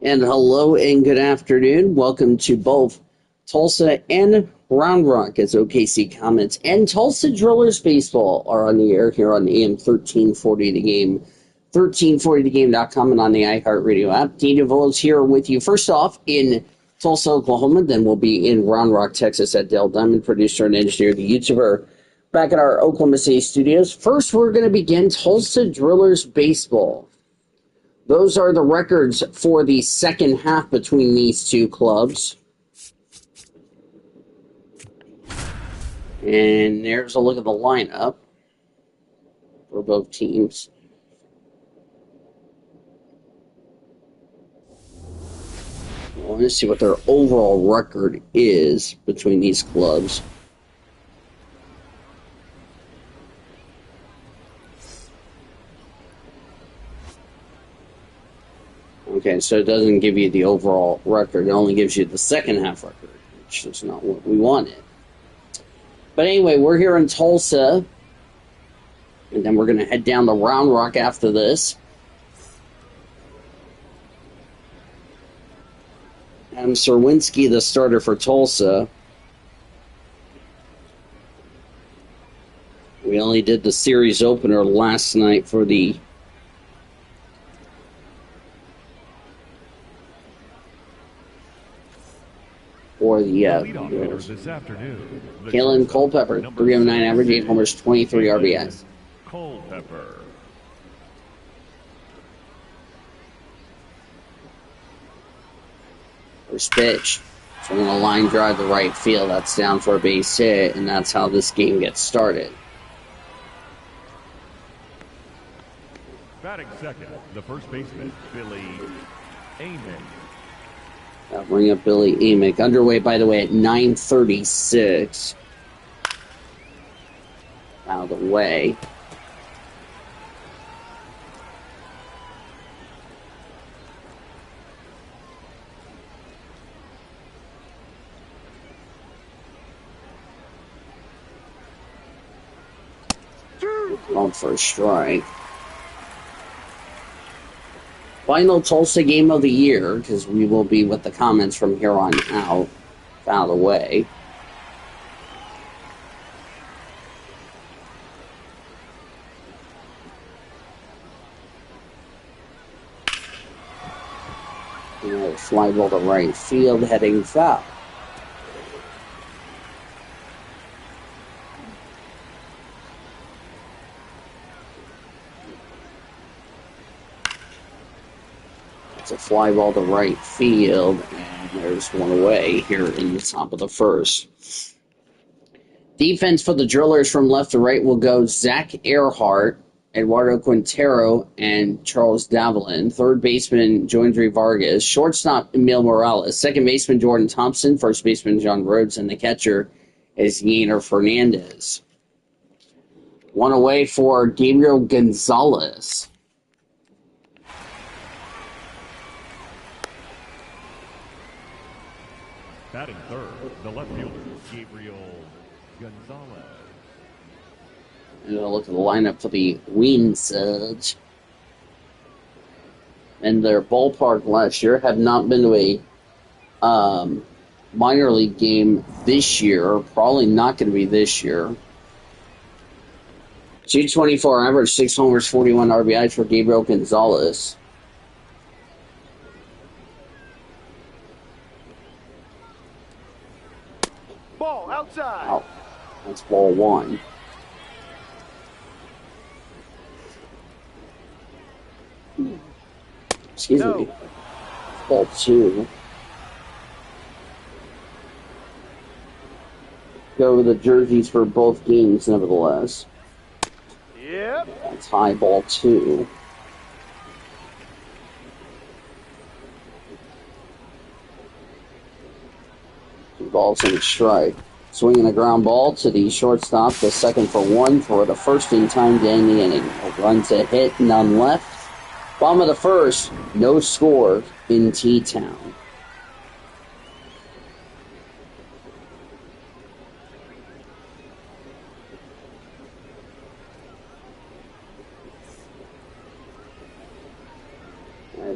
And hello and good afternoon. Welcome to both Tulsa and Round Rock as OKC Comets and Tulsa Drillers Baseball are on the air here on AM 1340 The Game, 1340thegame.com, and on the iHeartRadio app. Daniel Villas here with you. First off, in Tulsa, Oklahoma, then we'll be in Round Rock, Texas at Dale Diamond, producer and engineer, the YouTuber, back at our Oklahoma City studios. First, we're going to begin Tulsa Drillers Baseball. Those are the records for the second half between these two clubs. And there's a look at the lineup for both teams. I want to see what their overall record is between these clubs. Okay, so it doesn't give you the overall record. It only gives you the second half record, which is not what we wanted. But anyway, we're here in Tulsa, and then we're going to head down to Round Rock after this. Adam Serwinski, the starter for Tulsa. We only did the series opener last night for the leadoff hitter this afternoon, Kalen Culpepper, 309 average, 8 homers, 23 RBIs. Culpepper. First pitch. Swinging a line drive to right field. That's down for a base hit, and that's how this game gets started. Batting second, the first baseman, Billy Amick. That'll bring up Billy Amick. Underway, by the way, at 9:36. Out of the way. Called for a strike. Final Tulsa game of the year, because we will be with the comments from here on out of the way. Fly ball to right field, heading foul. It's a fly ball to right field, and there's one away here in the top of the first. Defense for the Drillers from left to right will go Zach Earhart, Eduardo Quintero, and Charles Davalin. Third baseman, Joindre Vargas. Shortstop, Emil Morales. Second baseman, Jordan Thompson. First baseman, John Rhodes. And the catcher is Yainer Fernandez. One away for Gabriel Gonzalez. Batting third, the left fielder, Gabriel Gonzalez. And we'll look at the lineup for the Wien Surge. And their ballpark last year have not been to a minor league game this year. Probably not going to be this year. 224 average, 6 homers, 41 RBIs for Gabriel Gonzalez. Ball outside. Oh, that's ball one. Excuse me. Ball two. Go with the jerseys for both games, nevertheless. Yep. That's high, ball two. Two balls and a strike. Swinging a ground ball to the shortstop, the second for one for the first in time to end the inning. A run to hit, none left. Bottom of the first, no score in T-Town.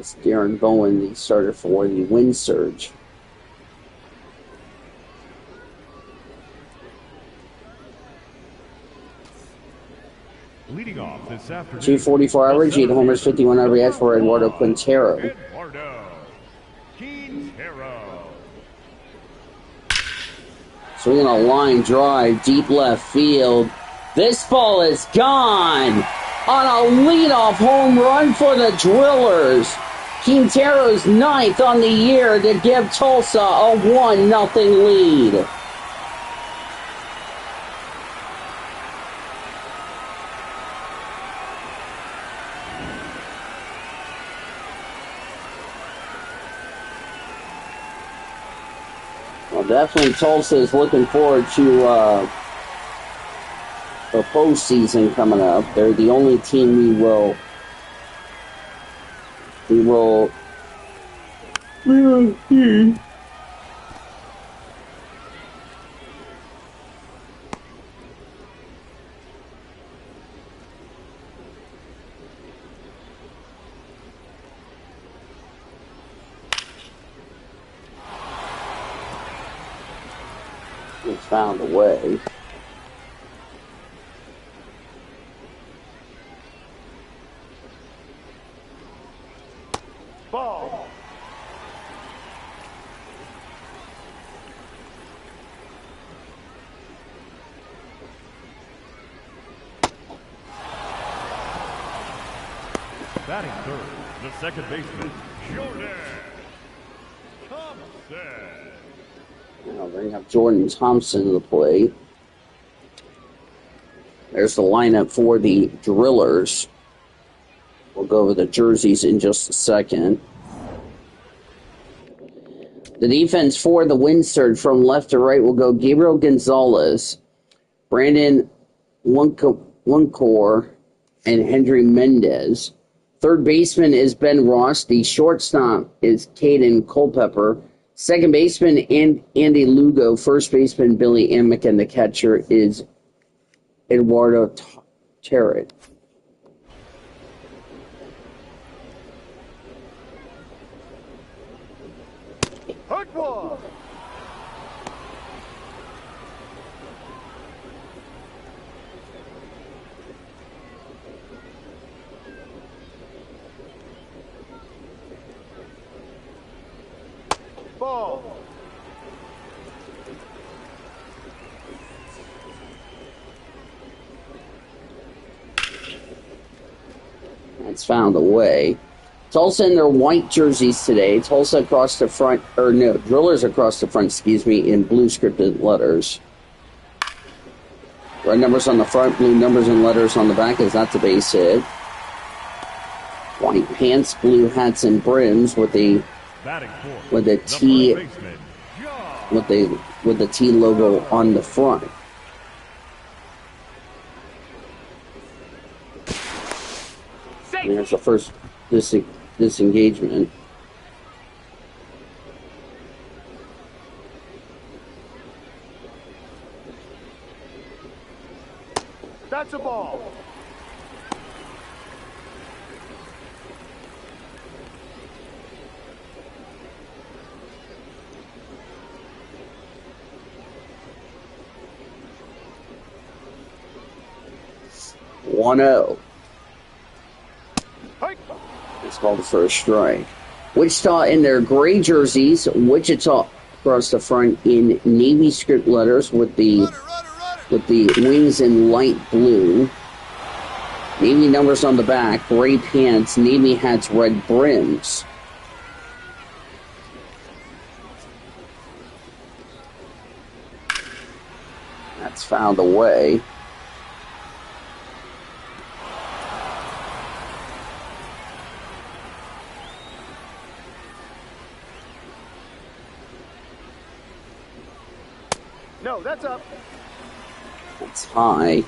That's Darren Bowen, the starter for the Wind Surge. Leading off this afternoon, 244 average, 8 homers, 51 RBI for Eduardo Quintero. Eduardo Quintero. Swinging a line drive, deep left field. This ball is gone on a leadoff home run for the Drillers. Quintero's ninth on the year to give Tulsa a 1-0 lead. Well, definitely Tulsa is looking forward to the postseason coming up. They're the only team we will see. It's found a way. Ball. Batting third, the second baseman, Jordan Thompson. Now bring up Jordan Thompson to the plate. There's the lineup for the Drillers. We'll go over the jerseys in just a second. The defense for the Wind Surge from left to right will go Gabriel Gonzalez, Brandon Wuncor, and Henry Mendez. Third baseman is Ben Ross. The shortstop is Caden Culpepper. Second baseman, Andy Lugo. First baseman, Billy Amick. And the catcher is Eduardo Tarrant. Hook one. Ball. That's found a way. Tulsa in their white jerseys today. Tulsa across the front, Drillers across the front, in blue scripted letters. Red numbers on the front, blue numbers and letters on the back, as that's a base hit. White pants, blue hats and brims with the T with the T logo on the front. And there's the first disengagement. That's a ball. One 0. Hike. It's called for a strike. Wichita in their gray jerseys. Wichita across the front in navy script letters with the wings in light blue. Navy numbers on the back. Gray pants. Navy hats. Red brims. That's fouled away. No, that's up. It's high.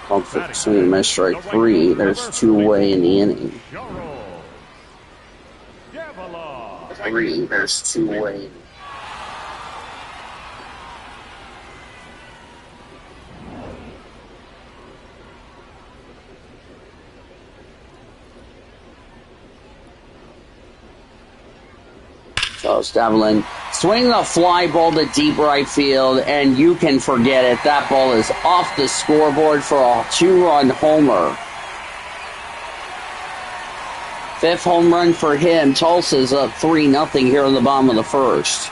Called for swing and miss strike 3. There's 2 away in the inning. 3. There's 2 away. So Stavelin swinging a fly ball to deep right field, and you can forget it. That ball is off the scoreboard for a 2-run homer. 5th home run for him. Tulsa's up 3-0 here in the bottom of the first.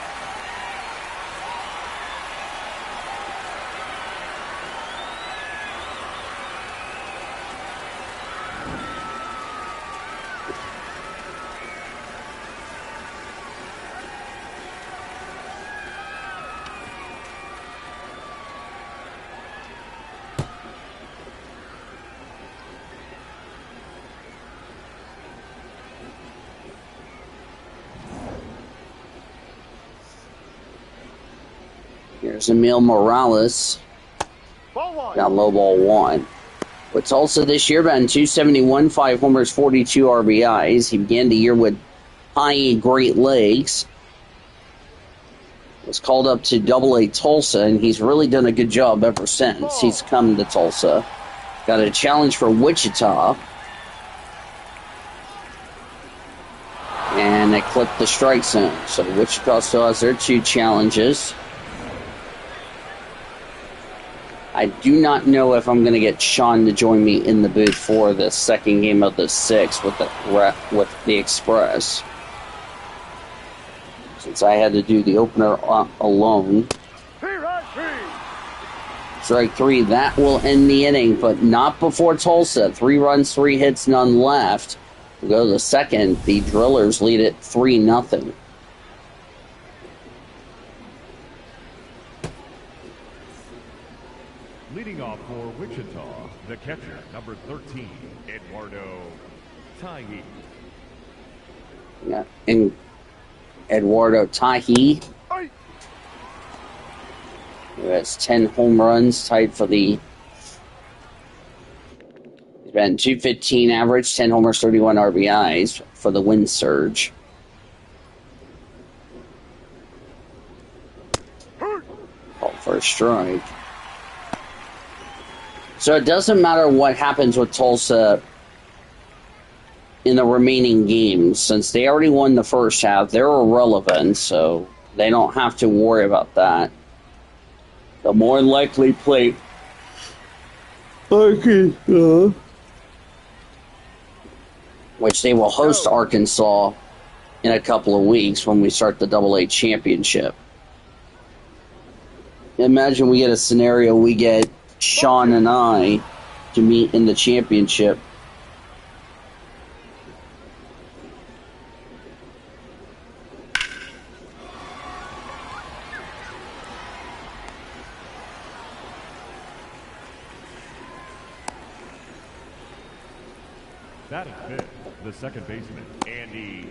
Here's Emil Morales. Ball 1. Got low ball 1. With Tulsa this year, batting .271, 5 homers, 42 RBIs. He began the year with high Great Lakes. Was called up to Double-A Tulsa, and he's really done a good job ever since he's come to Tulsa. Got a challenge for Wichita. And they clipped the strike zone. So Wichita still has their 2 challenges. I do not know if I'm going to get Sean to join me in the booth for the second game of the 6th with the Express. Since I had to do the opener alone. Strike 3, that will end the inning, but not before Tulsa. 3 runs, 3 hits, none left. We'll go to the second. The Drillers lead it 3-0. Leading off for Wichita, the catcher, number 13, Eduardo Tahi. Yeah, and Eduardo Tahi, who has 10 home runs, tied for the... He's been .215 average, 10 homers, 31 RBIs for the Wind Surge. Called for a strike. So it doesn't matter what happens with Tulsa in the remaining games. Since they already won the first half, they're irrelevant, so they don't have to worry about that. The more likely play Arkansas, which they will host Arkansas in a couple of weeks when we start the Double-A championship. Imagine we get a scenario, we get Sean and I to meet in the championship. That is fifth, the second baseman, Andy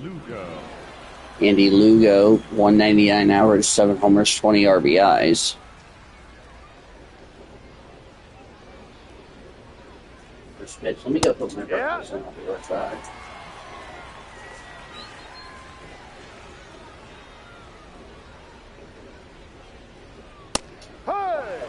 Lugo. Andy Lugo, 199 average, 7 homers, 20 RBIs. Let me go put my breakfast in. I'll be right back. Hey!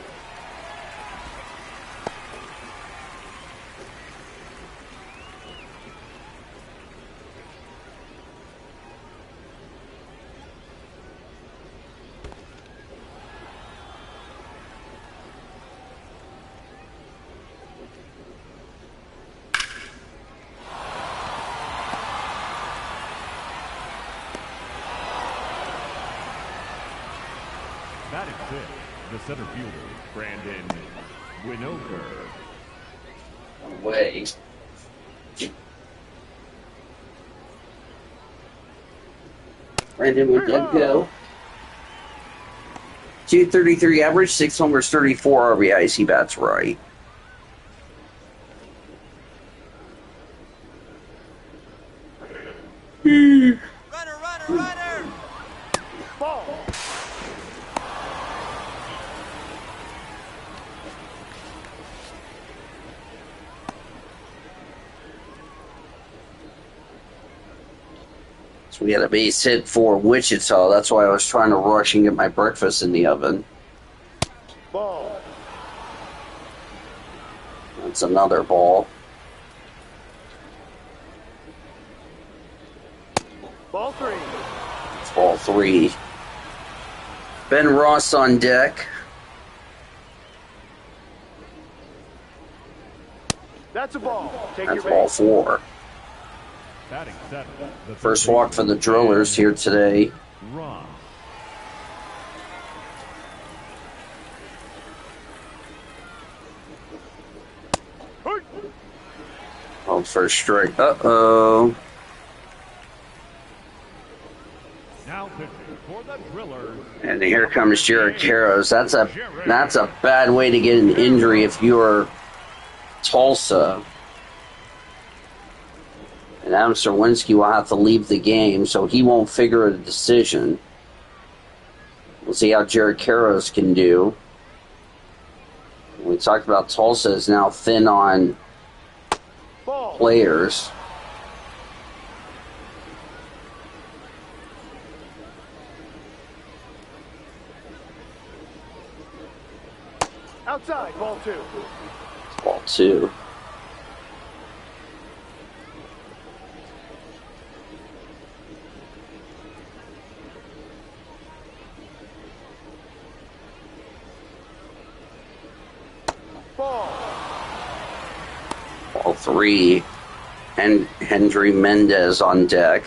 Batting fifth, the center fielder, Brandon Winokur. Away. Brandon with that go. 233 average, 6 homers, 34 RBIs. He bats right. Runner, runner! Ball. So we had a base hit for Wichita. That's why I was trying to rush and get my breakfast in the oven. Ball. That's another ball. Ball 3. Ball 3. Ben Ross on deck. That's a ball. Take That's your ball base. 4. Batting seven. The First third walk for the Drillers here today. Ross. Oh, first strike. Uh-oh. Now pitching for the Drillers. And here comes Jared Karros. That's a bad way to get an injury if you're Tulsa. And Adam Serwinski will have to leave the game, so he won't figure a decision. We'll see how Jared Karros can do. We talked about Tulsa is now thin on Ball. players. Outside. Ball 2. Ball 2. Ball. Ball 3. And Hendry Mendez on deck.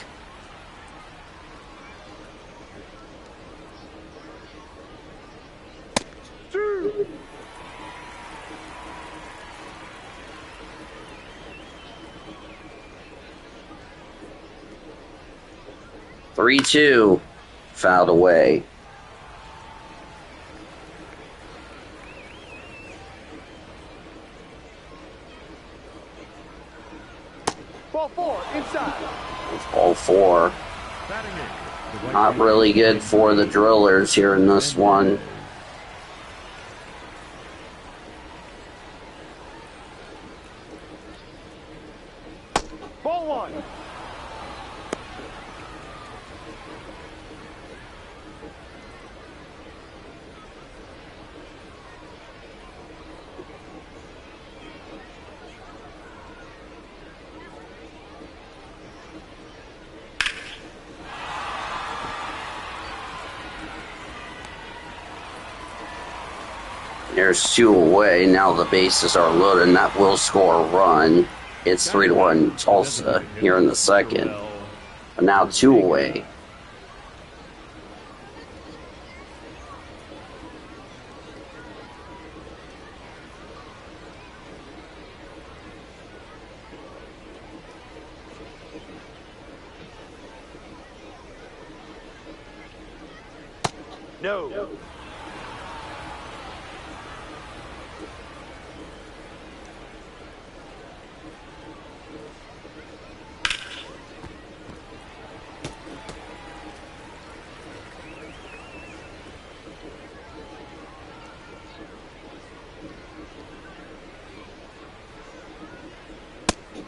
Two. Three, 2. Fouled away. Ball 4. Inside. Ball 4. Batting eighth. The right Not really good for the Drillers here in this one. Ball 1. There's 2 away. Now the bases are loaded, and that will score a run. It's 3-1 Tulsa here in the second. But now 2 away. No.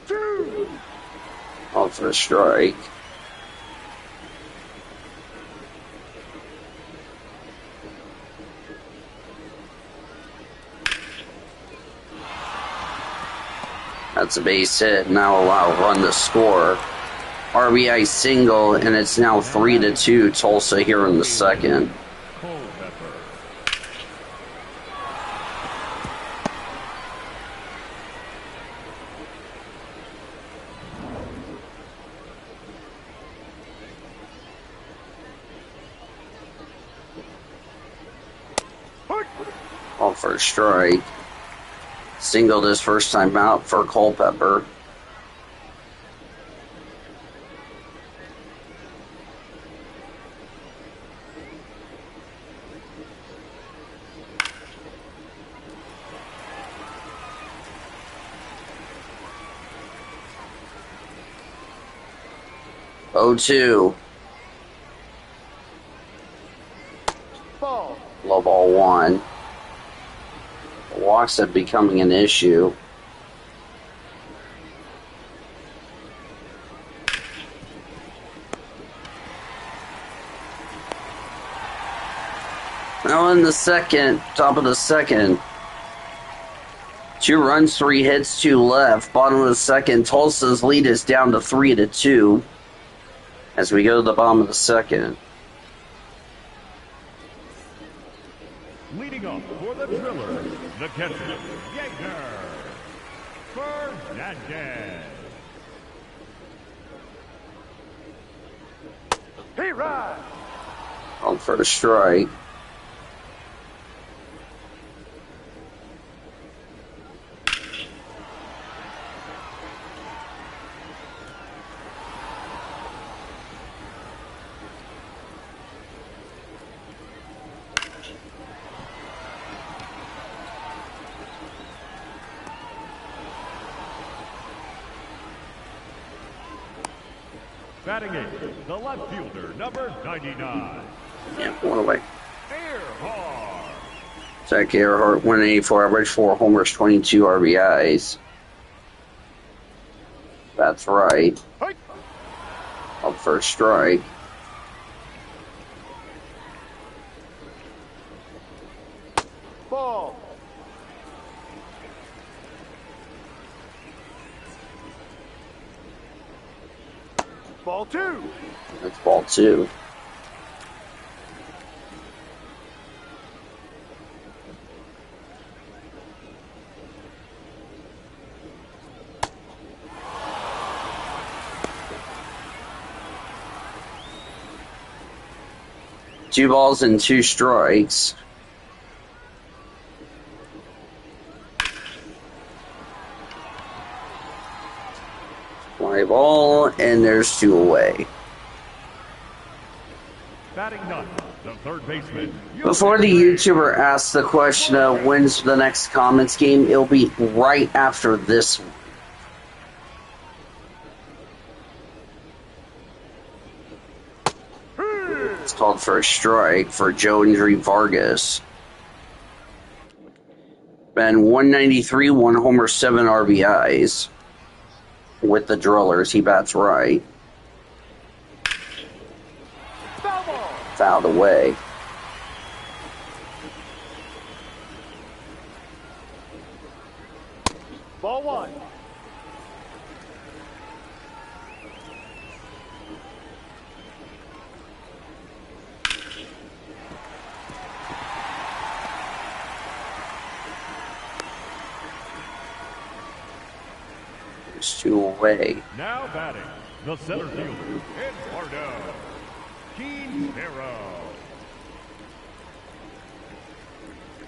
Two. Out for a strike. That's a base hit. Now allow a run to score. RBI single, and it's now 3-2 Tulsa here in the second. Culpepper. All for a strike. Singled his first time out for Culpepper. Oh, 2. Ball. Low ball 1. Walks are becoming an issue. Now in the second, top of the second. 2 runs, 3 hits, 2 left. Bottom of the second, Tulsa's lead is down to 3-2 as we go to the bottom of the second. Leading off for the Drillers, the catcher, Yeager Fernandez. He rides. On for a strike. Batting eighth, the left fielder, number 99. Yeah, one away. Earhart. Zach Earhart, 184 average, 4 homers, 22 RBIs. That's right. Hey. Up for a strike. Ball. Ball 2. That's ball 2. Two balls and 2 strikes. Fly ball, and there's 2 away. Batting ninth, the third baseman. Before the YouTuber asks the question of when's the next Comets game, it'll be right after this one. It's called for a strike for Joe Injury Vargas. Been 193, 1 homer, 7 RBIs. With the Drillers, he bats right. Foul ball. Fouled away. Ball 1. There's 2 away. Now batting, the center fielder, Eduardo Quintero.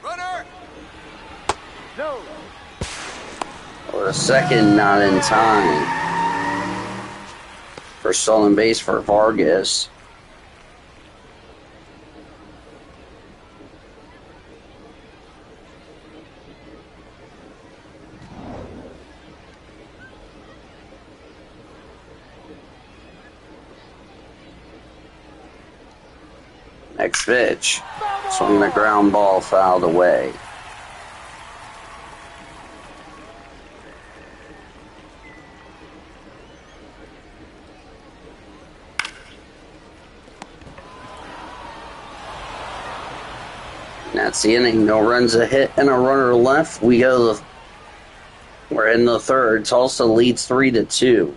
Runner. No. Or a second, not in time. For stolen base for Vargas. Next pitch. Swing the ground ball, fouled away. That's the inning. No runs, a hit, and a runner left. We're in the third. Tulsa leads 3-2.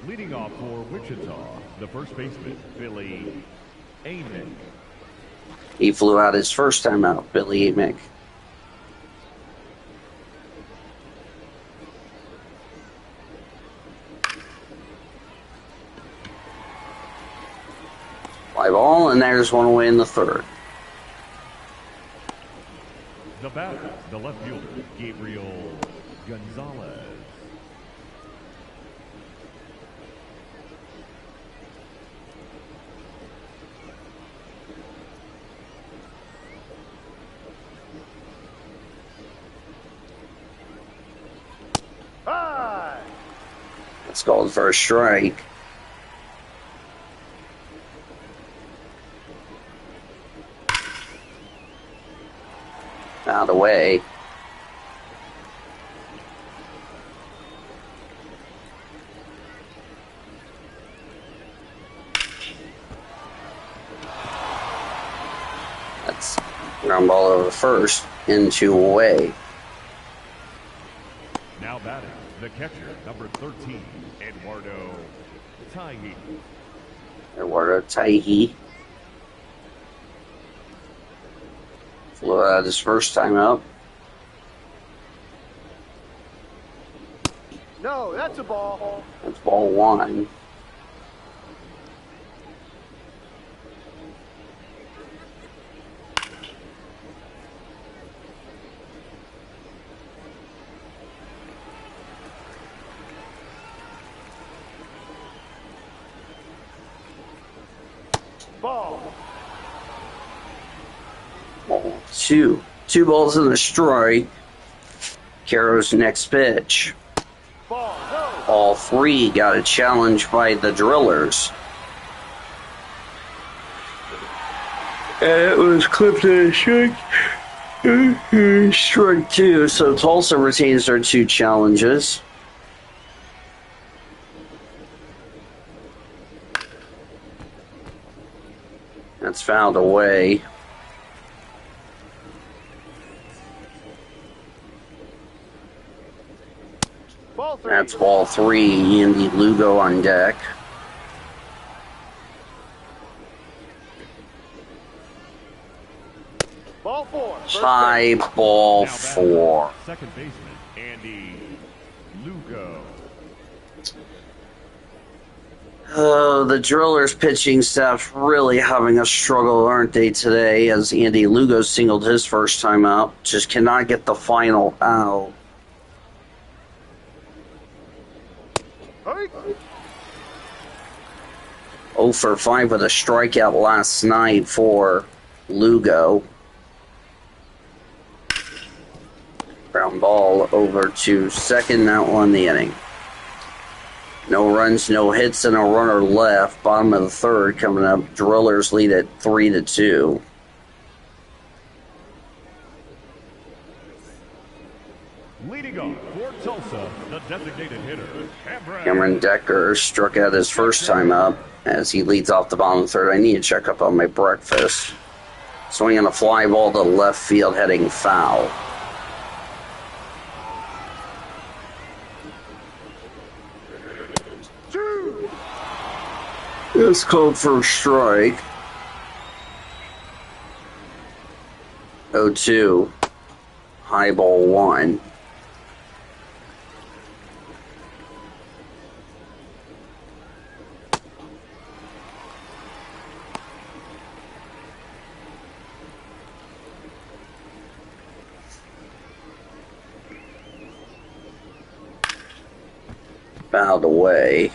Leading off for Wichita, the first baseman, Billy Amick. He flew out his first time out, Billy Amick. Fly ball, and there's 1 away in the third. The batter, the left fielder, Gabriel Gonzalez. High. That's called for a strike. Out of the way. That's ground ball over first, into away. Now batting, the catcher, number 13, Eduardo Taihi. Eduardo Taihi flew out his first time up. No, that's a ball. That's ball one. Ball. Ball two. 2 balls and a strike. Caro's next pitch. Ball. No. All 3 got a challenge by the Drillers. And it was clipped in a strike. Strike 2, so Tulsa retains their 2 challenges. That's fouled away. Ball 3. That's ball 3. Andy Lugo on deck. Ball 4. First High base. ball Now batting 4. Second baseman, Andy Lugo. Oh, the Drillers pitching staff's really having a struggle, aren't they, today, as Andy Lugo singled his first time out. Just cannot get the final out. Hey. 0 for 5 with a strikeout last night for Lugo. Ground ball over to second, that won the inning. No runs, no hits, and a runner left. Bottom of the third coming up. Drillers lead at 3-2. Leading off for Tulsa, the designated hitter, Cameron Decker struck out his first time up as he leads off the bottom of the third. I need to check up on my breakfast. Swinging a fly ball to left field, heading foul. It's called for a strike. 0-2. High ball 1. Fouled away.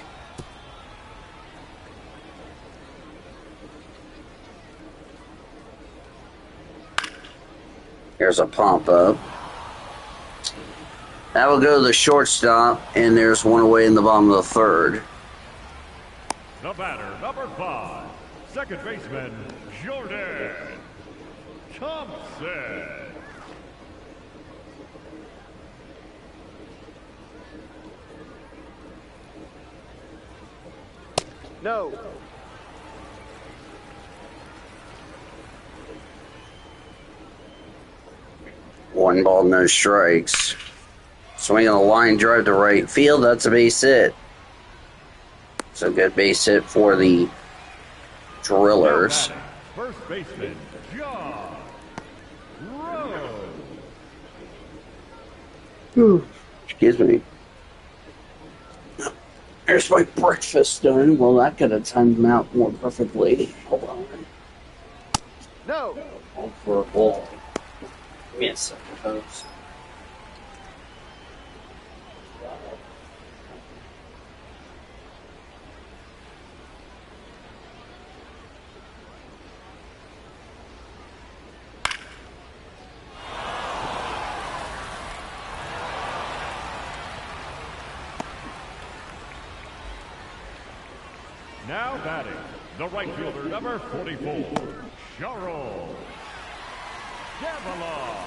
Here's a pump up. That will go to the shortstop, and there's one away in the bottom of the third. the batter, number 5, second baseman, Jordan Thompson. No. One ball, no strikes. Swinging a line drive to right field. That's a base hit. It's a good base hit for the Drillers. First baseman, John Rose. Excuse me. There's my breakfast done. Well, that could have timed them out more perfectly. Hold on. No. Hold for a ball. Give me a second, folks. Now batting, the right fielder, number 44, Charles Davila.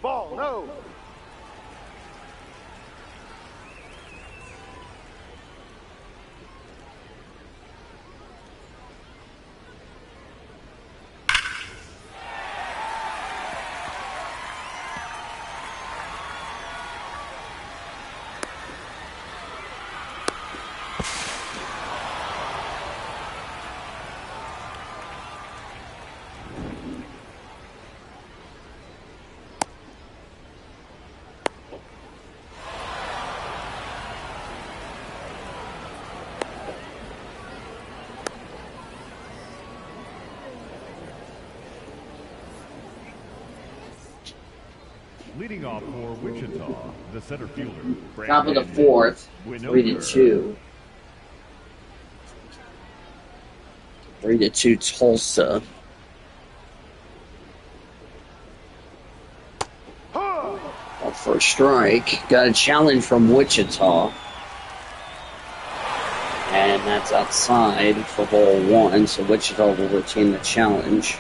Ball, no. Leading off for Wichita, the center fielder. Top of the fourth, 3-2. 3-2 Tulsa. Up for a strike. Got a challenge from Wichita. And that's outside for ball one, so Wichita will retain the challenge.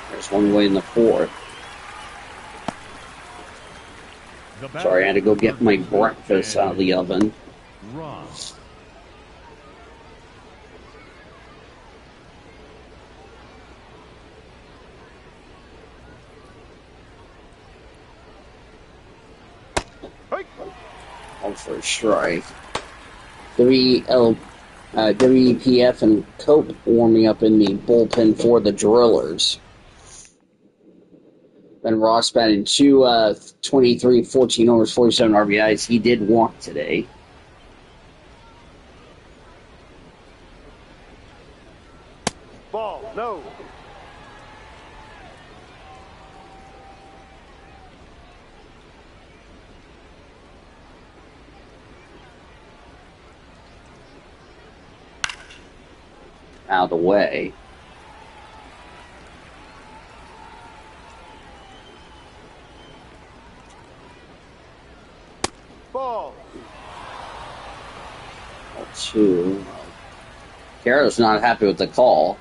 There's one away in the fourth. Sorry, I had to go get my breakfast out of the oven. Ron. Out for a strike. WEPF and Cope warming up in the bullpen for the Drillers. Ben Ross batting 23, 14 overs, 47 RBIs. He did walk today. Ball, no. Out of the way. Ball. 2. Carroll's not happy with the call.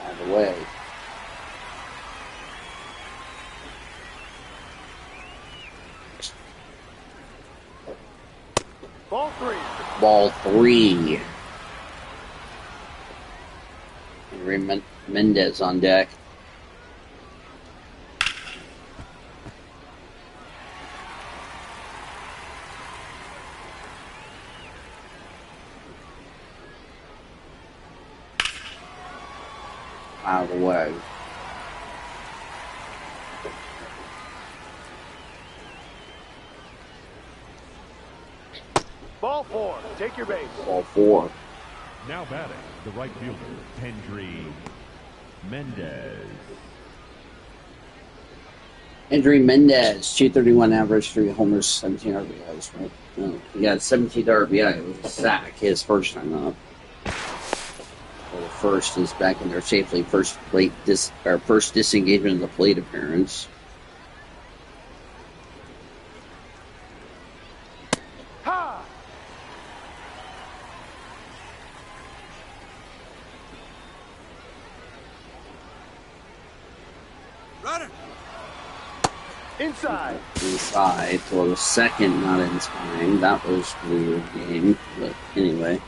Out of the way. Ball 3. Ball 3. Henry Mendez on deck. Out of the way. Ball 4. Take your base. Ball 4. Now batting, the right fielder, Henry Mendez. Henry Mendez, 231 average, 3 homers, 17 RBIs. Right? He got 17th RBI. It was a sack his first time up. Well, the first is back in there safely. First disengagement of the plate appearance. Ha! Runner. Inside. Inside, so the second not in time. That was a weird game, but anyway.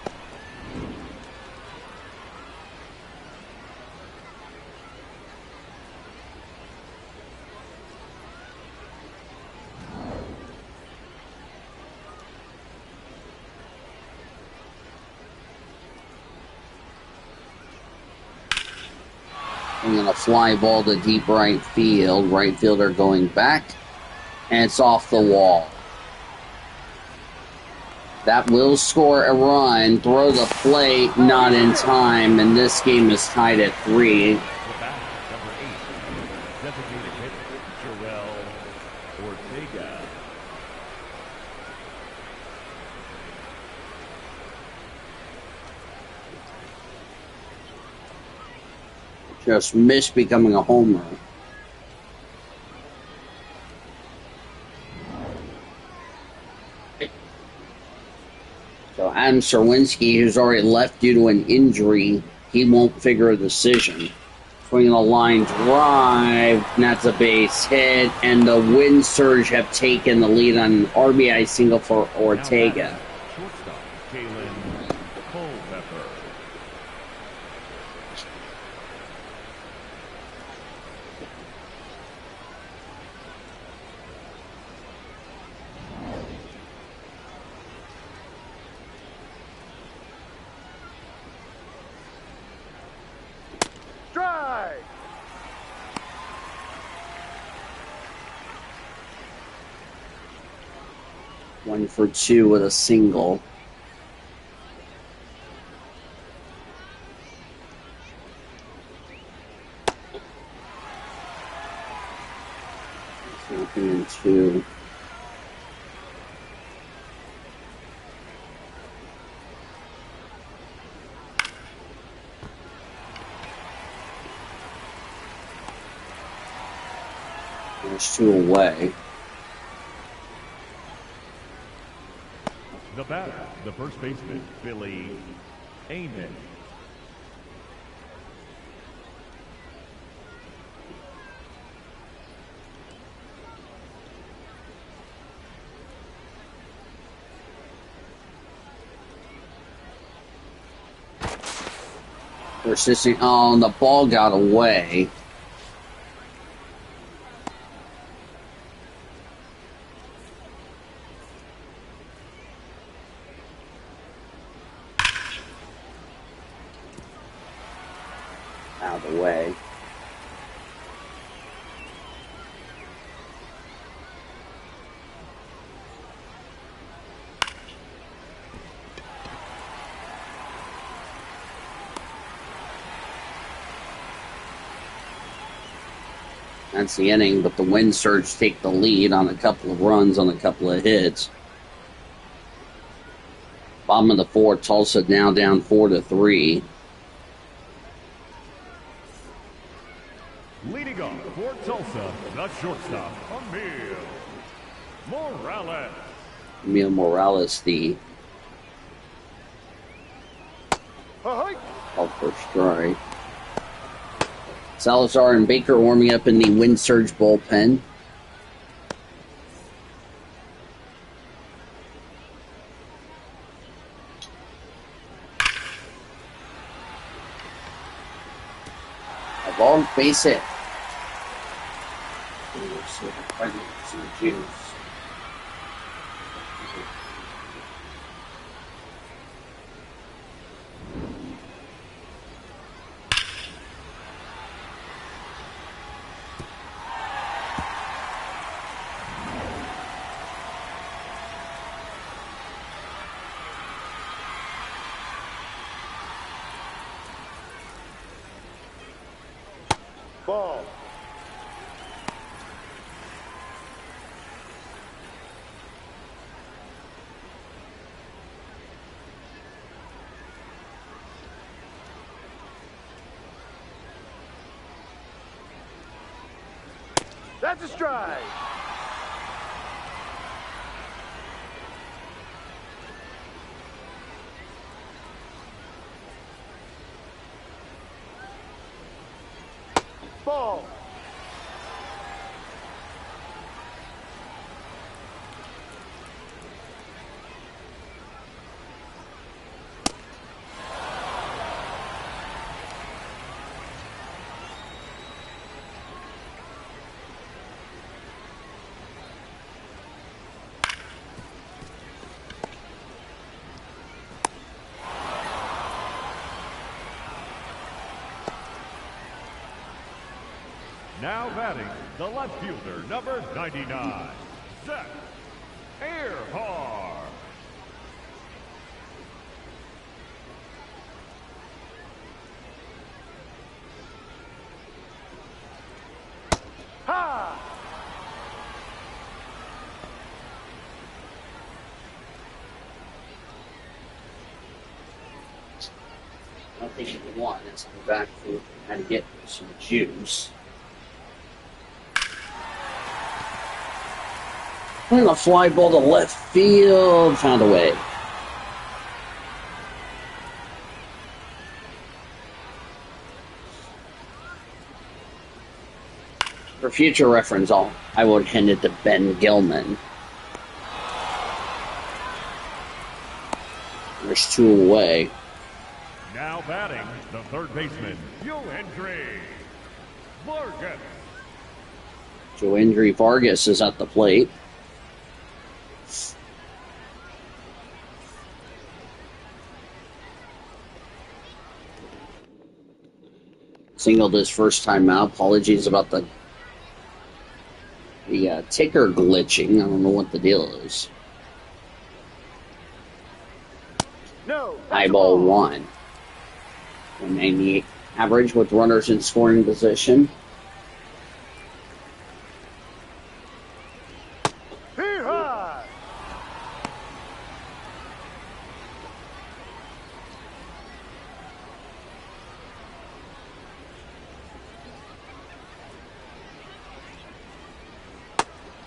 And then a fly ball to deep right field. Right fielder going back. And it's off the wall. That will score a run. Throw the plate, not in time. And this game is tied at 3. The batter, number 8, designated hitter, Joel Ortega. just missed becoming a homer. So Adam Serwinski, who's already left due to an injury, he won't figure a decision. Swinging a line drive, and that's a base hit, and the Wind Surge have taken the lead on an RBI single for Ortega. Shortstop, Kalen Culpepper. Strike. 1 for 2 with a single. Looking into there's 2 away. The batter, the first baseman, Billy Amen. Persisting. Oh, and the ball got away. Out of the way. That's the inning, but the Wind Surge take the lead on a couple of runs on a couple of hits. Bottom of the 4th, Tulsa now down 4-3. Leading off for Tulsa, the shortstop, Emil Morales. Emil Morales, the called for strike. Salazar and Baker warming up in the Wind Surge bullpen. A ball, base hit. Ball. That's a strike. Ball. Now batting, the left fielder, number 99, Zach Earhart. Ha! I don't think he won. It's on the back foot. Had to get some juice. And a fly ball to left field. Found a way. For future reference, I would hand it to Ben Gilman. There's two away. Now batting, the third baseman, Joendry Vargas. Joendry Vargas is at the plate. Singled his first time out. Apologies about the ticker glitching. I don't know what the deal is. No. High ball one. 198 average with runners in scoring position. Hee-haw!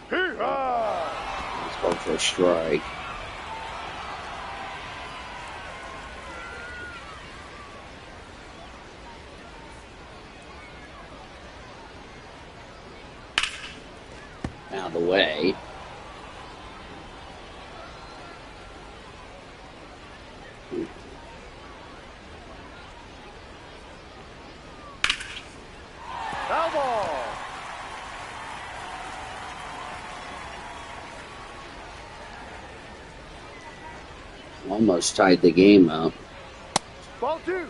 Hee-haw! Let's go for a strike. Out of the way. Foul ball! Almost tied the game up. Ball two!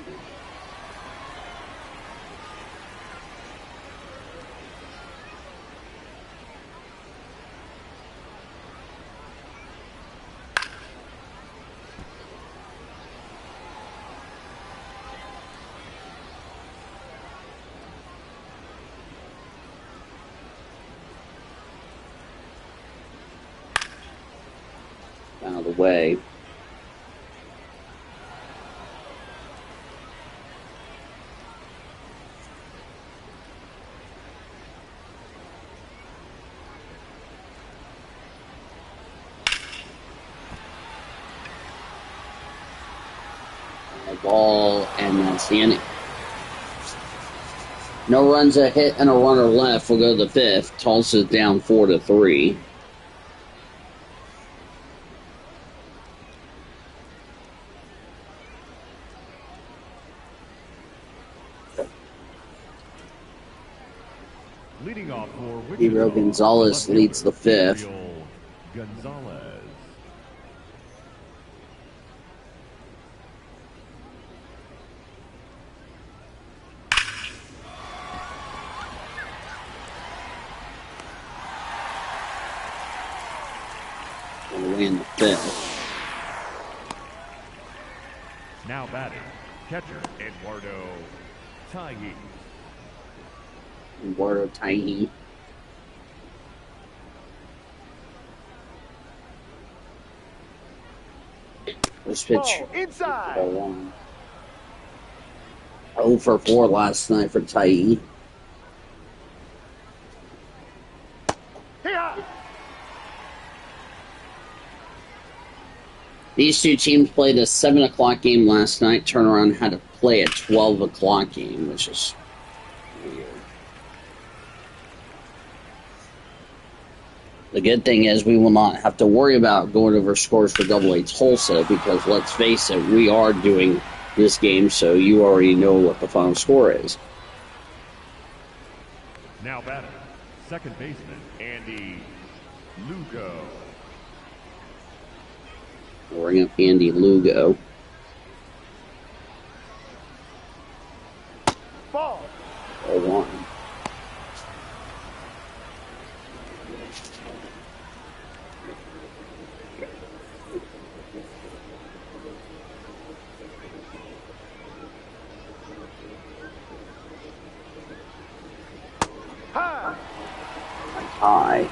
Out of the way. Ball, and that's the inning. No runs, a hit, and a runner left. We'll go to the fifth. Tulsa's down 4-3. Leading off for Wichita, Hero Gonzalez leads the fifth. Gonzalez. Away in the fifth. Now batting, catcher Eduardo Taihi. Eduardo Taihi. First pitch. Ball inside! Ball one. 0 for 4 last night for Taihi. Hee-haw! These two teams played a 7 o'clock game last night. Turnaround had to play a 12 o'clock game, which is weird. The good thing is we will not have to worry about going over scores for AA Tulsa because, let's face it, we are doing this game, so you already know what the final score is. Now batting, second baseman Andy Lugo. We'll bring up Andy Lugo. Ball! 0-1. High! Tie.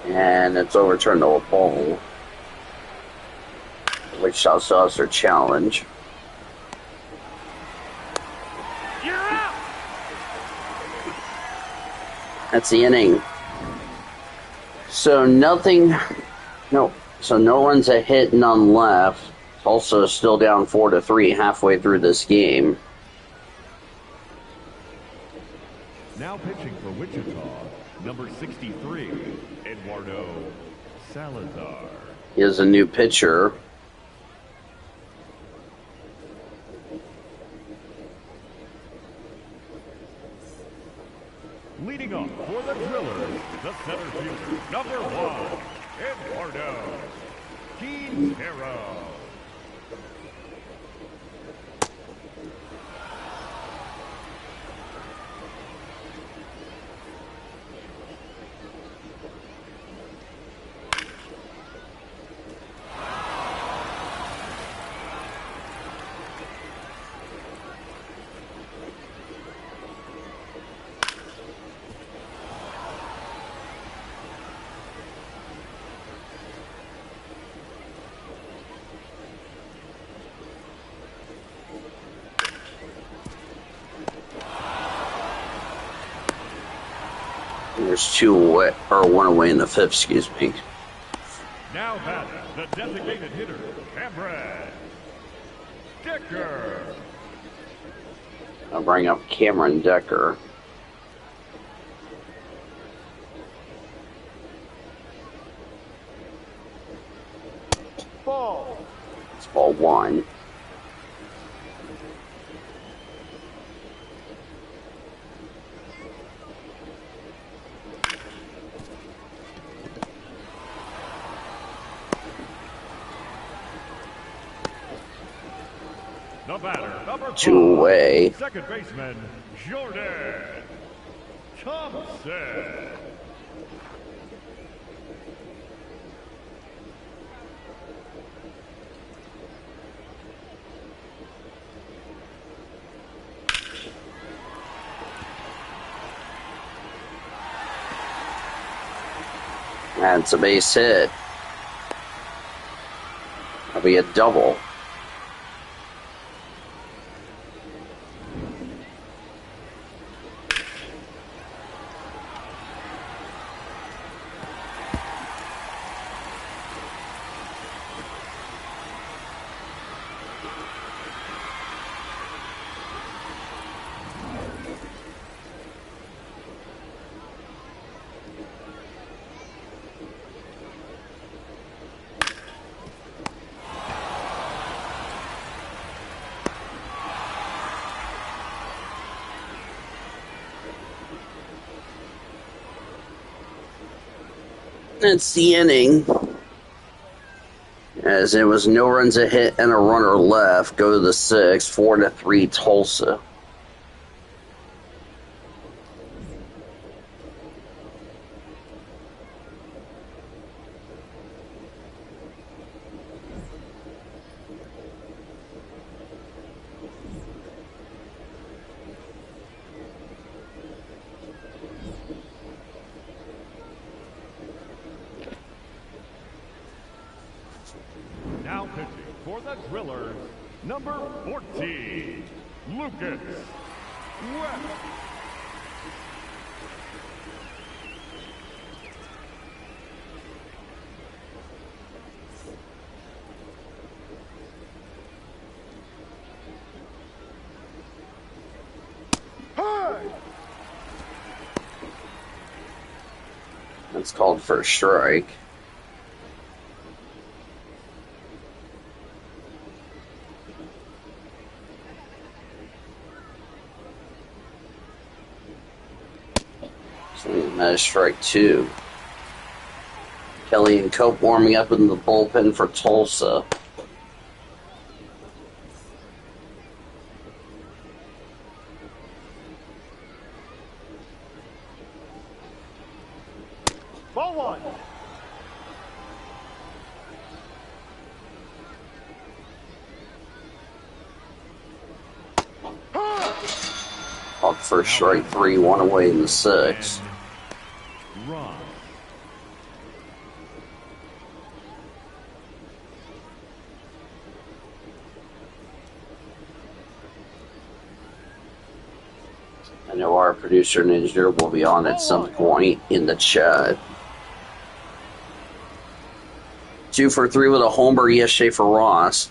And it's overturned to a ball. Wichita still has their challenge. You're out. That's the inning. So nothing, no runs a hit, none left. Tulsa still down 4-3 halfway through this game. Now pitching for Wichita, number 63, Eduardo Salazar. He is a new pitcher. Leading off for the Drillers, the center fielder, number 1, Eduardo Quintero. There's one away in the fifth, excuse me. Now batting, the designated hitter, Cameron Decker. I'll bring up Cameron Decker. Ball. It's ball one. The batter, number 5, 2 away. second baseman, Jordan Thompson. That's a base hit. That'll be a double. That's the inning. As it was no runs a hit and a runner left. Go to the sixth, 4-3 Tulsa. Now pitching for the Drillers, number 14, Lucas West. That's called for a strike. That is strike 2. Kelly and Cope warming up in the bullpen for Tulsa. Ball one. Called for strike 3, 1 away in the sixth. Run. I know our producer and engineer will be on at some point in the chat. 2 for 3 with a homer yesterday for Ross.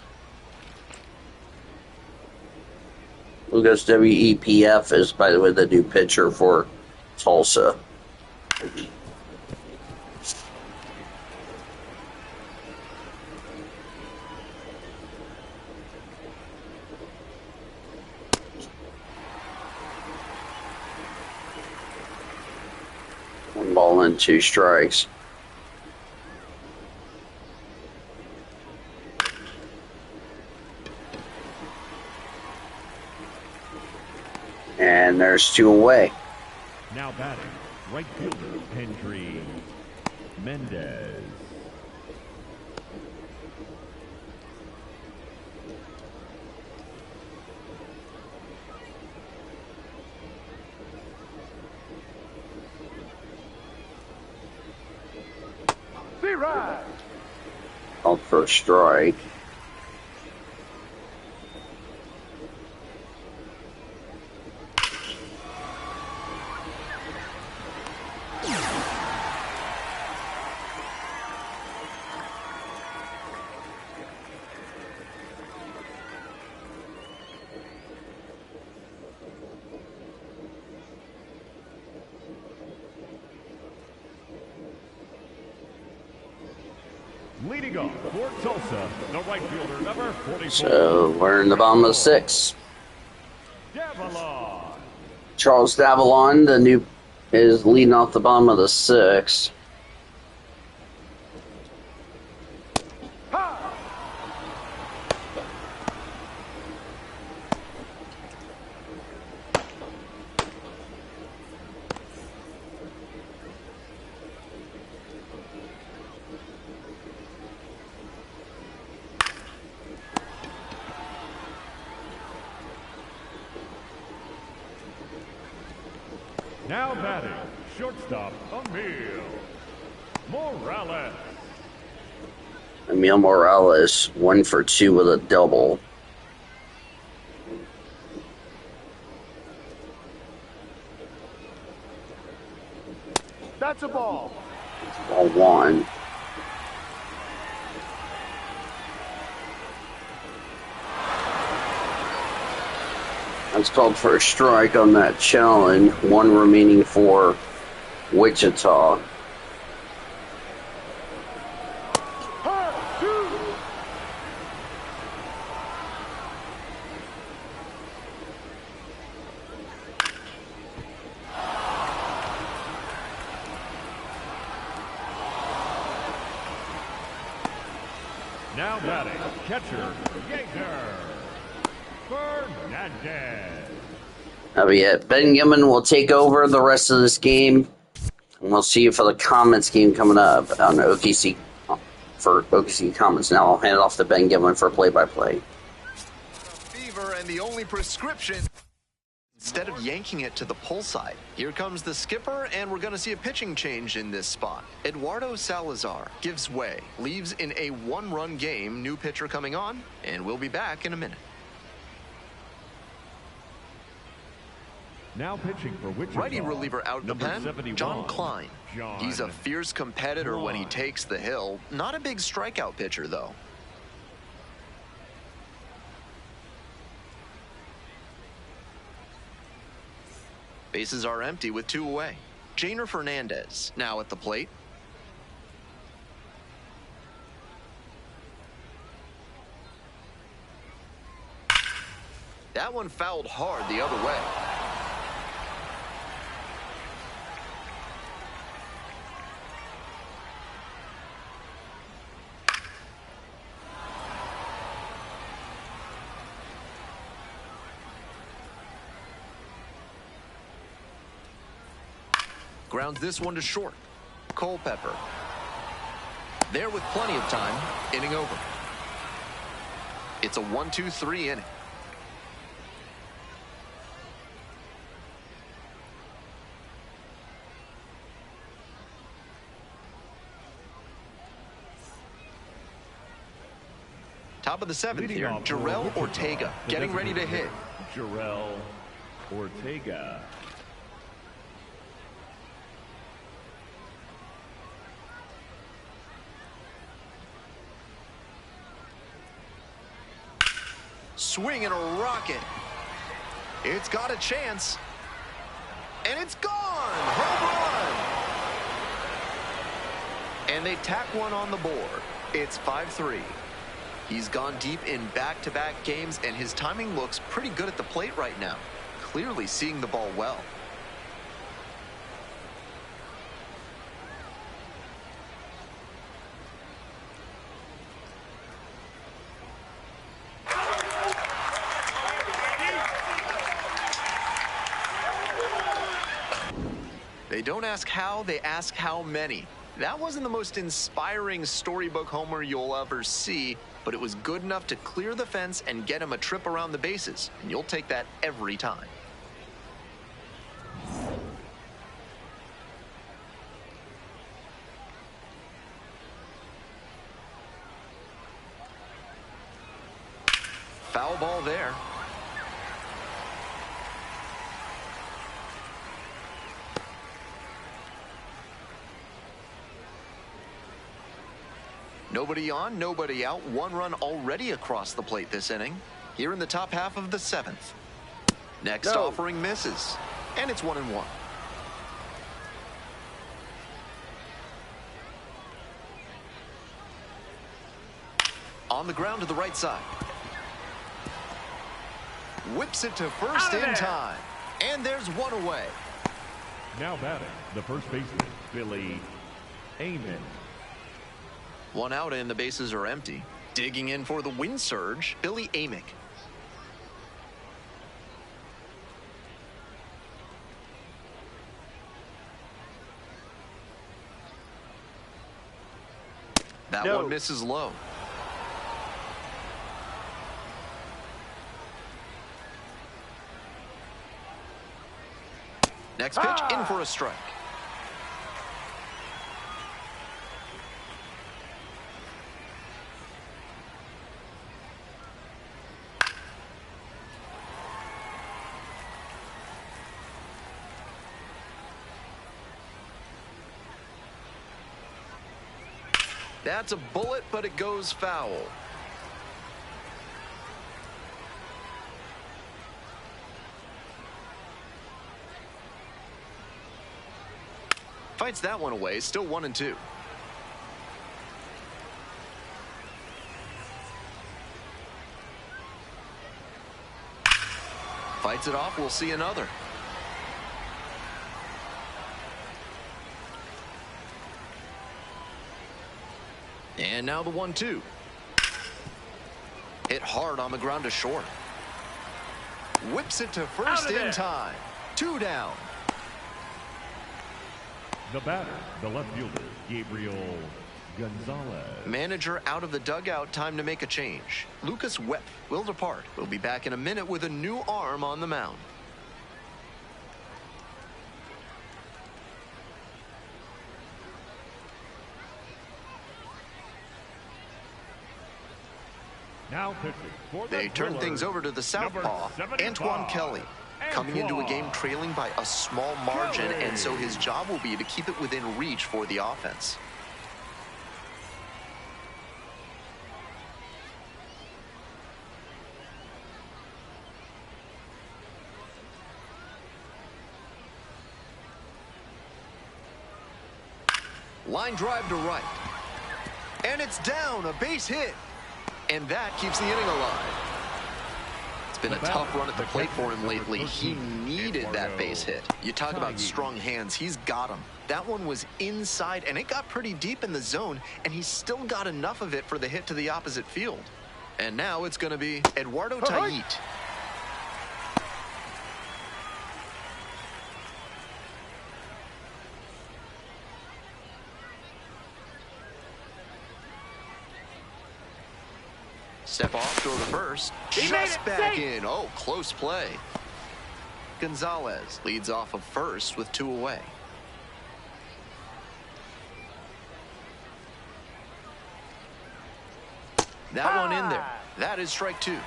Lucas WEPF is, by the way, the new pitcher for Tulsa. One ball and 2 strikes. And there's 2 away. Now batting, right fielder Hendry Mendez. Right. Called for a strike. Leading off for Tulsa, the right fielder, number 44. So we're in the bottom of the 6th. Davalon. Charles Davalon, the new, is leading off the bottom of the 6th. Now batting, shortstop Emil Morales. Emil Morales, 1 for 2 with a double. That's a ball. Ball 1. That's called for a strike on that challenge. 1 remaining for Wichita. Now batting, catcher Yeager Fernandez. Ben Gilman will take over the rest of this game. And we'll see you for the Comets game coming up on OKC for OKC Comets. Now I'll hand it off to Ben Gilman for play-by-play. Fever and the only prescription. Instead of yanking it to the pull side, here comes the skipper, and we're going to see a pitching change in this spot. Eduardo Salazar gives way, leaves in a 1-run game. New pitcher coming on, and we'll be back in a minute. Now pitching for Wichita. Righty reliever out in the pen, 71, John Klein. He's a fierce competitor when he takes the hill. Not a big strikeout pitcher, though. Bases are empty with 2 away. Jainer Fernandez now at the plate. That one fouled hard the other way. Grounds this one to short. Culpepper. There with plenty of time. Inning over. It's a 1-2-3 inning. Top of the 7th here. Jarrell Ortega getting ready to hit. Jarrell Ortega. Swinging a rocket. It's got a chance. And it's gone. Home run. And they tack one on the board. It's 5-3. He's gone deep in back-to-back games, and his timing looks pretty good at the plate right now. Clearly seeing the ball well. They don't ask how, they ask how many. That wasn't the most inspiring storybook homer you'll ever see, but it was good enough to clear the fence and get him a trip around the bases, and you'll take that every time. Foul ball there. Nobody on, nobody out. One run already across the plate this inning. Here in the top half of the 7th. Next offering misses. And it's 1-1. On the ground to the right side. Whips it to first in time. And there's one away. Now batting, the first baseman, Billy Amon. One out and the bases are empty. Digging in for the wind surge, Billy Amick. That one misses low. Next pitch in for a strike. That's a bullet, but it goes foul. Fights that one away, still 1-2. Fights it off, we'll see another. And now the 1-2. Hit hard on the ground to short. Whips it to first in time. 2 down. The batter, the left fielder, Gabriel Gonzalez. Manager out of the dugout, time to make a change. Lucas Webb will depart. We'll be back in a minute with a new arm on the mound. Now pitching for the They turn things over to the southpaw, Antoine Kelly. Coming into a game trailing by a small margin, and so his job will be to keep it within reach for the offense. Line drive to right. And it's down, a base hit. And that keeps the inning alive. It's been a tough run at the plate for him lately. He needed that base hit. You talk about strong hands, he's got them. That one was inside, and it got pretty deep in the zone, and he still got enough of it for the hit to the opposite field. And now it's going to be Eduardo Tait. Step off, throw to first. Just back in. Oh, close play. Gonzalez leads off of first with 2 away. That one in there. That is strike 2.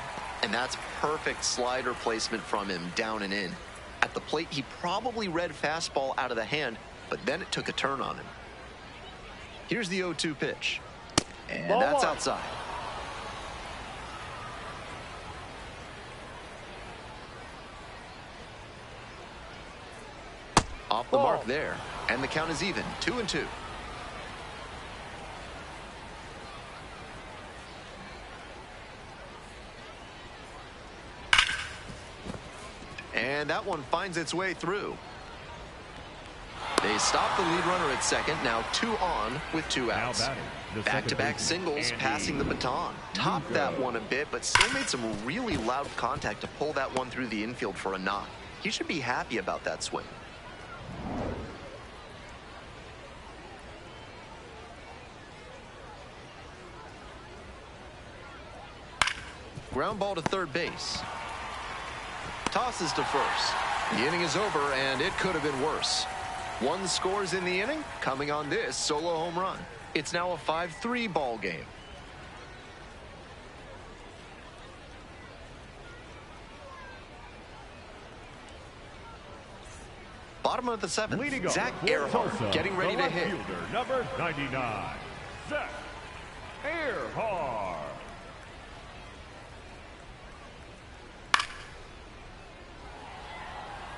And that's perfect slider placement from him, down and in. At the plate, he probably read fastball out of the hand, but then it took a turn on him. Here's the 0-2 pitch. And that's outside. Off the Ball. mark there, and the count is even, 2-2. And that one finds its way through. They stop the lead runner at second. Now 2 on with 2 outs. Back-to-back singles, passing the baton. Topped that one a bit, but still made some really loud contact to pull that one through the infield for a knock. He should be happy about that swing. Ground ball to third base. Tosses to first. The inning is over, and it could have been worse. 1 scores in the inning, coming on this solo home run. It's now a 5-3 ball game. Bottom of the 7th, Leading off Zach for Earhart Tulsa, getting ready the to left hit. fielder, number 99, Zach Earhart.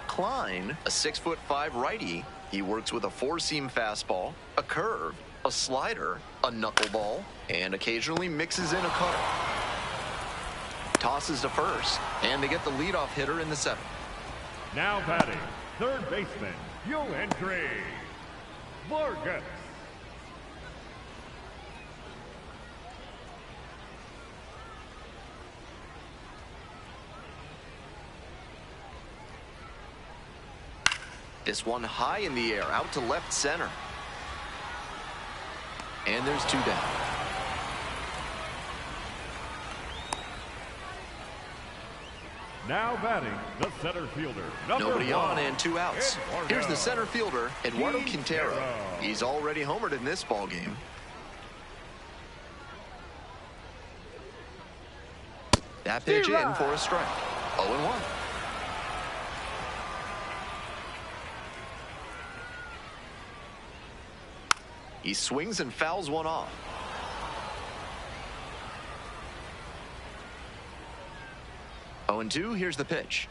Klein, a 6'5" righty. He works with a 4-seam fastball, a curve, a slider, a knuckleball, and occasionally mixes in a cutter. Tosses to first, and they get the leadoff hitter in the 7th. Now batting, third baseman, Yohendry Vargas. This one high in the air, out to left center. And there's 2 down. Now batting, the center fielder, number Nobody 1, on and 2 outs. Eduardo Here's the center fielder, Eduardo Quintero. Quintero. He's already homered in this ball game. That pitch in for a strike. 0-1. He swings and fouls one off. Oh, and 2, here's the pitch.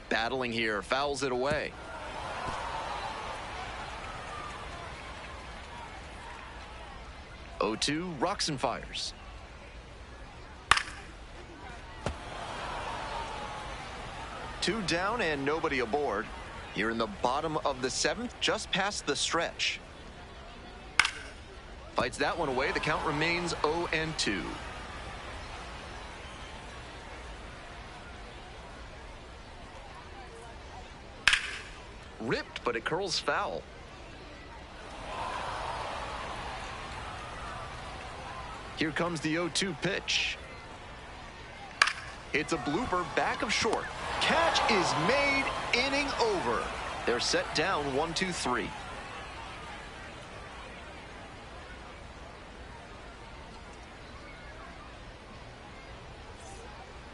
Battling here, fouls it away. Oh, 2, rocks and fires. Two down and nobody aboard. Here in the bottom of the 7th, just past the stretch. Fights that one away. The count remains 0-2. Ripped, but it curls foul. Here comes the 0-2 pitch. It's a blooper back of short. Catch is made, inning over. They're set down 1-2-3.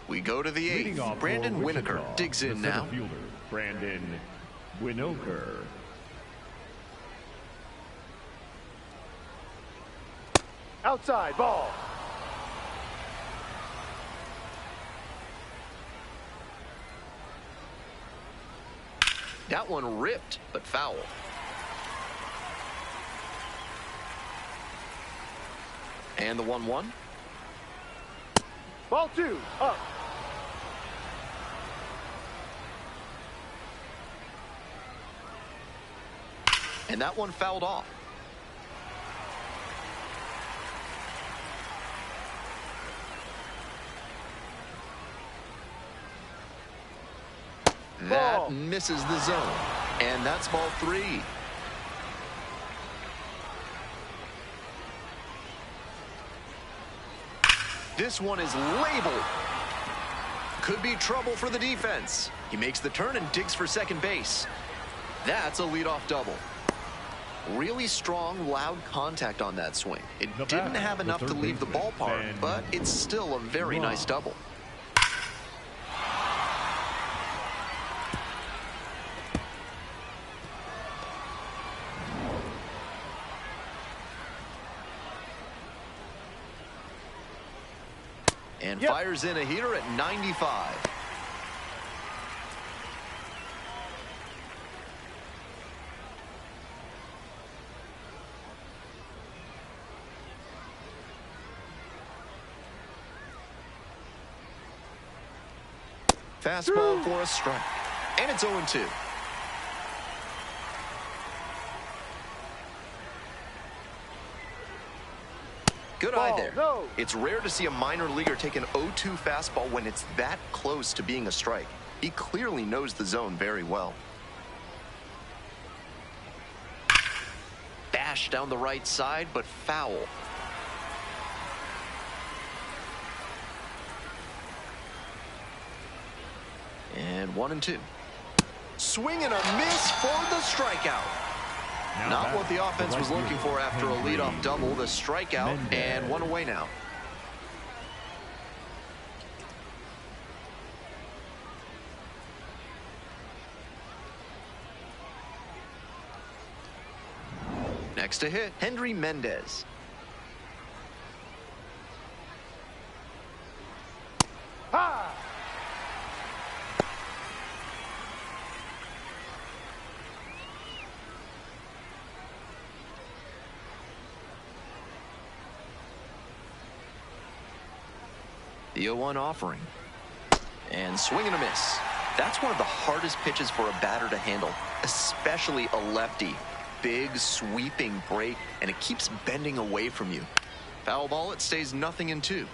We go to the 8th. Brandon Winokur digs in now. Fielder, Brandon Winokur. Outside, ball. That one ripped, but foul. And the 1-1. Ball 2, up. And that one fouled off. That misses the zone. And that's ball 3. This one is labeled. Could be trouble for the defense. He makes the turn and digs for second base. That's a leadoff double. Really strong, loud contact on that swing. It didn't have enough to leave the ballpark, but it's still a very nice double. And fires in a heater at 95. Fastball for a strike. And it's 0-2. Good eye there. No. It's rare to see a minor leaguer take an 0-2 fastball when it's that close to being a strike. He clearly knows the zone very well. Bash down the right side, but foul. And 1-2. Swing and a miss for the strikeout. Not what the offense was looking for after a leadoff double. The strikeout, and one away now. Next to hit, Henry Mendez. Ha! The 0-1 offering. And swing and a miss. That's one of the hardest pitches for a batter to handle, especially a lefty. Big sweeping break, and it keeps bending away from you. Foul ball, it stays 0-2.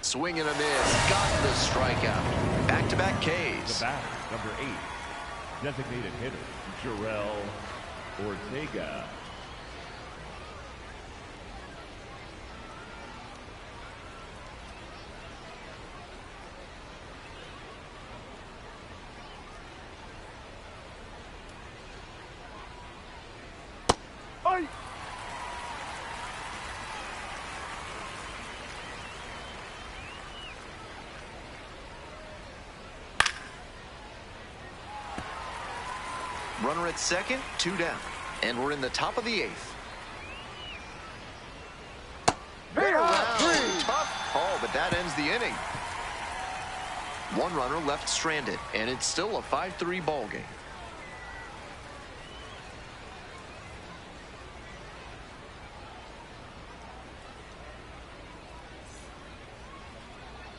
Swing and a miss. Got the strikeout. Back-to-back Ks. The batter, number 8, designated hitter, Jarrell Ortega. Ay! Runner at second, 2 down. And we're in the top of the 8th. Tough call, but that ends the inning. One runner left stranded, and it's still a 5-3 ball game.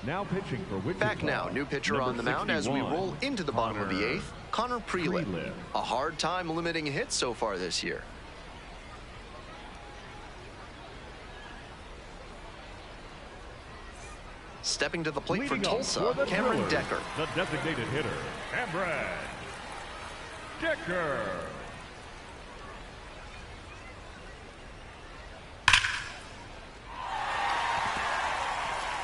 Now pitching for Wichita. Back now, new pitcher number on the mound as we 61, roll into the bottom of the 8th. Connor Prelit. Prelit. A hard time limiting hits so far this year. Stepping to the plate Leading for up Tulsa, the Cameron Drillers, Decker. The designated hitter, Cameron Decker.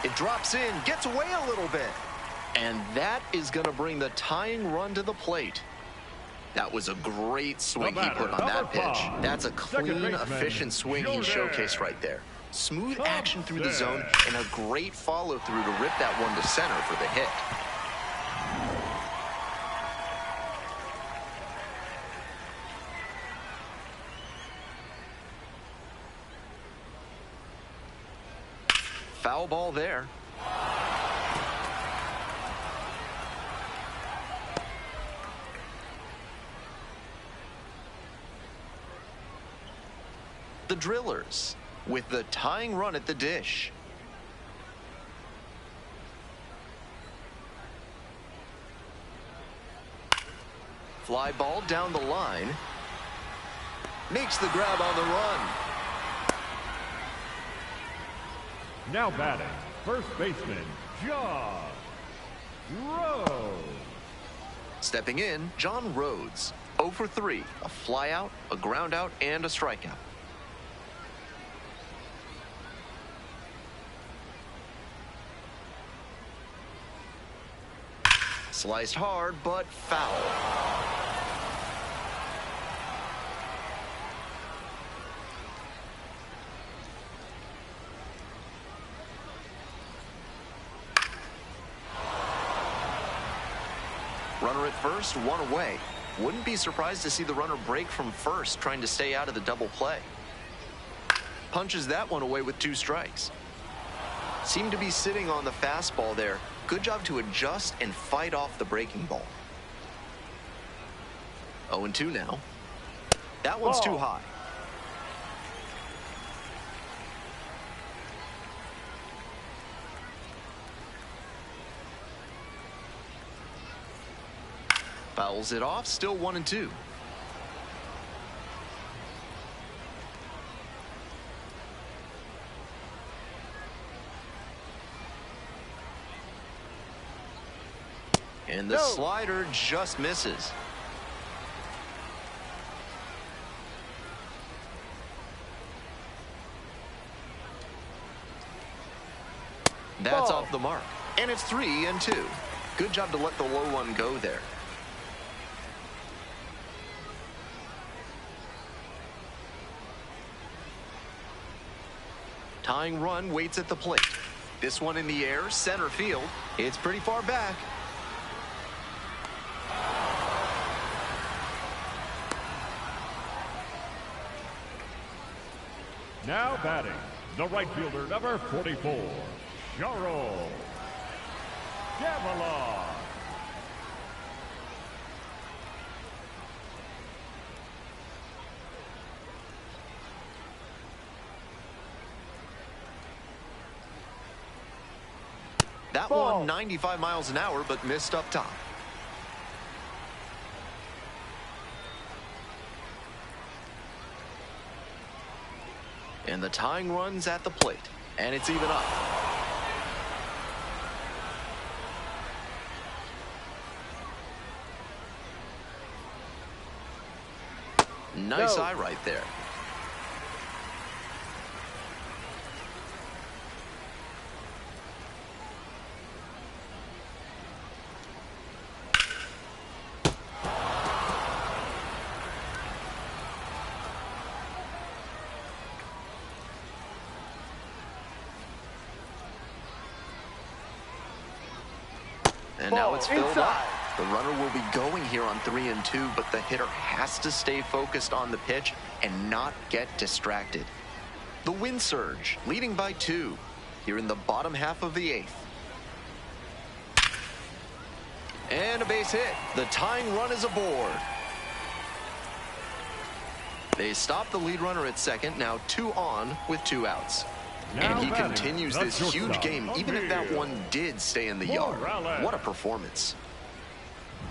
It drops in, gets away a little bit. And that is going to bring the tying run to the plate. That was a great swing he put on that pitch. That's a clean, efficient swing he showcased right there. Smooth action through the zone and a great follow-through to rip that one to center for the hit. Foul ball there. The Drillers with the tying run at the dish. Fly ball down the line. Makes the grab on the run. Now batting, first baseman, John Rhodes. Stepping in, John Rhodes. 0 for 3. A flyout, a groundout, and a strikeout. Sliced hard, but foul. Runner at first, one away. Wouldn't be surprised to see the runner break from first, trying to stay out of the double play. Punches that one away with 2 strikes. Seemed to be sitting on the fastball there. Good job to adjust and fight off the breaking ball. 0-2 now. That one's too high. Fouls it off, still 1-2. And the slider just misses. That's off the mark. And it's 3-2. Good job to let the low one go there. Tying run waits at the plate. This one in the air, center field. It's pretty far back. Now batting, the right fielder, number 44, Charles Gavilan. That one 95 miles an hour, but missed up top. And the tying run's at the plate. And it's even up. Nice eye right there. And now it's filled up. The runner will be going here on 3-2, but the hitter has to stay focused on the pitch and not get distracted. The wind surge, leading by 2, here in the bottom half of the 8th. And a base hit. The tying run is aboard. They stop the lead runner at second, now 2 on with 2 outs. And he continues this huge game, even if that one did stay in the yard. What a performance.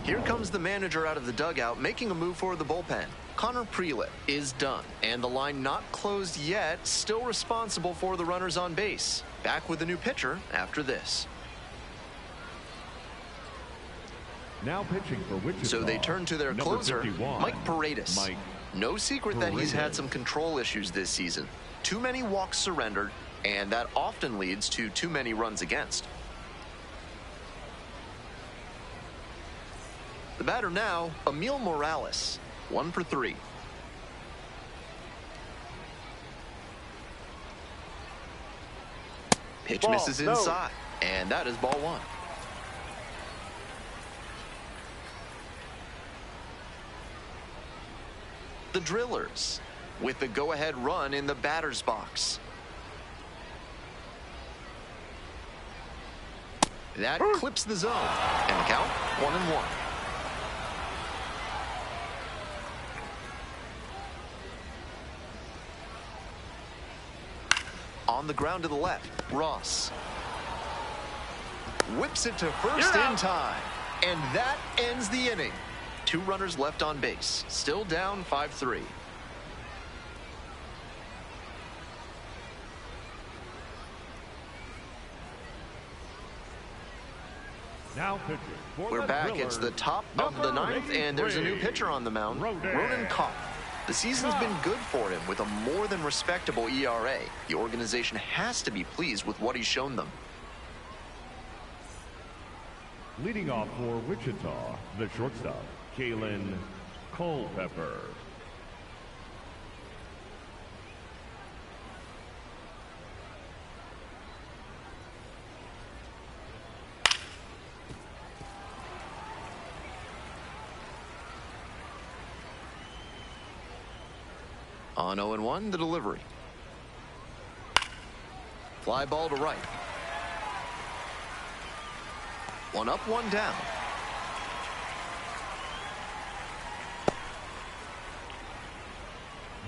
Here comes the manager out of the dugout, making a move for the bullpen. Connor Prelip is done, and the line not closed yet, still responsible for the runners on base. Back with a new pitcher after this. Now pitching for Wichita. So they turn to their closer, Mike Paredes. No secret that he's had some control issues this season. Too many walks surrendered, and that often leads to too many runs against. The batter now, Emil Morales, 1 for 3. Pitch misses inside, and that is ball 1. The Drillers, with the go-ahead run in the batter's box. That clips the zone, and the count 1-1. On the ground to the left, Ross whips it to first in time, and that ends the inning. 2 runners left on base, still down 5-3. Now pitching for We're the back. Drillers, It's the top of the 9th, and there's a new pitcher on the mound, Ronan Kopp. The season's been good for him with a more than respectable ERA. The organization has to be pleased with what he's shown them. Leading off for Wichita, the shortstop, Kalen Culpepper. On 0-1, the delivery. Fly ball to right. 1 up, 1 down.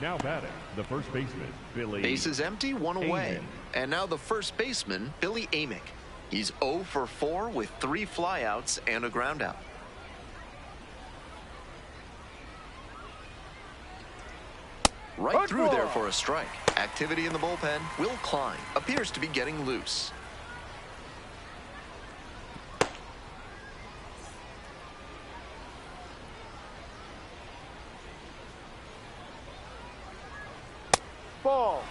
Now batting, the first baseman, Billy. Base is empty, 1 away. Amick. And now the first baseman, Billy Amick. He's 0 for 4 with 3 flyouts and a groundout. Right through there for a strike. Activity in the bullpen. Will Klein appears to be getting loose. Ball.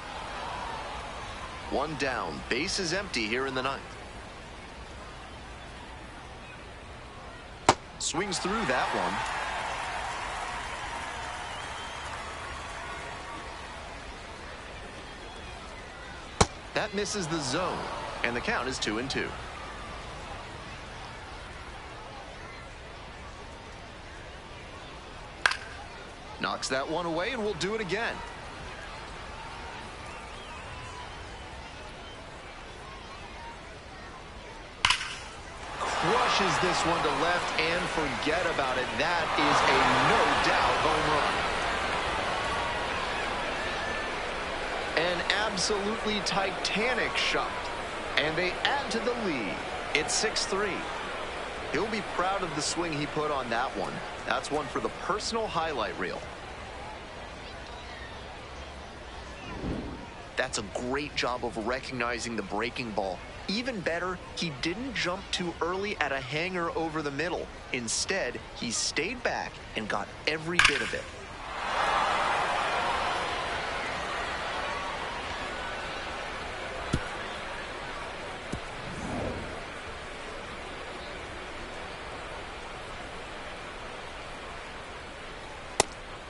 One down. Base is empty here in the ninth. Swings through that one. That misses the zone, and the count is 2-2. Knocks that one away, and we'll do it again. Crushes this one to left, and forget about it. That is a no-doubt home run. An absolutely titanic shot, and they add to the lead. It's 6-3. He'll be proud of the swing he put on that one. That's one for the personal highlight reel. That's a great job of recognizing the breaking ball. Even better, he didn't jump too early at a hanger over the middle. Instead, he stayed back and got every bit of it.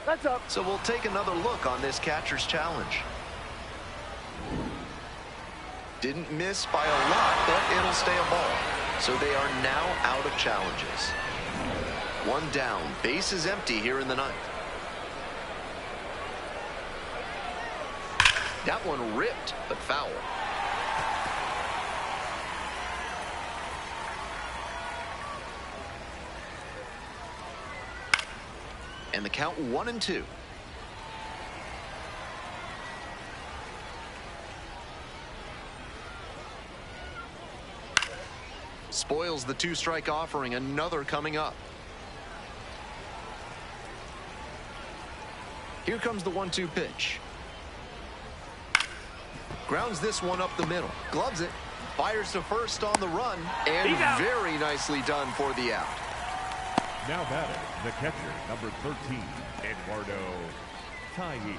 That's up. So we'll take another look on this catcher's challenge. Didn't miss by a lot, but it'll stay a ball. So they are now out of challenges. One down. Base is empty here in the ninth. That one ripped, but foul. And the count 1-2. Spoils the two-strike offering. Another coming up. Here comes the 1-2 pitch. Grounds this one up the middle. Gloves it. Fires to first on the run. And very nicely done for the out. Now batting, the catcher, number 13, Eduardo Tayit.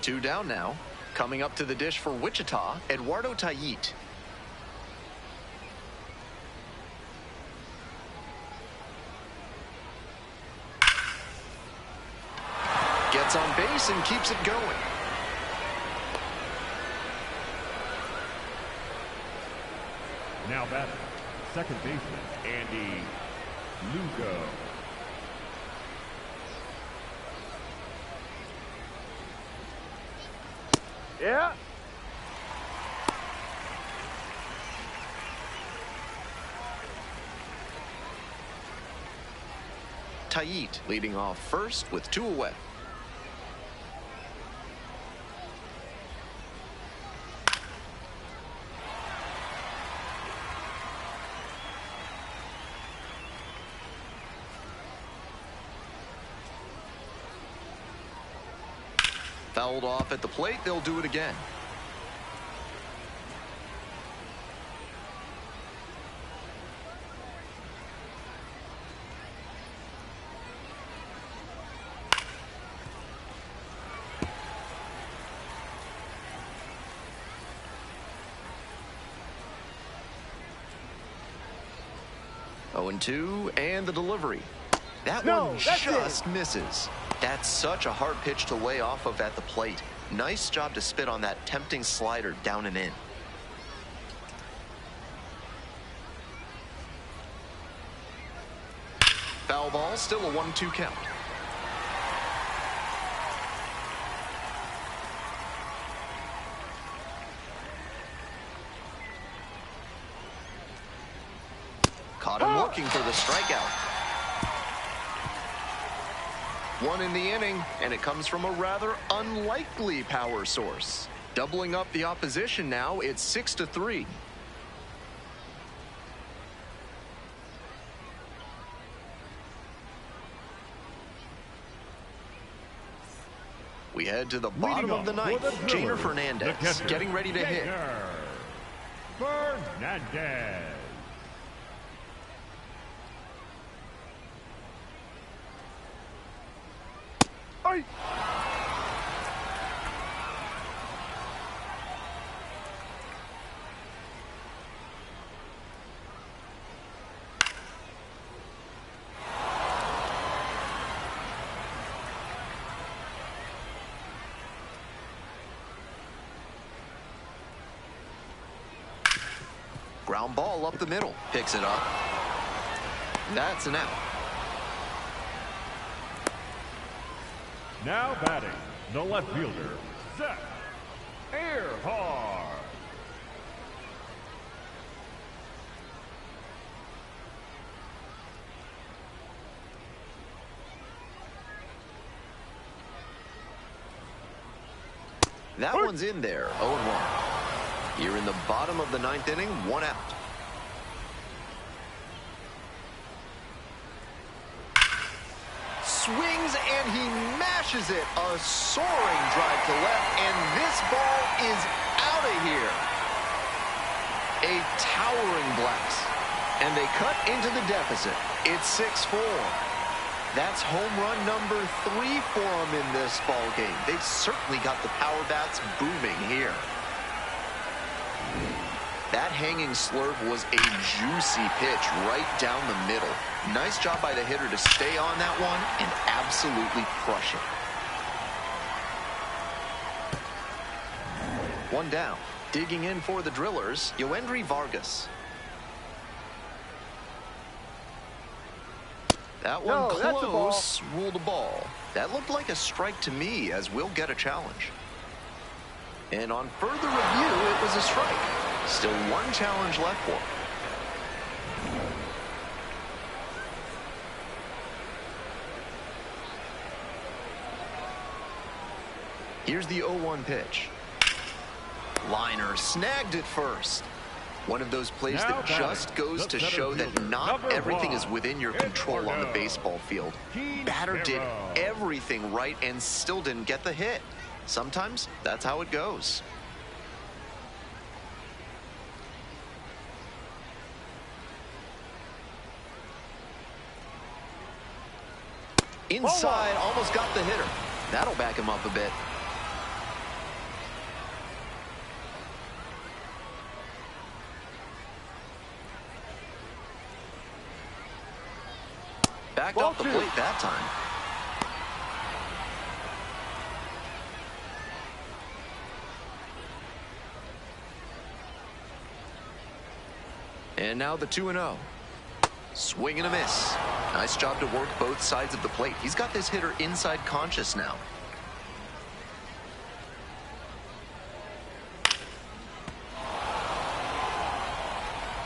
Two down now. Coming up to the dish for Wichita, Eduardo Tayit. Gets on base and keeps it going. Now batting, second baseman, Andy Lugo. Yeah. Tayit leading off first with two away. Fouled off at the plate. They'll do it again. Oh, 0-2, and the delivery. That one just misses. That's such a hard pitch to lay off of at the plate. Nice job to spit on that tempting slider down and in. Foul ball, still a 1-2 count. Caught him looking for the strikeout. One in the inning, and it comes from a rather unlikely power source. Doubling up the opposition now, it's 6-3. We head to the bottom of the ninth. Jainer Fernandez getting ready to hit. Fernandez. Ay! Ground ball up the middle. Picks it up. That's an out. Now batting, the left fielder, Zach Earhart. That one's in there, 0-1. Here in the bottom of the ninth inning, one out. Swings and he mashes it. A soaring drive to left, and this ball is out of here. A towering blast. And they cut into the deficit. It's 6-4. That's home run number 3 for them in this ball game. They've certainly got the power bats booming here. That hanging slurve was a juicy pitch right down the middle. Nice job by the hitter to stay on that one and absolutely crush it. One down. Digging in for the Drillers, Yoendry Vargas. That one close, ruled a ball. That looked like a strike to me, as we'll get a challenge. And on further review, it was a strike. Still one challenge left for him. Here's the 0-1 pitch. Liner snagged it first. One of those plays that just goes to show that not everything is within your control on the baseball field. Batter did everything right and still didn't get the hit. Sometimes that's how it goes. Inside, almost got the hitter. That'll back him up a bit. Backed off the plate that time. And now the 2-0. Swing and a miss. Nice job to work both sides of the plate. He's got this hitter inside conscious now.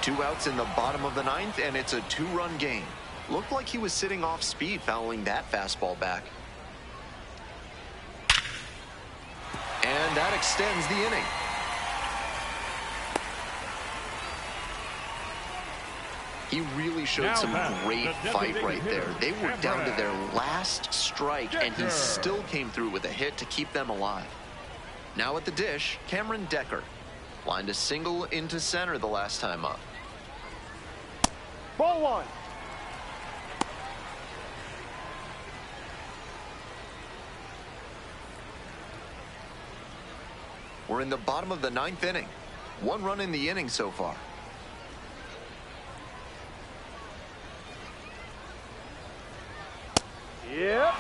Two outs in the bottom of the ninth, and it's a 2-run game. Looked like he was sitting off speed, fouling that fastball back. And that extends the inning. He really showed some great fight right there. They were down to their last strike, and he still came through with a hit to keep them alive. Now at the dish, Cameron Decker lined a single into center the last time up. Ball one. We're in the bottom of the ninth inning. One run in the inning so far. Yep.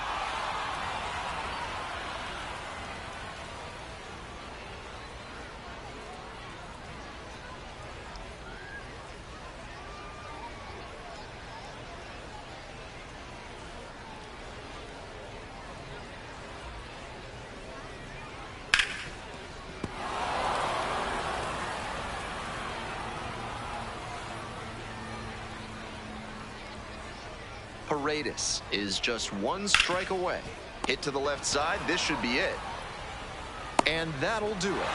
Paredes is just one strike away. Hit to the left side. This should be it. And that'll do it.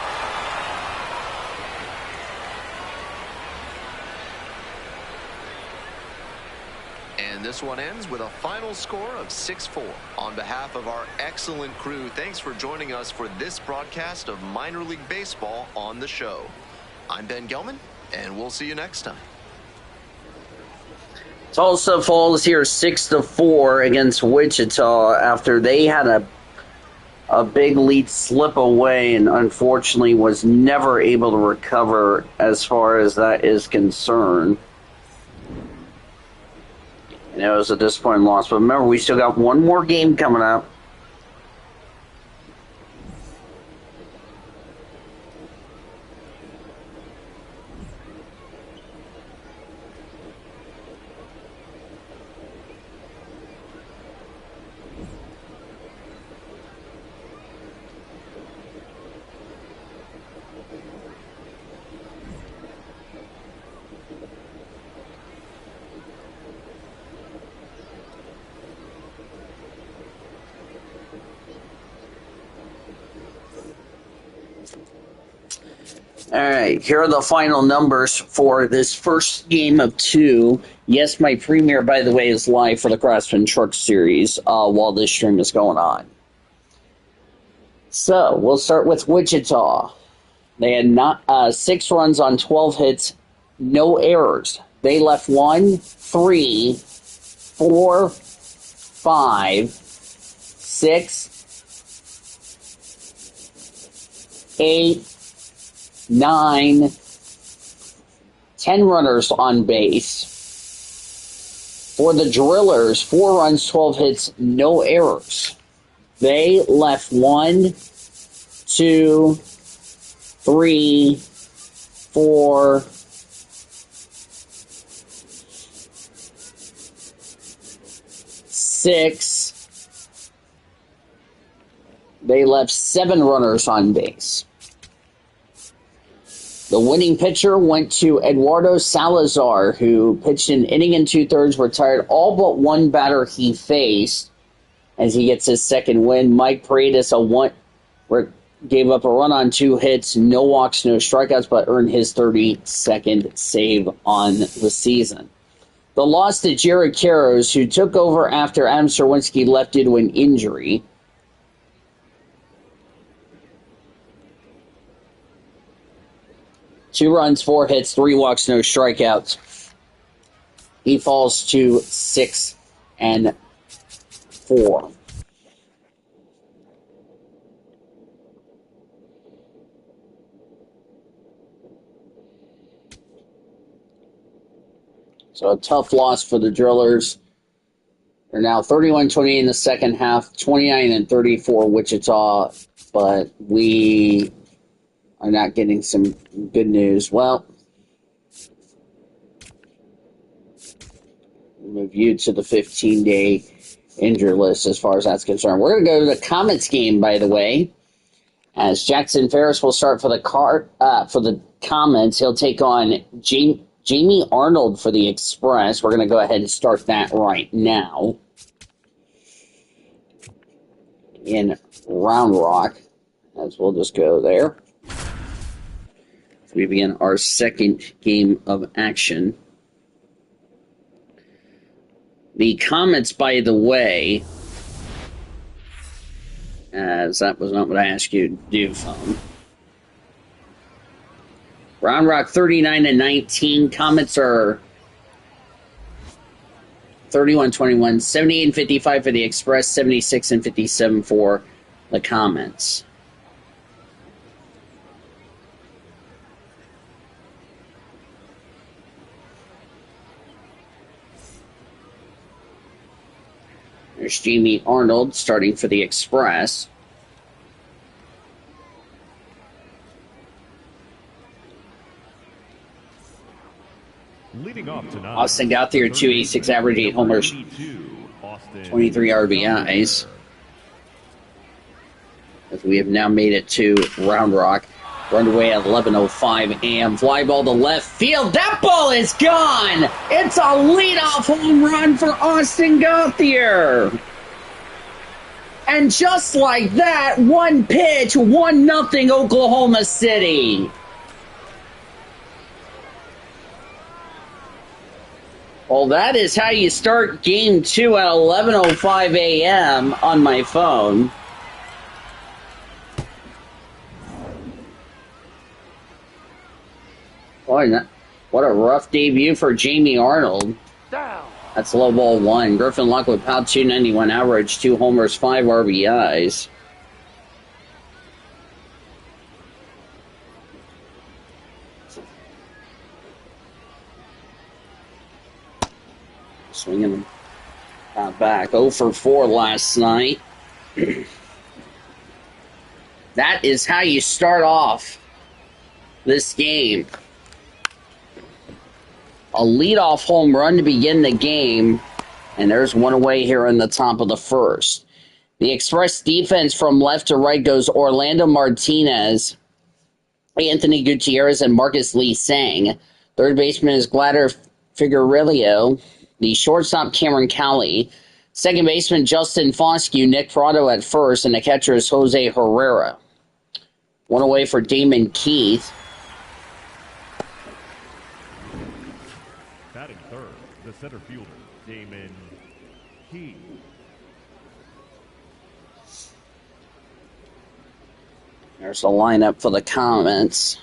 And this one ends with a final score of 6-4. On behalf of our excellent crew, thanks for joining us for this broadcast of Minor League Baseball on the show. I'm Ben Gelman, and we'll see you next time. Tulsa falls here 6-4 against Wichita after they had a big lead slip away and unfortunately was never able to recover as far as that is concerned. And it was a disappointing loss. But remember, we still got one more game coming up. All right, here are the final numbers for this first game of two. Yes, my premiere, by the way, is live for the Craftsman Truck Series while this stream is going on. So, we'll start with Wichita. They had 6 runs on 12 hits, no errors. They left 1, 3, 4, 5, 6, 8, 9, 10 runners on base. For the Drillers, 4 runs, 12 hits, no errors. They left 1, 2, 3, 4, 6. They left 7 runners on base. The winning pitcher went to Eduardo Salazar, who pitched an inning and 2/3, retired all but one batter he faced as he gets his second win. Mike Paredes gave up a run on 2 hits, no walks, no strikeouts, but earned his 32nd save on the season. The loss to Jared Karros, who took over after Adam Serwinski left due to an injury. Two runs, 4 hits, 3 walks, no strikeouts. He falls to 6-4. So a tough loss for the Drillers. They're now 31-28 in the second half, 29-34 Wichita, but we are not getting some good news. Well, we'll move you to the 15-day injury list as far as that's concerned. We're going to go to the Comets game, by the way, as Jackson Ferris will start for the Comets. He'll take on Jamie Arnold for the Express. We're going to go ahead and start that right now in Round Rock, as we'll just go there. We begin our second game of action. The Comets, by the way, as that was not what I asked you to do, phone. Round Rock 39-19. Comets are 31-21. 78-55 for the Express. 76-57 for the Comets. There's Jamie Arnold starting for the Express. Leading off tonight, Austin Gauthier, 286 average, 8 homers, 23 RBIs. As we have now made it to Round Rock. We're underway at 11:05 a.m. Fly ball to left field. That ball is gone! It's a leadoff home run for Austin Gauthier. And just like that, one pitch, 1-0 Oklahoma City. Well, that is how you start game 2 at 11:05 a.m. on my phone. Boy, what a rough debut for Jamie Arnold. Down. That's low ball 1. Griffin Lockwood, pound 291 average, 2 homers, 5 RBIs. Swinging back. 0 for 4 last night. That is how you start off this game. A leadoff home run to begin the game, and there's one away here in the top of the first. The Express defense from left to right goes Orlando Martinez, Anthony Gutierrez, and Marcus Lee Sang. Third baseman is Gladder Figueroa. The shortstop, Cameron Cowley. Second baseman, Justin Foscue. Nick Prado at first, and the catcher is Jose Herrera. One away for Damon Keith. Batting third, the center fielder, Damon Keith. There's the lineup for the Comets.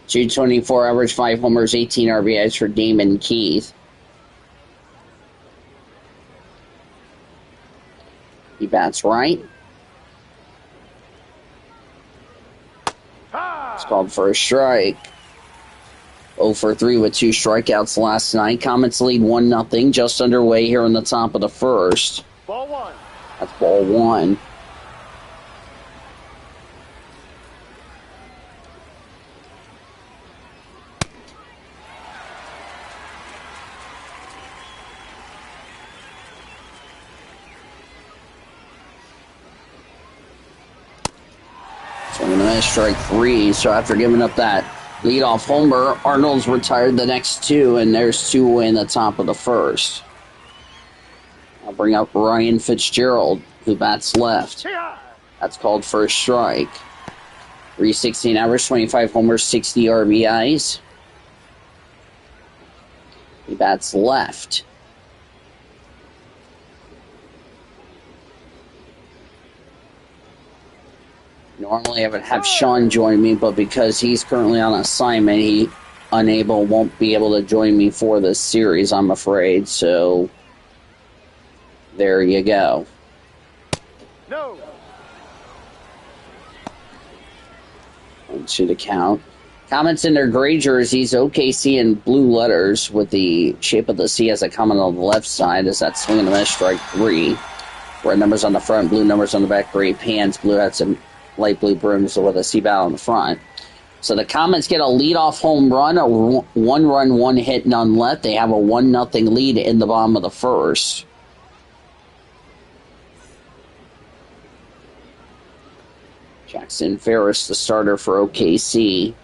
.224 average, 5 homers, 18 RBIs for Damon Keith. He bats right. It's called for a strike. 0 for 3 with 2 strikeouts last night. Comets lead 1-0, just underway here in the top of the first. Ball 1. That's ball 1. Swinging a miss, strike 3. So after giving up that leadoff homer, Arnold's retired the next 2, and there's 2 away in the top of the first. I'll bring up Ryan Fitzgerald, who bats left. That's called for a strike. .316 average, 25 homers, 60 RBIs. He bats left. Normally I would have Sean join me, but because he's currently on assignment, he won't be able to join me for this series, I'm afraid. So there you go. No. 1-2 the count. Comets in their gray jerseys, OKC in blue letters with the shape of the C as a comment on the left side. Is that swing and a miss, strike 3. Red numbers on the front, blue numbers on the back, gray pants, blue hats, and light blue brims with a C-bow on the front. So the Comets get a leadoff home run, a 1-run, 1-hit, none left. They have a 1-0 lead in the bottom of the first. Jackson Ferris, the starter for OKC.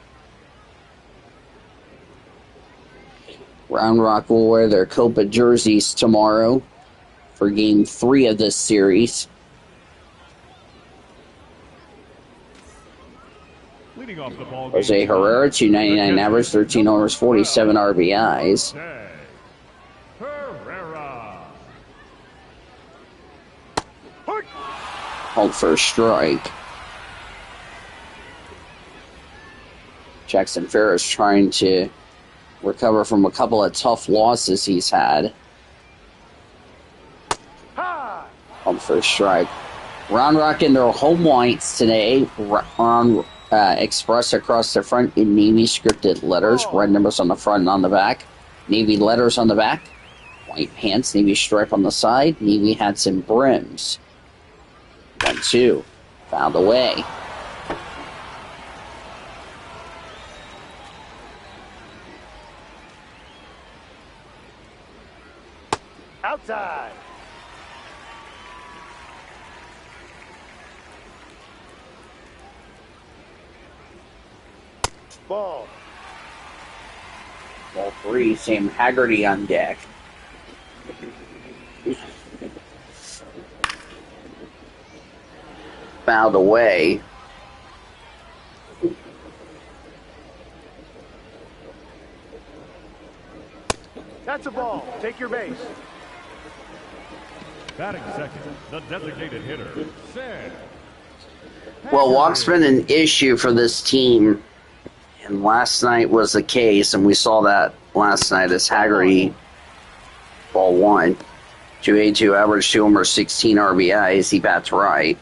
Round Rock will wear their Copa jerseys tomorrow for Game 3 of this series. Leading off the ball Jose Herrera, .299 average, 13 homers, 47 RBIs. Herrera. Called for a strike. Jackson Ferris trying to recover from a couple of tough losses he's had. Called for a strike. Round Rock in their home whites today. Round expressed across the front in navy scripted letters. Red numbers on the front and on the back. Navy letters on the back. White pants, navy stripe on the side. Navy hats and brims. 1-2. Fouled away. Outside. Ball. Ball 3, Sam Haggerty on deck. Fouled away. Take your base. Batting second, the designated hitter, Sam. Well, walk's been an issue for this team, and last night was the case, and we saw that last night as Haggerty, ball one, 282 average, 2 homers, 16 RBIs. He bats right.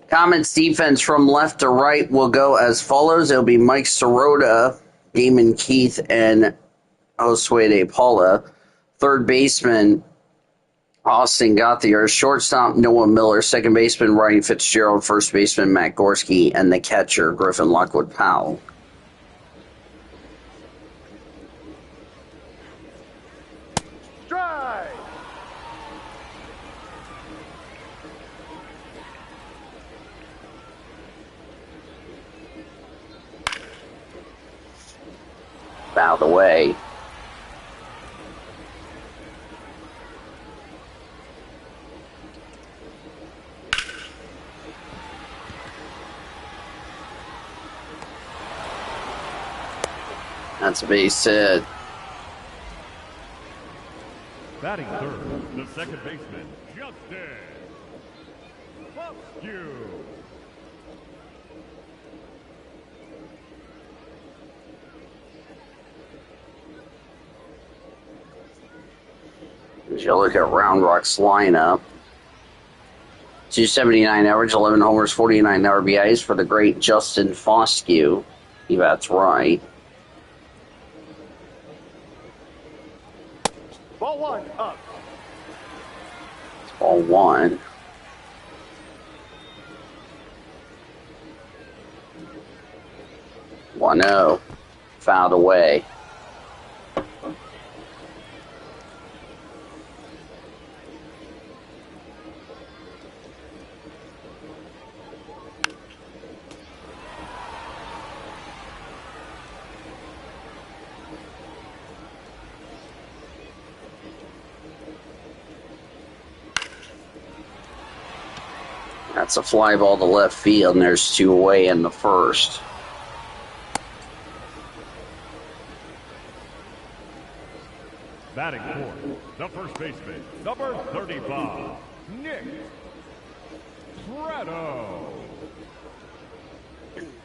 Comets defense from left to right will go as follows. It'll be Mike Sirota, Damon Keith, and Josue De Paula. Third baseman, Austin Gauthier. Shortstop, Noah Miller. Second baseman, Ryan Fitzgerald. First baseman, Matt Gorski. And the catcher, Griffin Lockwood Powell. Strike. Out of the way. That's a base hit. Batting third, the second baseman, Justin Foscue. As you look at Round Rock's lineup, 279 average, 11 homers, 49 RBIs for the great Justin Foscue. He bats right. Ball one, up. Ball one. One zero. Fouled away. That's a fly ball to left field, and there's 2 away in the first. Batting fourth, the first baseman, number 35, Nick Prado.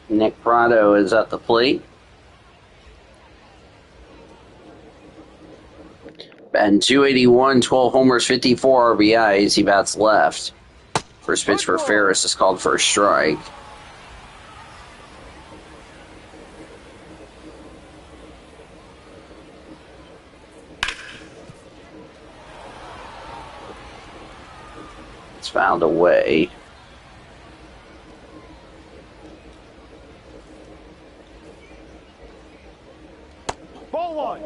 Nick Prado is at the plate. And 281, 12 homers, 54 RBIs. He bats left. First pitch for Ferris is called for a strike. It's fouled away. Ball one.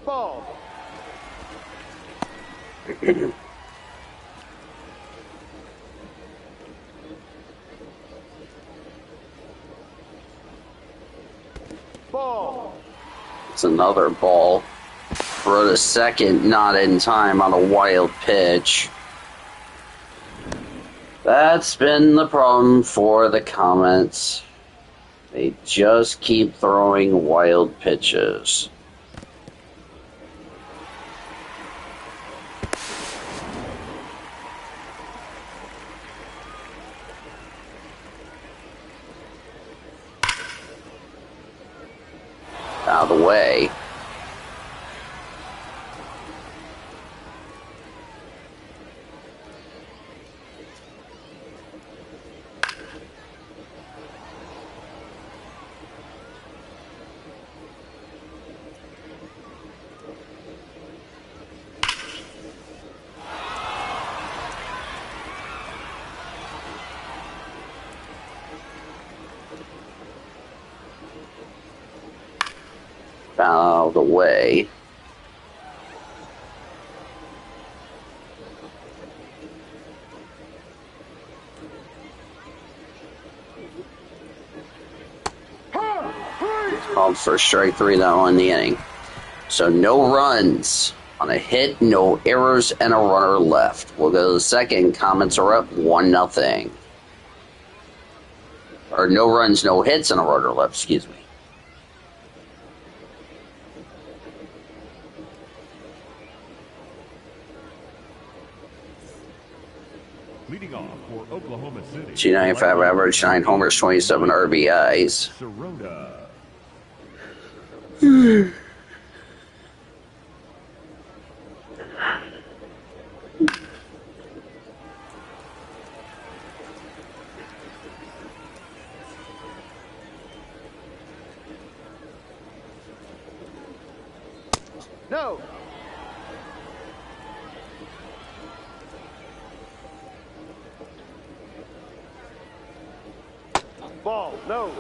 Ball. Ball. It's another ball. Throw to second, not in time on a wild pitch. That's been the problem for the Comets. They just keep throwing wild pitches. Out of the way. Out of the way. Called for strike 3 that won the inning. So no runs On a hit, no errors, and a runner left. We'll go to the second. Comets are up 1-0. Or no runs, no hits, and a runner left, excuse me. Leading off for Oklahoma City. 295 average, 9 homers, 27 RBIs. Sirota. No. Ball. No.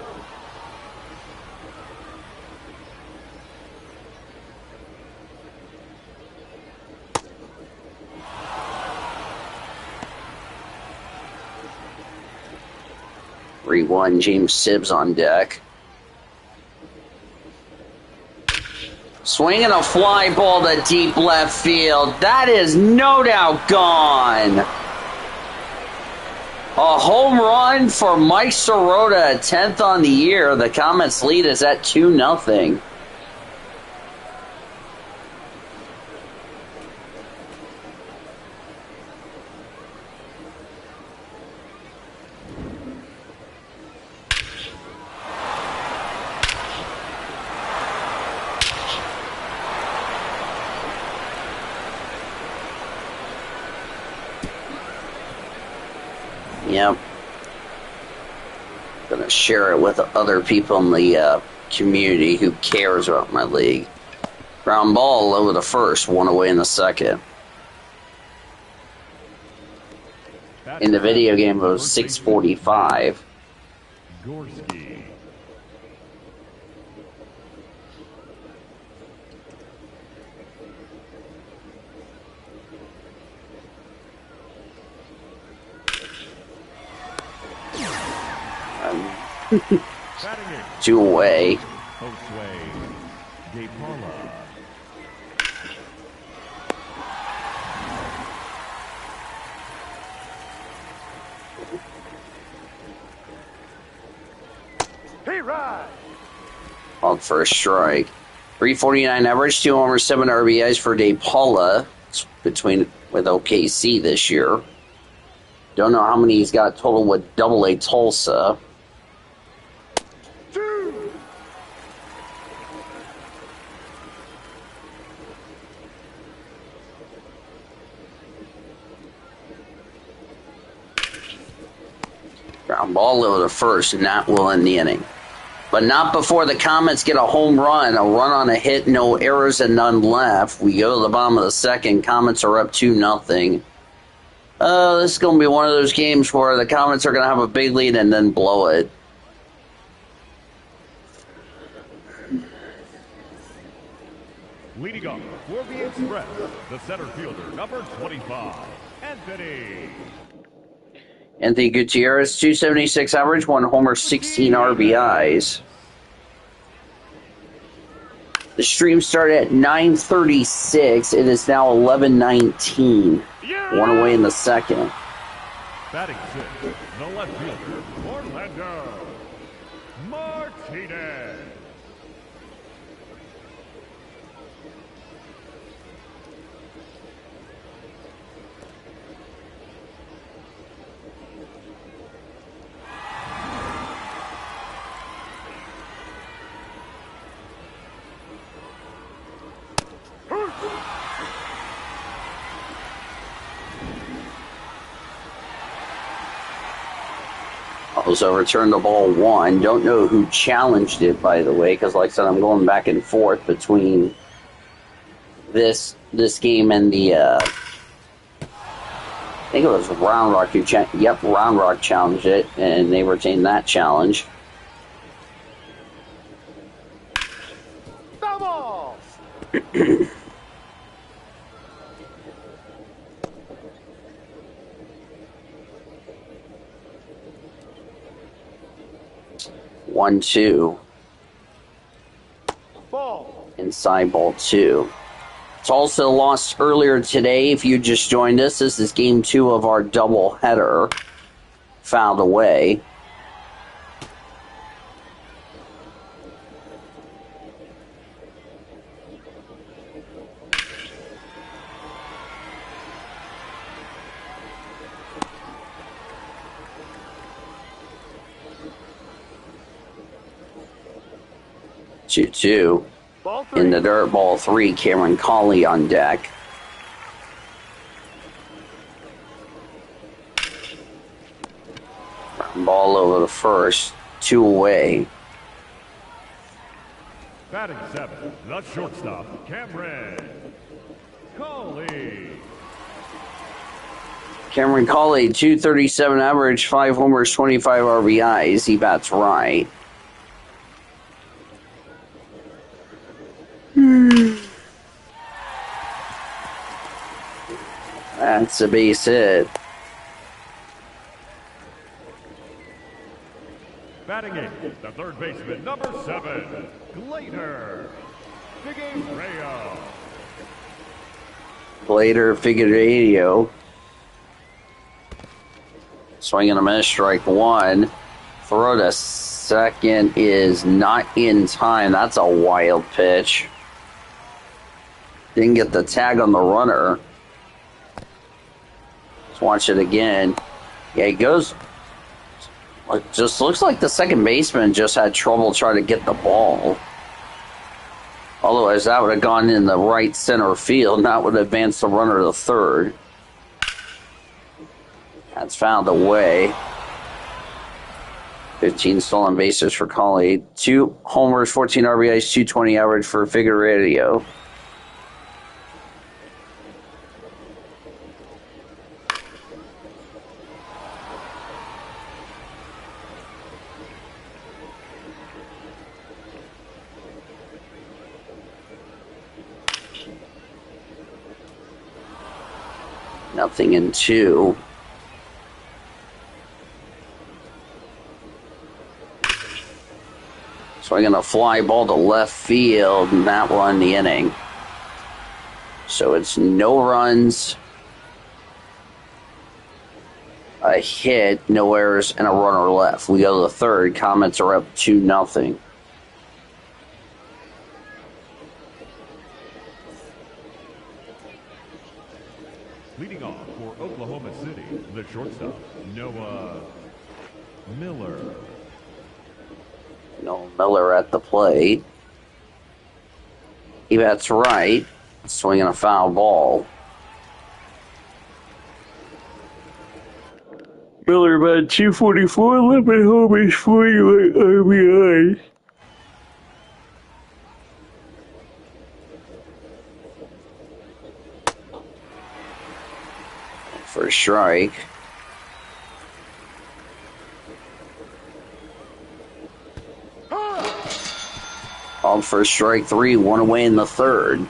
One James Sibbs on deck. Swinging a fly ball to deep left field. That is no doubt gone. A home run for Mike Sirota, 10th on the year. The Comets lead is at 2-0. Yep. Gonna share it with other people in the community who cares about my league. Ground ball over the first, one away in the second. In the video game, it was 6:45. Gorski. Two away. Josue De Paula. He rides. Called for a strike. 349 average, 2 homers, 7 RBIs for De Paula. With OKC this year. Don't know how many he's got total with AA Tulsa. Ground ball over the first, and that will end the inning. But not before the Comets get a home run. A run on a hit, no errors, and none left. We go to the bottom of the second. Comets are up 2-0. This is going to be one of those games where the Comets are going to have a big lead and then blow it. Leading off for the Express, the center fielder, number 25, Anthony Gutierrez, 276 average, 1 homer, 16 RBIs. The stream started at 9:36. It is now 11:19. One away in the second. Batting sixth, the left fielder, Orlando Martinez. Was overturned the ball 1. Don't know who challenged it, by the way, because like I said, I'm going back and forth between this game and the I think it was Round Rock who Round Rock challenged it, and they retained that challenge. Double. 1-2. Ball. Inside ball 2. Tulsa lost earlier today. If you just joined us, this is game 2 of our doubleheader. Fouled away. Two. Ball three. In the dirt, ball 3, Cameron Colley on deck. Ball over the first, 2 away. Batting 7, the shortstop, Cameron Colley. Cameron Colley, 237 average, 5 homers, 25 RBIs. He bats right. That's a base hit. Batting 8, the third baseman, number 7, Glader Figueroa. Glader Figueroa. Swing and a miss, strike 1. Throw to second is not in time. That's a wild pitch. Didn't get the tag on the runner. Let's watch it again. Yeah, he goes. It just looks like the second baseman just had trouble trying to get the ball. Otherwise, that would have gone in the right center field, and that would have advanced the runner to third. That's fouled away. 15 stolen bases for Colley. 2 homers, 14 RBIs, 220 average for Figueroa. Nothing in 2. Swinging a fly ball to left field, and that will end the inning. So it's no runs, a hit, no errors, and a runner left. We go to the third. Comets are up 2-0. Leading off for Oklahoma City, the shortstop, Noah Miller. No Miller at the plate. He bats right, swinging a foul ball. Miller about 244, 11 homers, 41 RBIs. For a strike. Called for strike 3, 1 away in the third.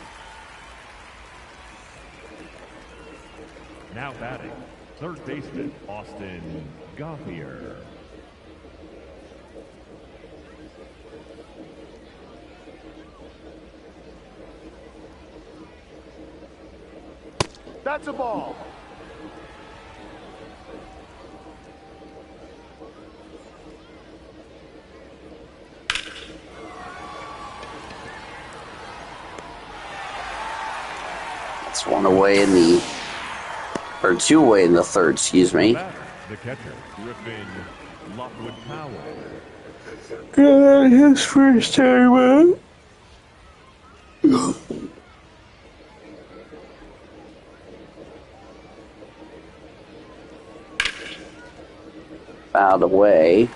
Now batting, third baseman, Austin Gothier. That's a ball. That's 1 away in the, or 2 away in the third, excuse me. The catcher, Griffin Lockwood Powell. His first time out. Fouled away.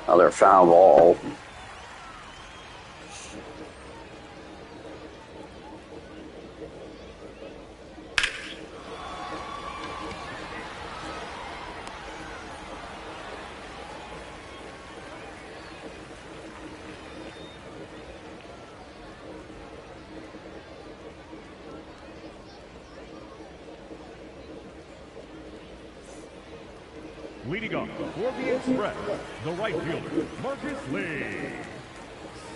Another foul ball. Leading off for the Express, the right fielder, Marcus Lee.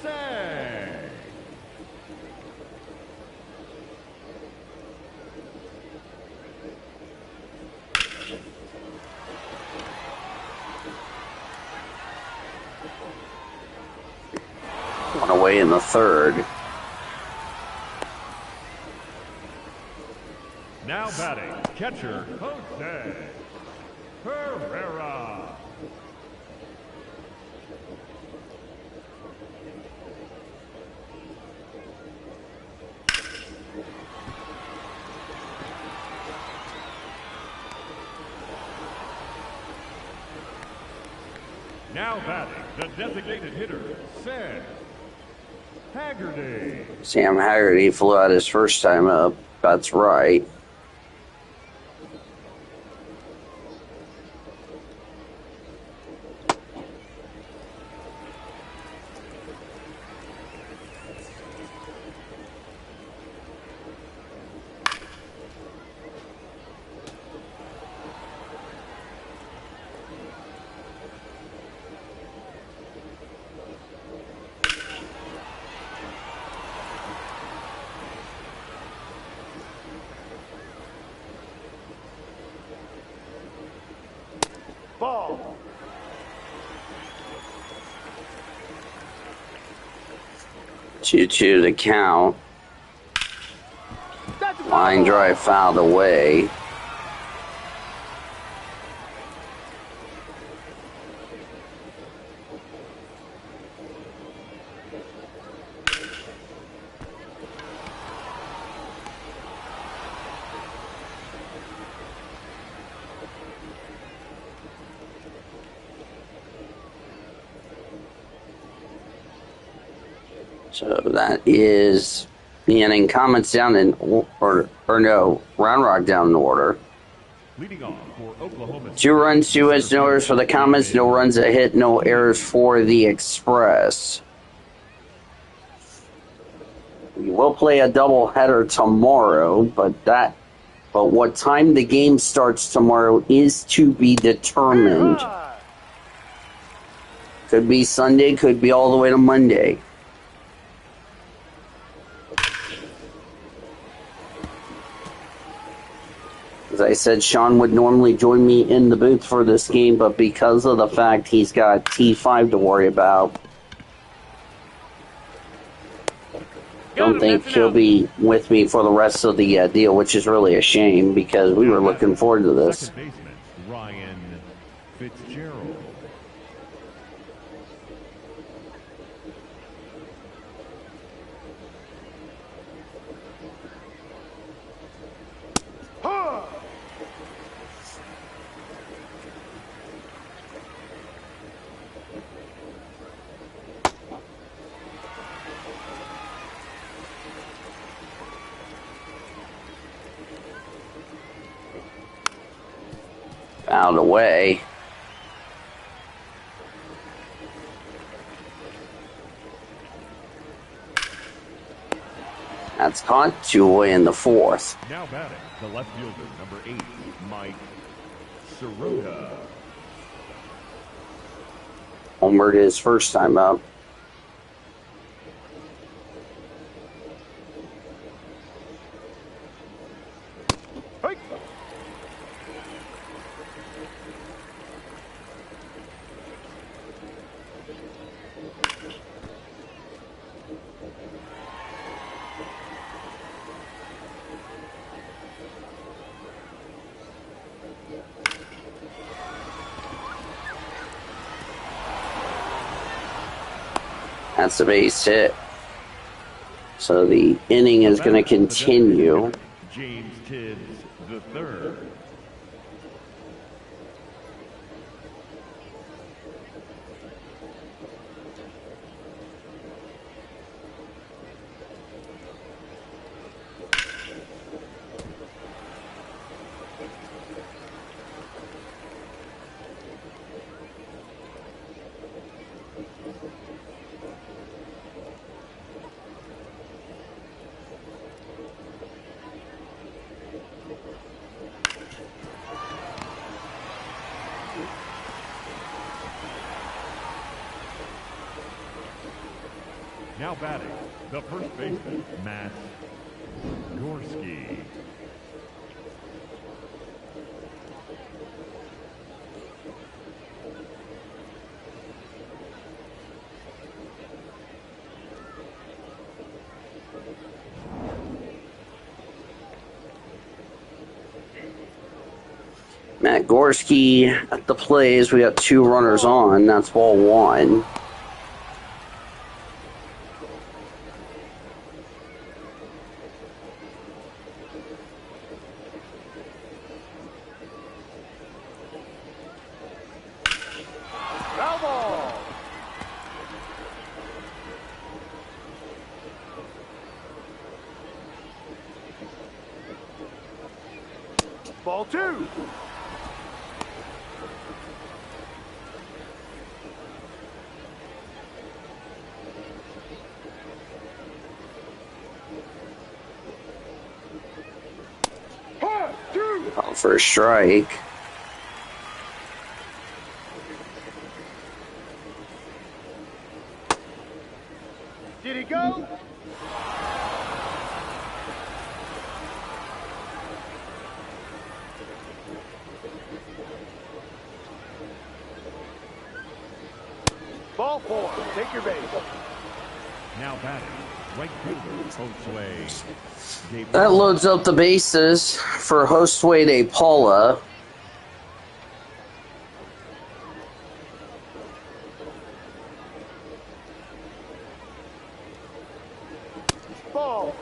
Say. One away in the third. Now batting, catcher, Jose Herrera. Now batting, the designated hitter, Sam Haggerty. Sam Haggerty flew out his first time up. That's right. Ball. 2-2 the count. That's a Line ball. drive fouled away. So that is the inning. Comets down in, or no, Round Rock down in order. Leading off for Oklahoma. 2 runs, 2 hits, no errors for the Comets, no runs, a hit, no errors for the Express. We will play a doubleheader tomorrow, but what time the game starts tomorrow is to be determined. High. Could be Sunday, could be all the way to Monday. As I said, Sean would normally join me in the booth for this game, but because of the fact he's got T5 to worry about, don't think he'll be with me for the rest of the deal, which is really a shame because we were looking forward to this. Second baseman, Ryan Fitzgerald. Huh. Fouled away. That's caught. 2 away in the fourth. Now batting, the left fielder, number 8, Mike Sirota. Homered his first time up. Hey. That's a base hit. So the inning is going to continue. James Tibbs the third. Now batting, the first baseman, Matt Gorski. Matt Gorski at the plays. We got 2 runners on. That's ball 1. Foul ball. Ball 2. Out for a strike. Did he go? Ball 4. Take your base. Now batting, right fielder, Josue. That loads up the bases for Josue de Paula. Ball.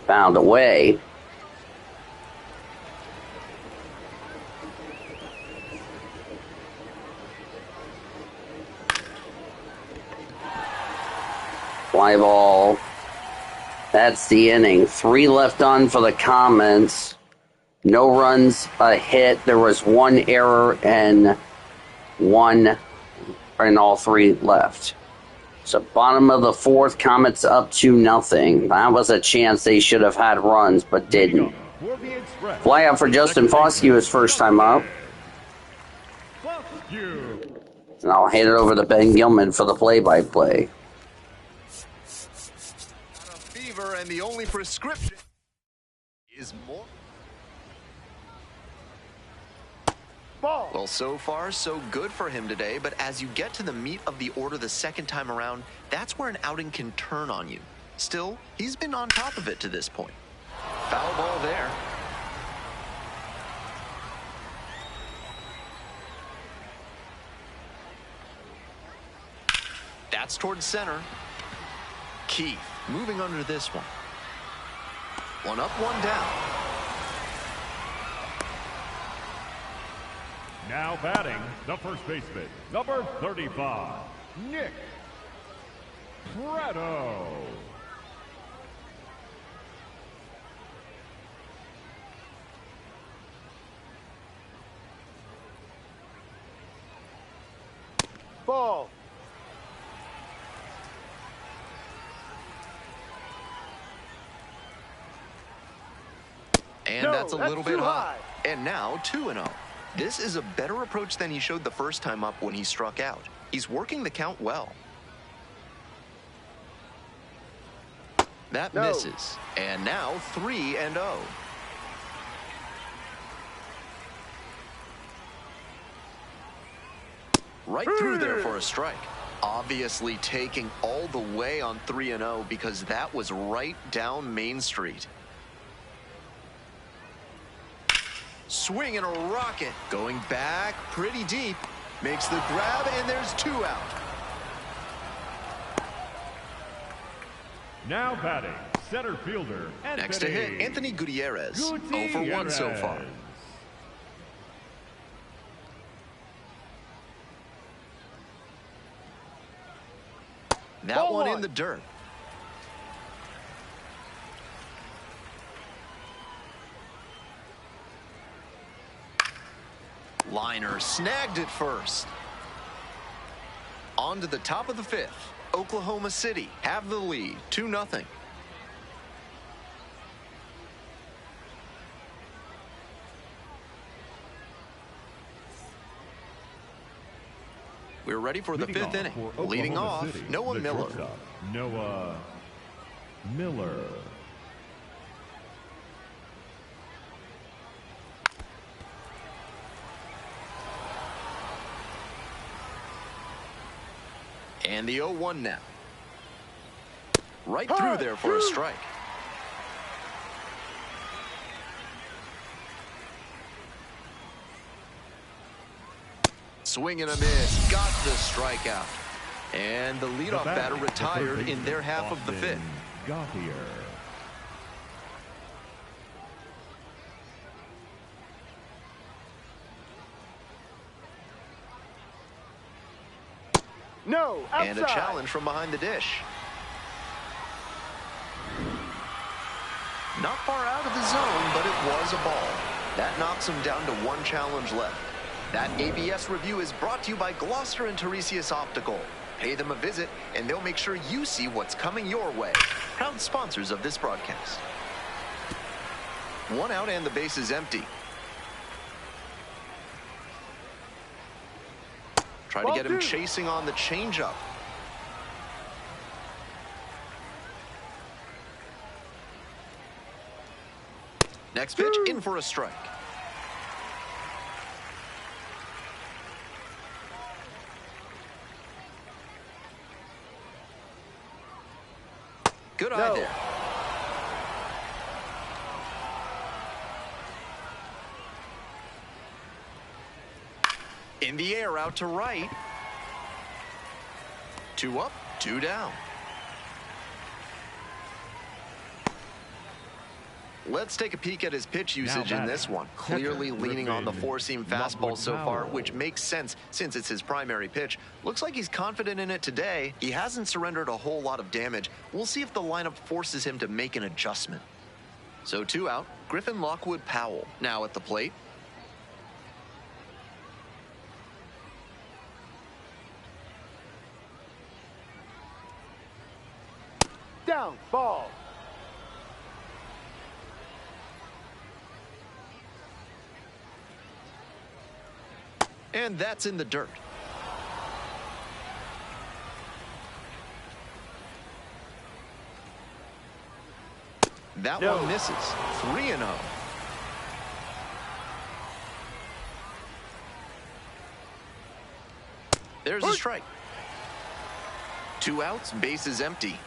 Found away. Fly ball. That's the inning. 3 left on for the Comets. No runs, a hit. There was 1 error and all 3 left. So bottom of the 4th, Comets up 2-0. That was a chance they should have had runs, but didn't. Fly out for Justin Foskey his first time up. And I'll hand it over to Ben Gilman for the play-by-play. Fever, and the only prescription is more. Ball. Well, so far, so good for him today, but as you get to the meat of the order the second time around, that's where an outing can turn on you. Still, he's been on top of it to this point. Foul ball there. That's towards center. Keith moving under this one. 1 up, 1 down. Now batting, the first baseman, number 35, Nick Prado. Ball. And No, that's a little that's bit too high. high. And now 2-0. This is a better approach than he showed the first time up when he struck out. He's working the count well. That No. misses. And now 3-0. Right through there for a strike. Obviously taking all the way on 3-0 because that was right down Main Street. Swing and a rocket. Going back pretty deep. Makes the grab, and there's 2 out. Now batting, center fielder, Anthony. Next to hit, Anthony Gutierrez. 0 for 1 so far. That Ball one in one. the dirt. Liner snagged it first. On to the top of the fifth. Oklahoma City have the lead, 2-0. We're ready for the fifth inning. Leading off, Noah Miller. Noah Miller. And the 0-1 now. Right through there for a strike. Swing and a miss. Got the strikeout. And the leadoff batter retired in their half of the fifth. Gauthier. No, outside. And a challenge from behind the dish. Not far out of the zone, but it was a ball. That knocks him down to one challenge left. That ABS review is brought to you by Gloucester and Tiresias Optical. Pay them a visit, and they'll make sure you see what's coming your way. Proud sponsors of this broadcast. One out and the base is empty. Try to get him chasing on the changeup. Next pitch, in for a strike. Good eye there. In the air, out to right. 2 up, 2 down. Let's take a peek at his pitch usage in this one. Clearly leaning on the four-seam fastball so far, which makes sense since it's his primary pitch. Looks like he's confident in it today. He hasn't surrendered a whole lot of damage. We'll see if the lineup forces him to make an adjustment. So 2 out, Griffin Lockwood Powell now at the plate. Down, ball. And that's in the dirt. That one misses. 3-0. There's a strike. 2 outs, base is empty.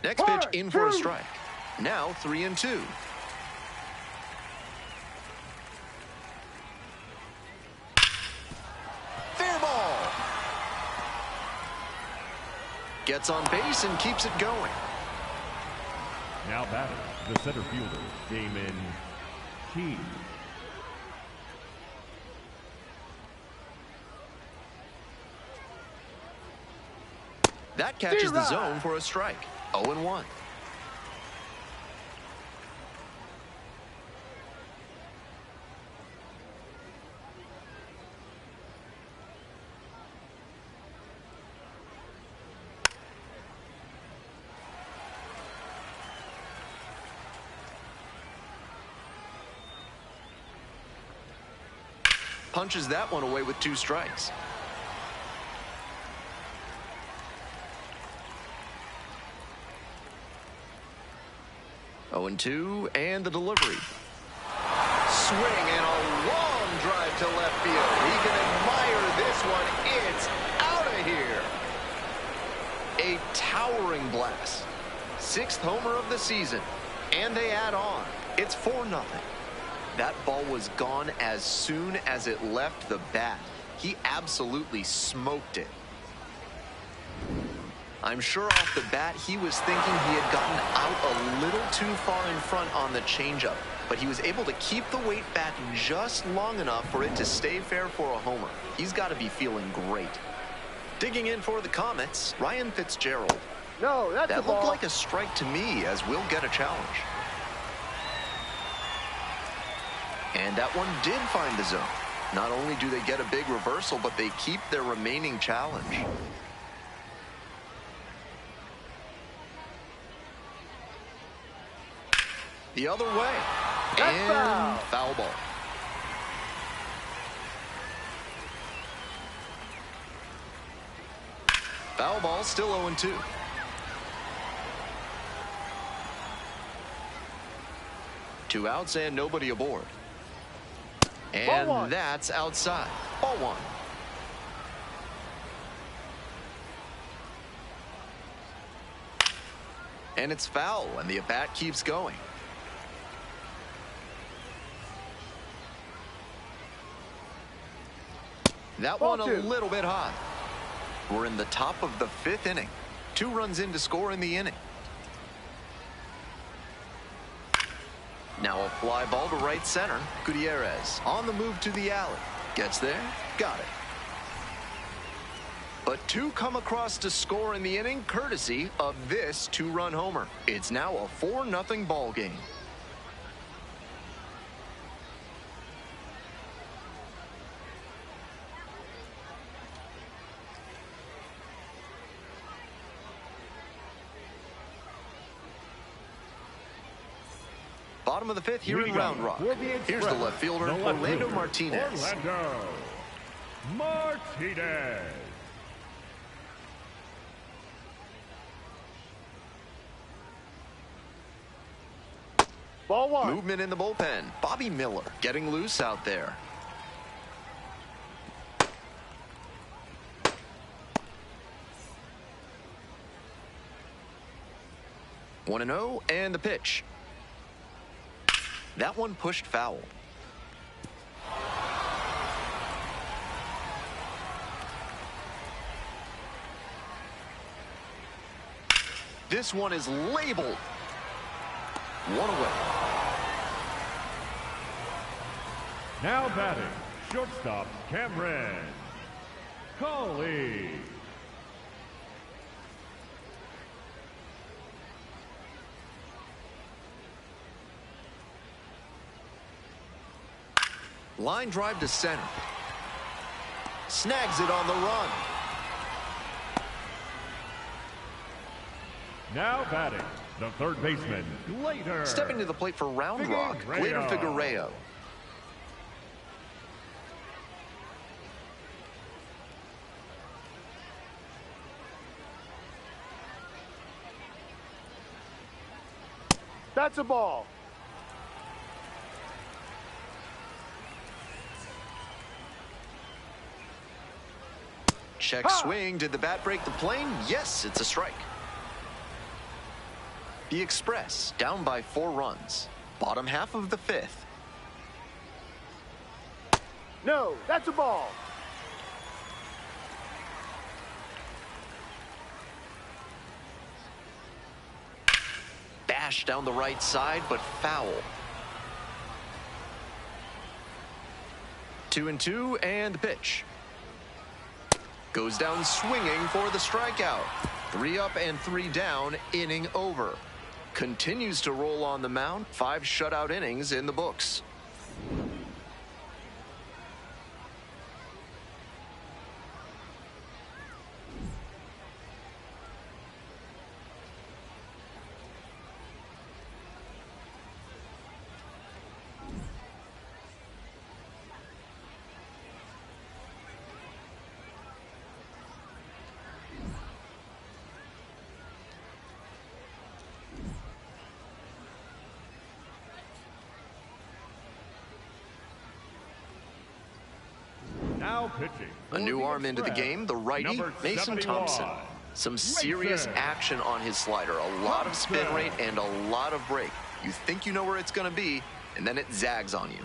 Next pitch, in for a strike. Now 3-2. Fair ball. Gets on base and keeps it going. Now batting, the center fielder, Damon Key. That catches the zone for a strike. 0-1. Punches that one away with 2 strikes. Oh, 0-2, and the delivery. Swing and a long drive to left field. He can admire this one. It's out of here. A towering blast. 6th homer of the season. And they add on. It's 4-0. That ball was gone as soon as it left the bat. He absolutely smoked it. I'm sure off the bat he was thinking he had gotten out a little too far in front on the changeup, but he was able to keep the weight back just long enough for it to stay fair for a homer. He's got to be feeling great. Digging in for the Comets, Ryan Fitzgerald. No, that's That looked like a strike to me, as we'll get a challenge. And that one did find the zone. Not only do they get a big reversal, but they keep their remaining challenge. The other way. And foul ball. Foul ball, still 0-2. Two outs and nobody aboard. And that's outside. Ball one. And it's foul, and the at-bat keeps going. That one a little bit high. We're in the top of the 5th inning. 2 runs in to score in the inning. Now a fly ball to right center. Gutierrez on the move to the alley. Gets there. Got it. But 2 come across to score in the inning courtesy of this 2-run homer. It's now a 4-0 ball game. Bottom of the 5th here in Round Rock. Here's the left fielder, Orlando Martinez. Orlando Martinez. Ball one. Movement in the bullpen. Bobby Miller getting loose out there. One and 0, and the pitch. That one pushed foul. This one is labeled. One away. Now batting, shortstop Cameron Coley. Line drive to center. Snags it on the run. Now batting, the third baseman, Glader. Stepping to the plate for Round Rock, Glader Figueroa. That's a ball. Check swing. Did the bat break the plane? Yes, it's a strike. The Express down by 4 runs. Bottom half of the 5th. No, that's a ball. Bash down the right side, but foul. 2-2, and the pitch. Goes down swinging for the strikeout. 3 up and 3 down, inning over. Continues to roll on the mound. 5 shutout innings in the books. Now pitching. A new arm into the game, the righty, Number Mason 71. Thompson. Some serious action on his slider. A lot of spin rate and a lot of break. You think you know where it's going to be, and then it zags on you.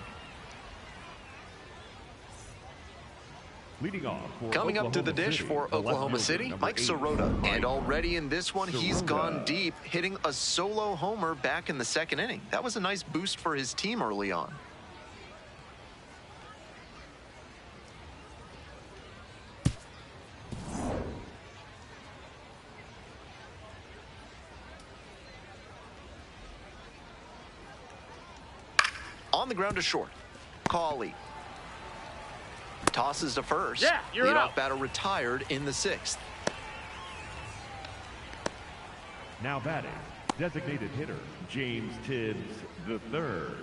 Leading off for Coming up to the Oklahoma dish City, for the left Oklahoma fielder, City, number Mike 8, Sirota. Mike And already in this one, he's Sirota. gone deep, hitting a solo homer back in the 2nd inning. That was a nice boost for his team early on. On the ground to short. Cauley. Tosses to first. Yeah, you're Leadoff out. batter retired in the 6th. Now batting, designated hitter James Tibbs III.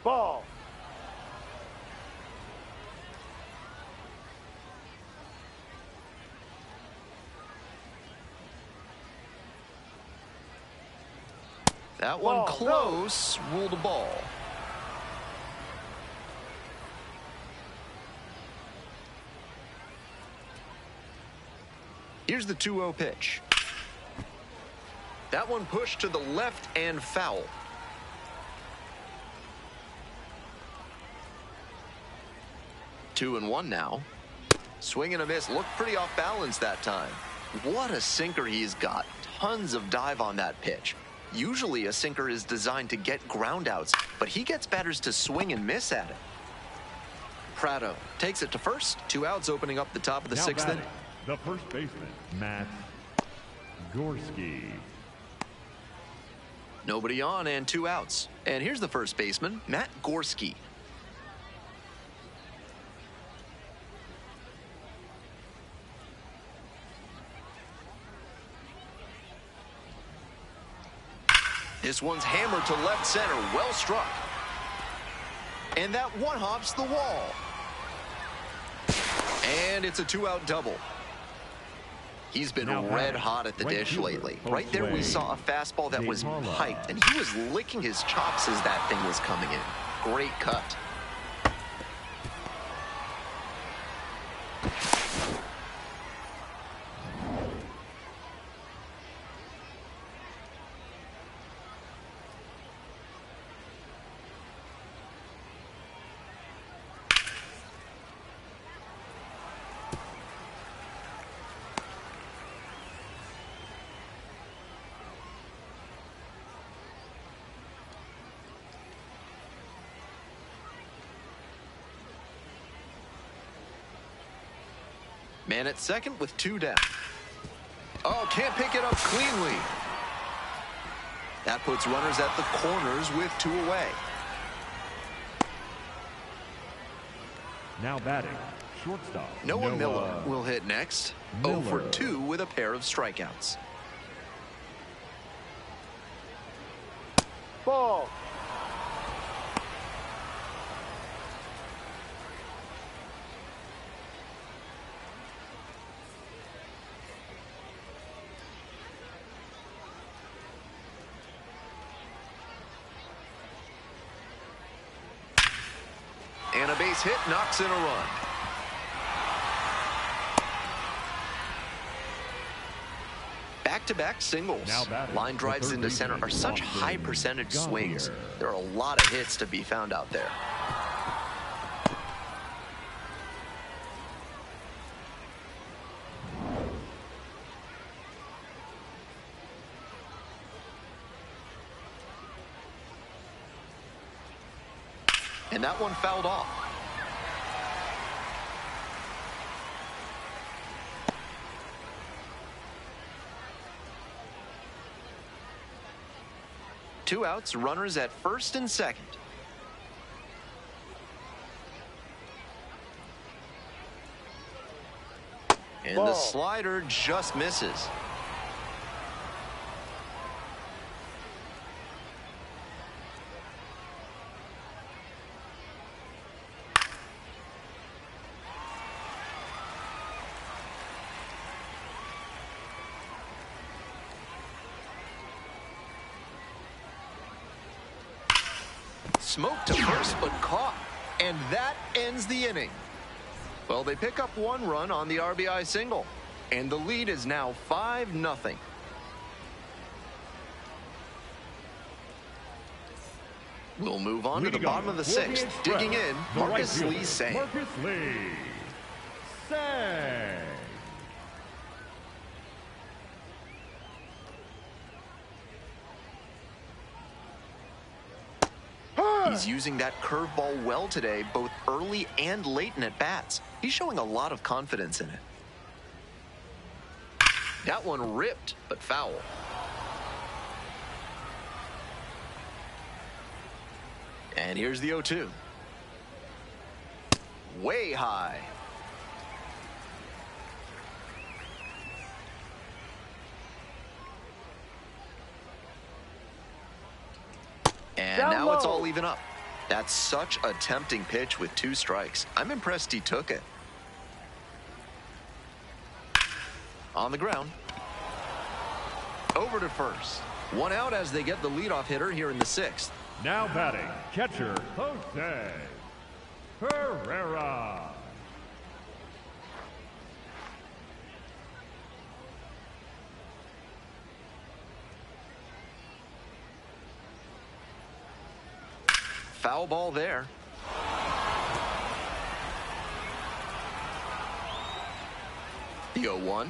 Ball. That one Ball, close, ruled a ball. Here's the 2-0 pitch. That one pushed to the left and foul. Two and one now. Swing and a miss. Looked pretty off balance that time. What a sinker he's got. Tons of dive on that pitch. Usually a sinker is designed to get ground outs, but he gets batters to swing and miss at it. Prado takes it to first. 2 outs, opening up the top of the Now 6th batting, inning. the first baseman, Matt Gorski. Nobody on and 2 outs. And here's the first baseman, Matt Gorski. This one's hammered to left center, well struck. And that one hops the wall. And it's a 2-out double. He's been Now red batting, hot at the right dish fielder, lately. both Right there we ways. saw a fastball that was Paula. hiked, and he was licking his chops as that thing was coming in. Great cut. Man at second with 2 down. Oh, can't pick it up cleanly. That puts runners at the corners with 2 away. Now batting, shortstop, Noah Miller will hit next. 0 for Miller. 2 with a pair of strikeouts. Ball. And a base hit knocks in a run. Back-to-back singles. Now batting, Line the drives third into center baseman, are such Austin high percentage swings. Gomber. There are a lot of hits to be found out there. And that one fouled off. Two outs, runners at first and second. And the slider just misses. Smoked to first, but caught. And that ends the inning. Well, they pick up 1 run on the RBI single. And the lead is now 5-0. We'll move on to the bottom of the 6th. Digging in, Marcus Lee Sang. Marcus Lee Sang. He's using that curveball well today, both early and late in at-bats. He's showing a lot of confidence in it. That one ripped, but foul. And here's the 0-2. Way high. And Down now it's low. all even up. That's such a tempting pitch with 2 strikes. I'm impressed he took it. On the ground. Over to first. 1 out as they get the leadoff hitter here in the 6th. Now batting, catcher Jose Herrera. Foul ball there. The 0-1.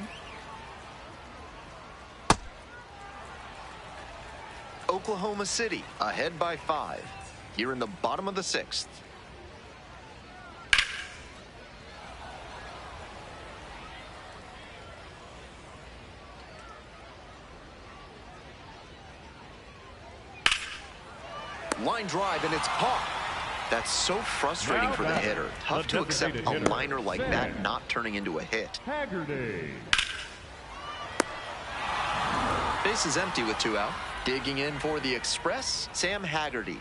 Oklahoma City ahead by 5 here in the bottom of the 6th. Line drive, and it's caught. That's so frustrating for the hitter. Tough to accept a liner like that not turning into a hit. Haggerty. Base is empty with 2 out. Digging in for the Express, Sam Haggerty.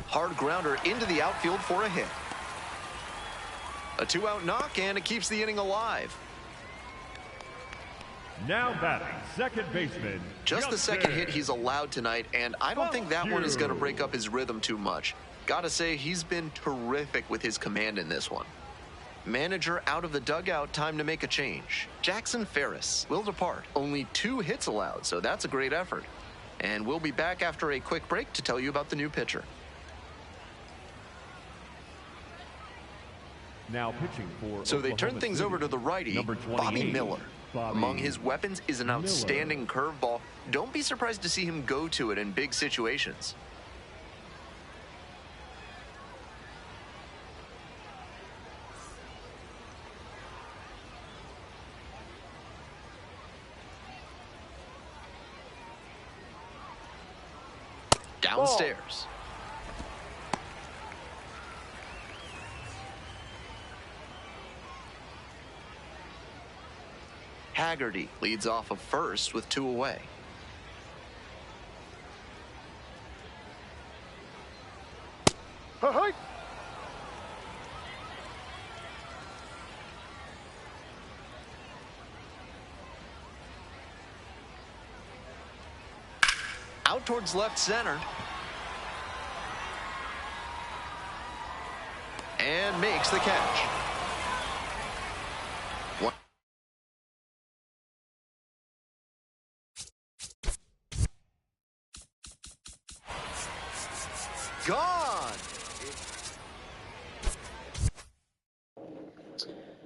Hard grounder into the outfield for a hit. A 2-out knock, and it keeps the inning alive. Now batting, second baseman. Just the second hit he's allowed tonight, and I don't think that one is going to break up his rhythm too much. Gotta say, he's been terrific with his command in this one. Manager out of the dugout, time to make a change. Jackson Ferris will depart. Only 2 hits allowed, so that's a great effort. And we'll be back after a quick break to tell you about the new pitcher. Now pitching for So they turn Oklahoma things City, over to the righty, number 28, Bobby Miller. Bobby Among his weapons is an outstanding curveball. Don't be surprised to see him go to it in big situations. Downstairs. Haggerty leads off of first with 2 away. Hey. Out towards left center. And makes the catch. Gone.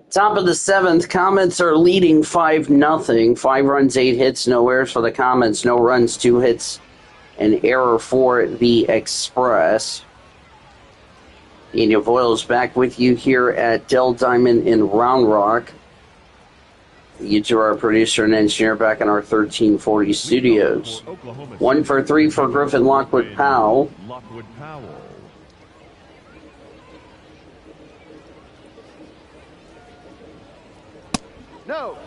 Top of the 7th, Comets are leading 5-0. 5 runs, 8 hits, no errors for the Comets. No runs, 2 hits, an error for the Express. Daniel Voiles back with you here at Dell Diamond in Round Rock. You two are our producer and engineer back in our 1340 studios. 1 for 3 for Griffin Lockwood Powell. Lockwood Powell. No.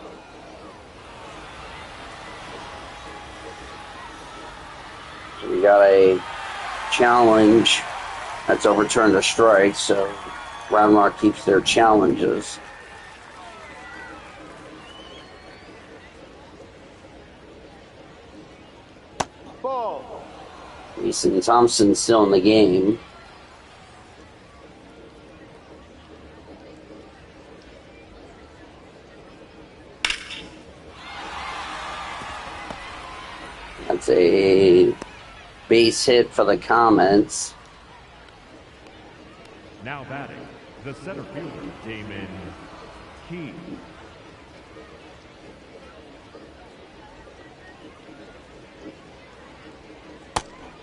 We got a challenge that's overturned a strike, so Round Rock keeps their challenges. Ball. Mason Thompson still in the game. That's a base hit for the Comets. Now batting, the center fielder, Damon Key.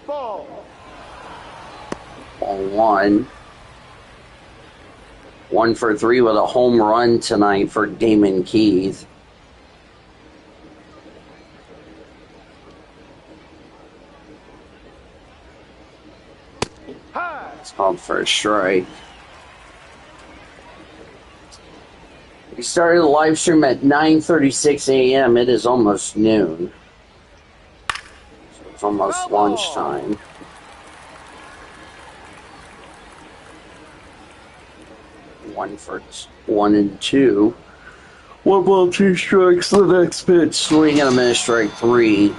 Ball. Ball one. 1 for 3 with a home run tonight for Damon Keith. High. It's called for a strike. We started the live stream at 9:36 a.m. It is almost noon. So it's almost lunchtime. One and two. 1 ball, 2 strikes. The next pitch. Swing and a miss, strike 3.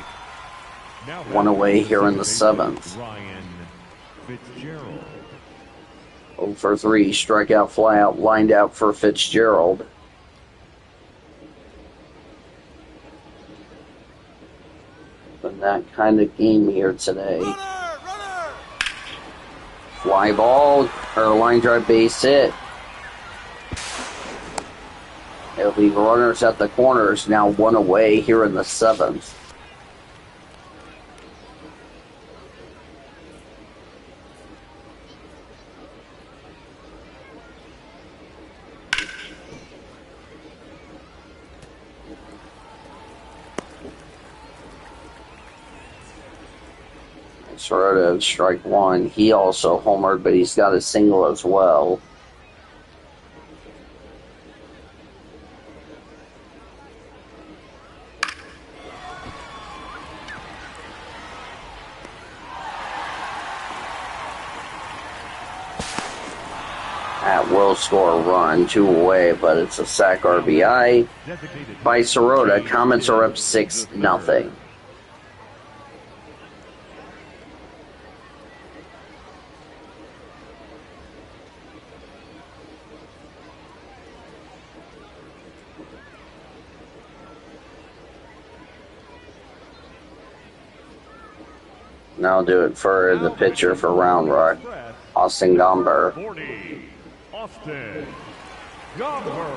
Now 1 away here in the 7th. Ryan Fitzgerald. 0 for 3. Strikeout, fly out, lined out for Fitzgerald. Been that kind of game here today. Fly ball, or line drive base hit. It'll be runners at the corners, now 1 away here in the 7th. Soroto, strike 1. He also homered, but he's got a single as well. That will score a run, 2 away, but it's a sac RBI by Soroto. Comets are up 6-0. Now I'll do it for the pitcher for Round Rock, Austin Gomber. 40, Austin Gomber.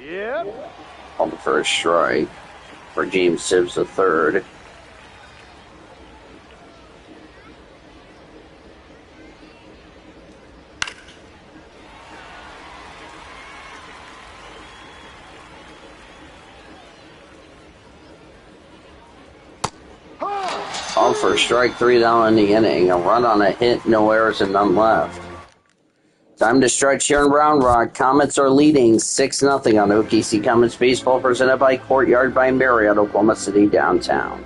Yep. On the first strike for James Sibbs the third. On for strike 3 down in the inning. A run on a hit, no errors, and none left. Time to stretch here in Round Rock. Comets are leading 6-0 on OKC Comets Baseball, presented by Courtyard by Marriott, Oklahoma City downtown.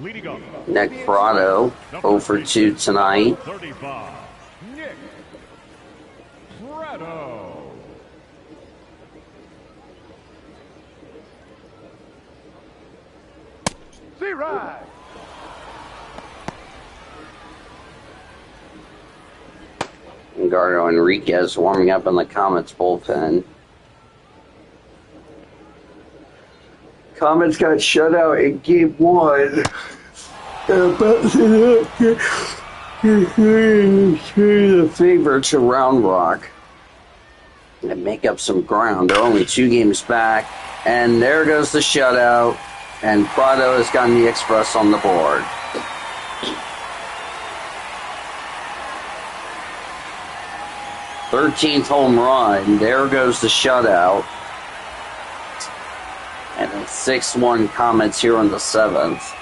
Leading up, Nick Prado, 0 for 2 tonight. 35, Nick Prado. See right. Gardo Enriquez warming up in the Comets bullpen. Comets got shut out in Game 1. Bouncing up the favor to Round Rock. And make up some ground. They're only 2 games back. And there goes the shutout. And Prado has gotten the express on the board. 13th home run. There goes the shutout. And a 6-1 Comets here in the 7th.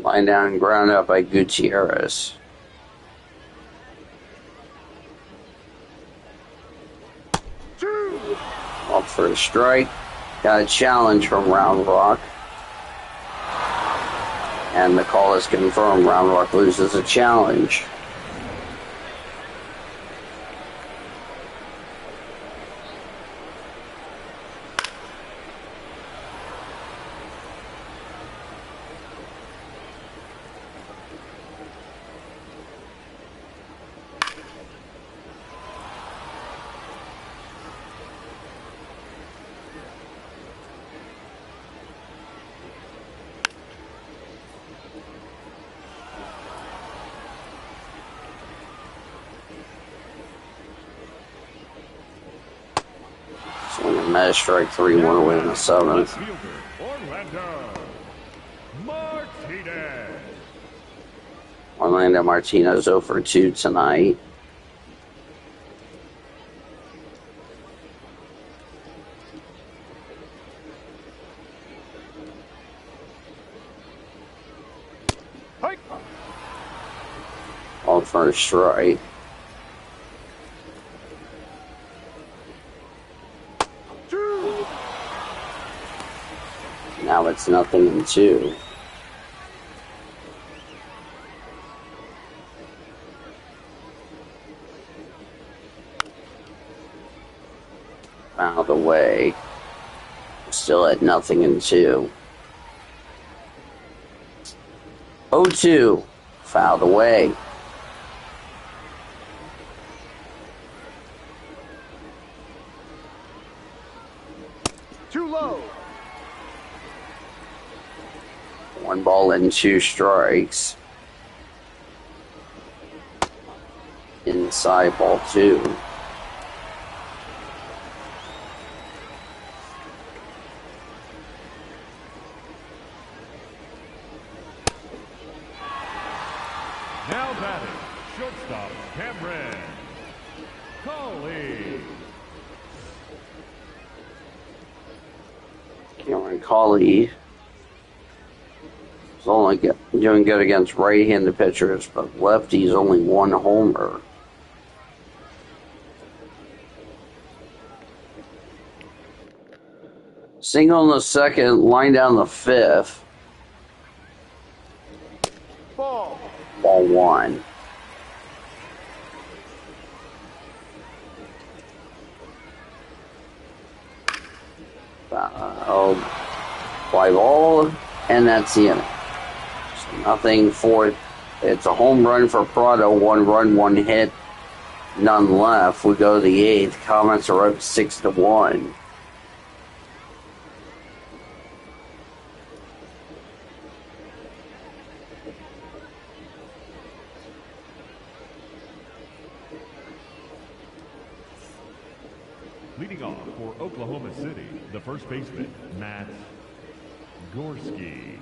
Line down and ground out by Gutierrez. Up for a strike. Got a challenge from Round Rock. And the call is confirmed. Round Rock loses a challenge. Strike 3-1 away in the 7th. Orlando Martinez 0 for 2 tonight. All for a strike. Now it's 0-2. Out of the way. Still at 0-2. 0-2. Fouled away. Too low. 1 ball and 2 strikes. Inside ball 2. Now batting, shortstop Cameron Colley. Cameron Colley is only doing good against right-handed pitchers, but lefties only 1 homer. Single in the 2nd, line down the 5th. Ball. Ball 1. Fly ball, and that's the inning. So nothing for it. It's a home run for Prado. 1 run, 1 hit, none left. We go to the 8th. Comets are up 6-1. Leading off for Oklahoma City, the first baseman, Matt Gorski.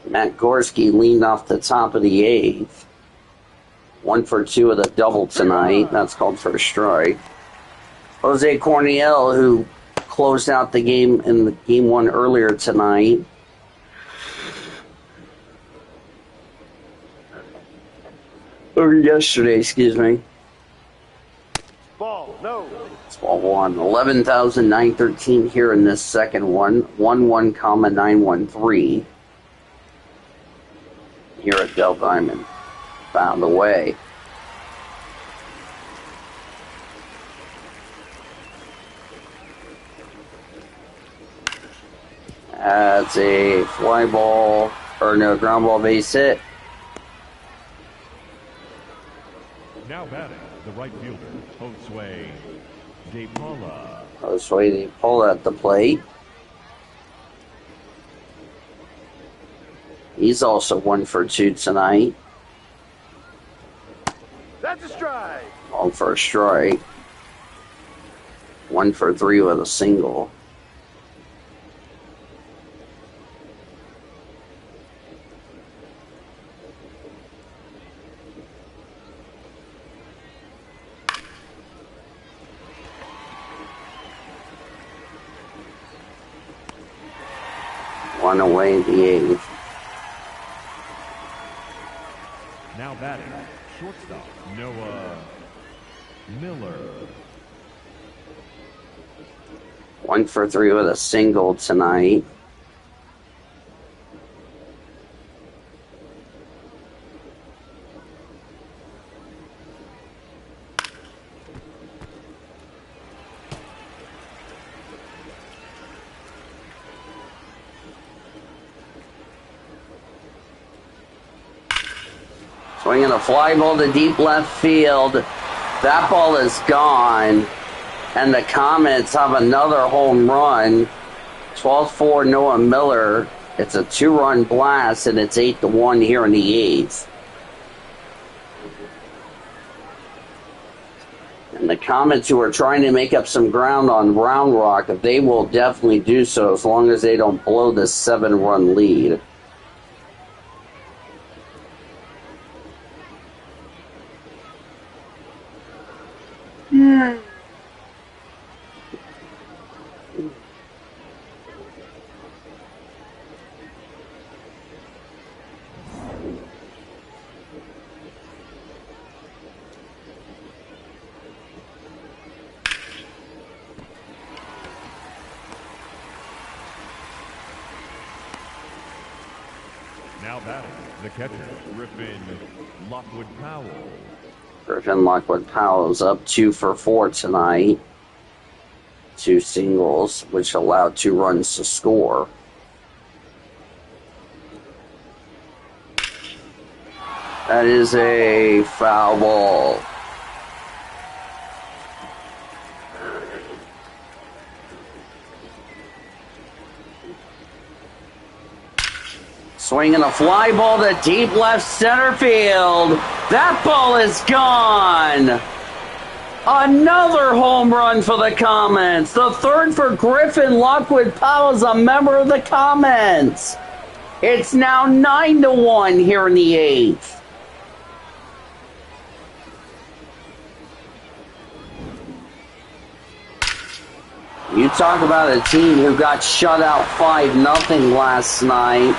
Matt Gorski leaned off the top of the 8th. 1 for 2 with a double tonight. That's called for a strike. Jose Corniel, who closed out the game in the game 1 earlier tonight. Or yesterday, excuse me. Ball. No. It's ball 1. 11,913 here in this second one. 11,913 here at Del Diamond. Found the way. That's a fly ball. Or no, ground ball base hit. Now batting, the right fielder, Josue De Paula. Josue De Paula at the plate. He's also 1 for 2 tonight. That's a strike. All for a strike. 1 for 3 with a single. One away in the 8th. Now batting, shortstop, Noah Miller. 1 for 3 with a single tonight. Swinging a fly ball to deep left field. That ball is gone. And the Comets have another home run. 12-4 Noah Miller. It's a 2-run blast, and it's 8-1 here in the 8th. And the Comets, who are trying to make up some ground on Round Rock, they will definitely do so as long as they don't blow this 7-run lead. Now batting, the catcher, Griffin Lockwood Powell. Griffin Lockwood Powell's up 2 for 4 tonight. 2 singles, which allowed 2 runs to score. That is a foul ball. Swinging a fly ball to deep left center field. That ball is gone. Another home run for the Comets. The 3rd for Griffin Lockwood Powell, a member of the Comets. It's now 9-1 here in the 8th. You talk about a team who got shut out 5-0 last night.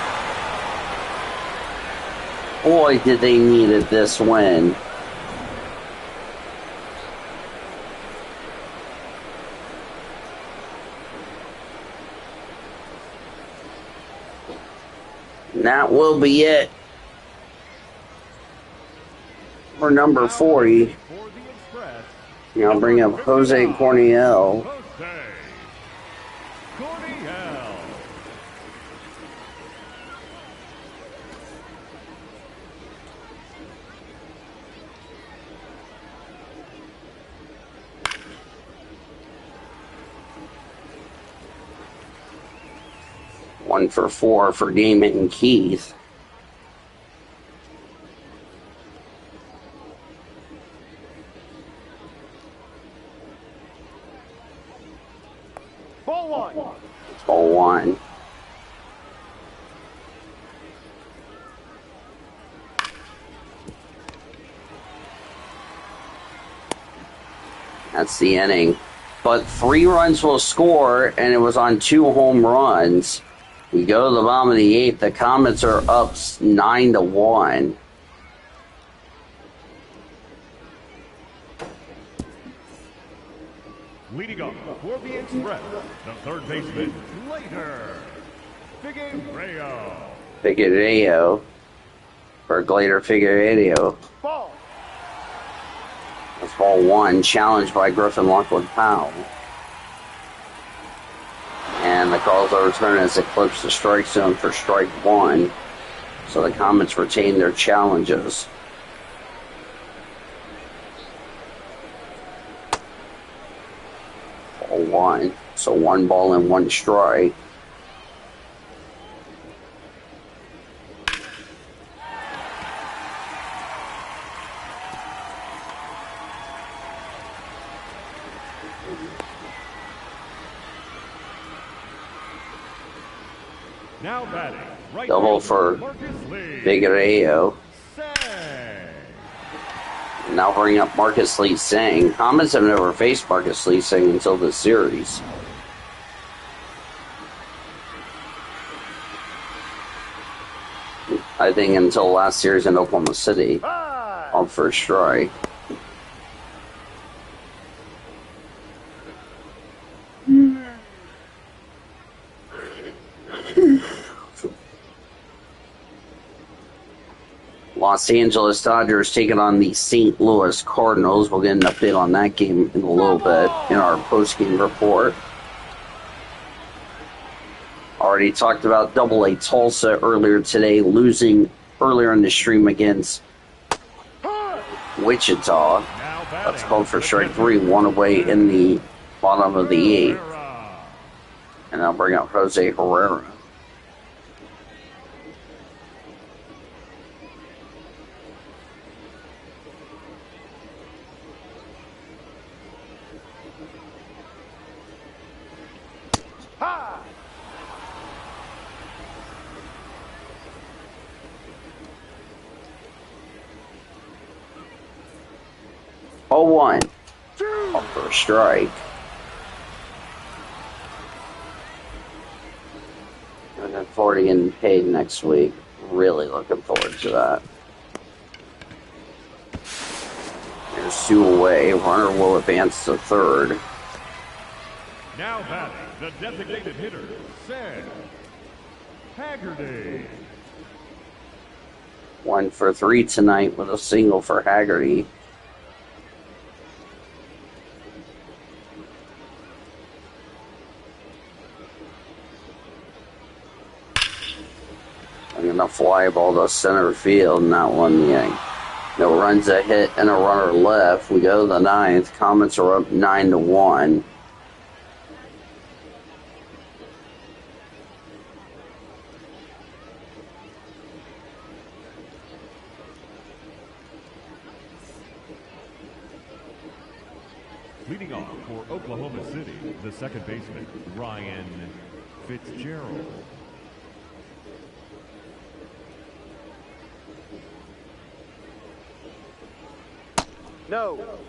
Boy, did they needed this win. And that will be it for number 40. For the Express, Now bring up Jose Corniel. Jose Corniel. One for 4 for Damon and Keith. Ball 1. Ball 1. That's the inning. But 3 runs will score, and it was on 2 home runs. We go to the bottom of the 8th. The Comets are up 9-1. Leading up for the Express, the 3rd baseman, Glader Figueroa. Figueroa. For Glader Figueroa. Ball. That's ball 1, challenged by Griffin Lockwood Powell. And the calls are returned as it clips the strike zone for strike 1. So the Comets retain their challenges. Ball one. So 1 ball and 1 strike. Now batting, right Double for Figueiredo. Now bring up Marcus Lee Singh. Comets have never faced Marcus Lee Singh until this series. I think until last series in Oklahoma City. On first strike. Los Angeles Dodgers taking on the St. Louis Cardinals. We'll get an update on that game in a little bit in our post-game report. Already talked about Double-A Tulsa earlier today, losing earlier in the stream against Wichita. That's called for strike 3, 1 away in the bottom of the 8th. And I'll bring out Jose Herrera. Oh, 1. Off for a strike. Looking forward to getting paid next week. Really looking forward to that. There's 2 away. Runner will advance to third. Now batting, the designated hitter, Sam Haggerty. 1 for 3 tonight with a single for Haggerty. I'm going to fly ball to center field, and that one, no runs, a hit, and a runner left. We go to the 9th. Comets are up 9-1. Leading off for Oklahoma City, the second baseman, Ryan Fitzgerald. No.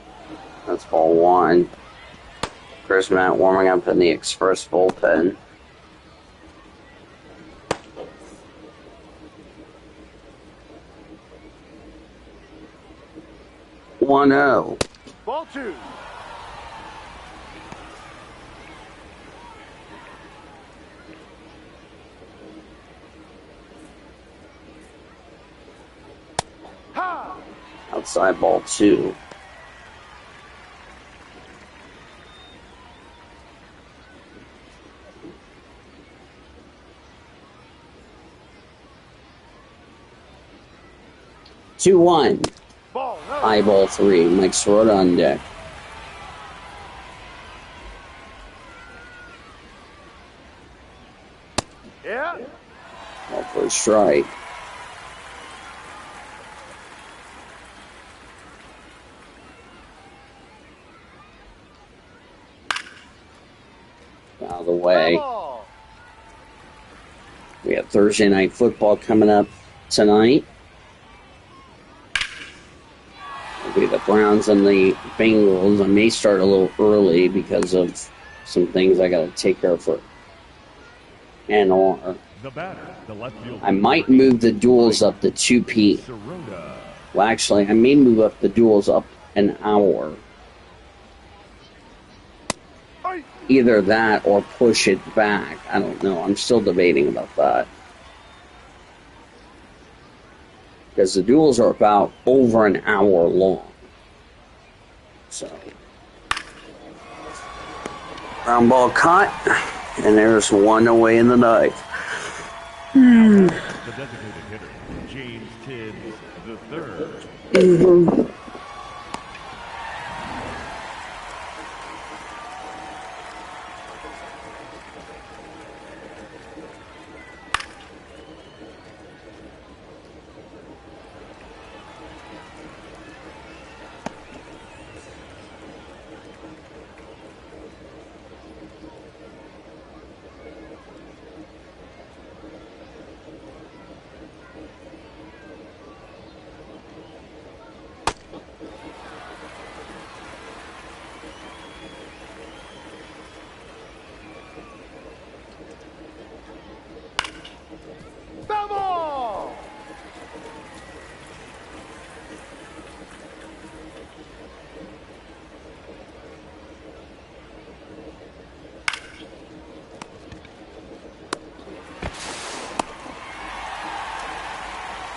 That's ball 1. Chris Matt warming up in the Express bullpen. One zero. Ball 2. Ha! Outside ball 2. Two one. Ball, no. High ball 3. Mike Sirota on deck. Yeah. Ball for a strike. Out of the way. Ball. We have Thursday night football coming up tonight. It'll be the Browns and the Bengals. I may start a little early because of some things I got to take care of for NR. The batter, the left fielder. I might move the duels up to 2 p.m. Sirota. Well, actually, I may move up the duels up an hour. Either that or push it back. I don't know. I'm still debating about that. Because the duels are about over an hour long. So. Ground ball caught. And there's one away in the ninth. The designated hitter, James Tibbs III.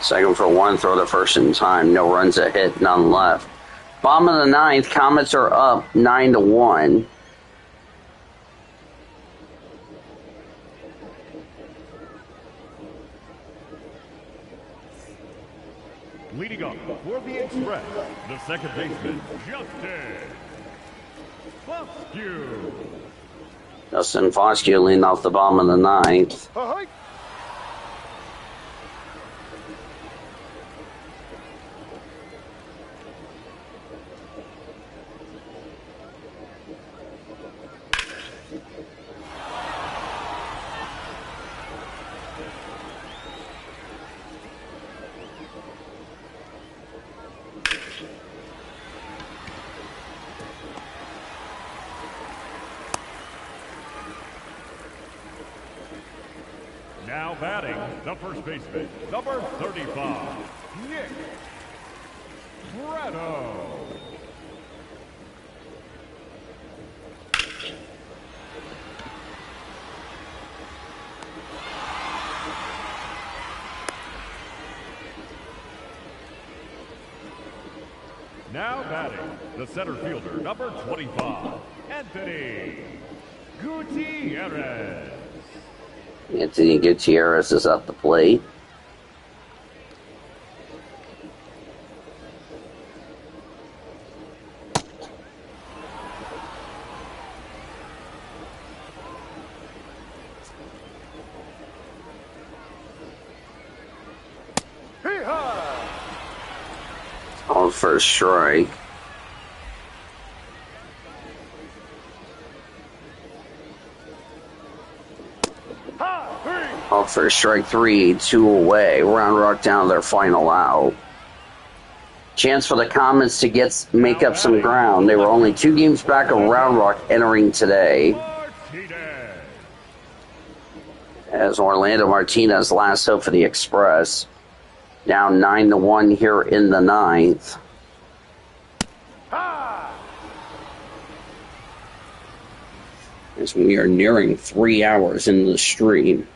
Second for one, throw the first in time. No runs a hit, none left. Bottom of the ninth, Comets are up 9-1. Leading up for the Express, the second baseman, Justin Foscue leading off the bottom of the ninth. Now batting, the first baseman, number 35, Nick Prado. Now batting, the center fielder, number 25, Anthony Gutierrez. Anthony Gutierrez is at the plate. On first strike. Off for strike three, 2 away. Round Rock down to their final out. Chance for the Comets to make up some ground. They were only 2 games back of Round Rock entering today. As Orlando Martinez last hope for the Express. Down 9-1 here in the ninth. As we are nearing 3 hours into the stream.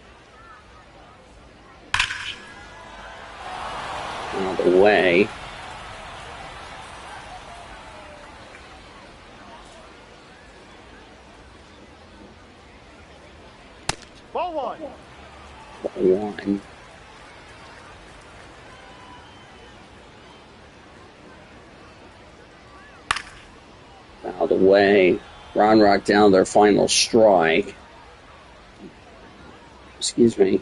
Out of the way. Ball one. Ball one. Out of the way. Round Rock down their final strike. Excuse me.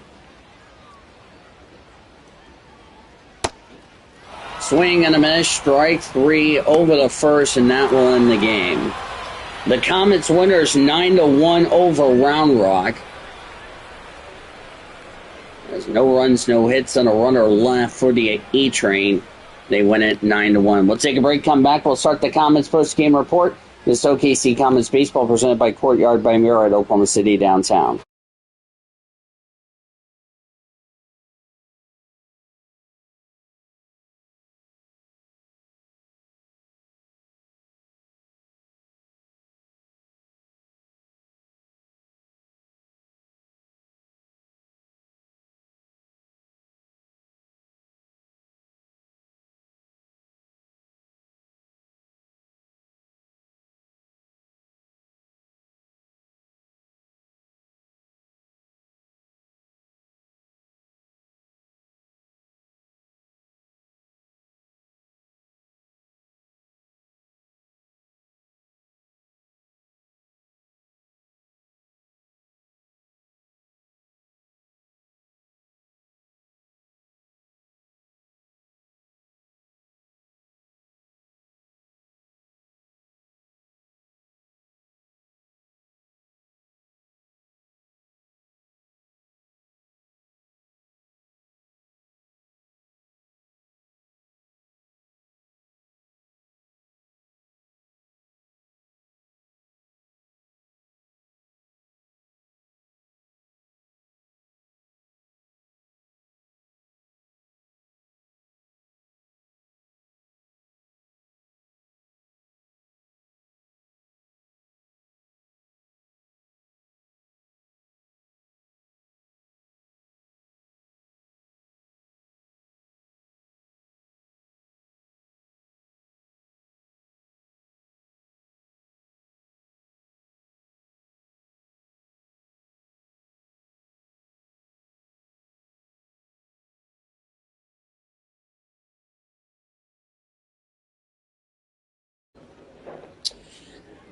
Swing and a miss, strike three over the first, and that will end the game. The Comets winners 9-1 over Round Rock. There's no runs, no hits, and a runner left for the A-Train. They win it 9-1. We'll take a break, come back. We'll start the Comets post-game report. This OKC Comets baseball presented by Courtyard by Mirror at Oklahoma City downtown.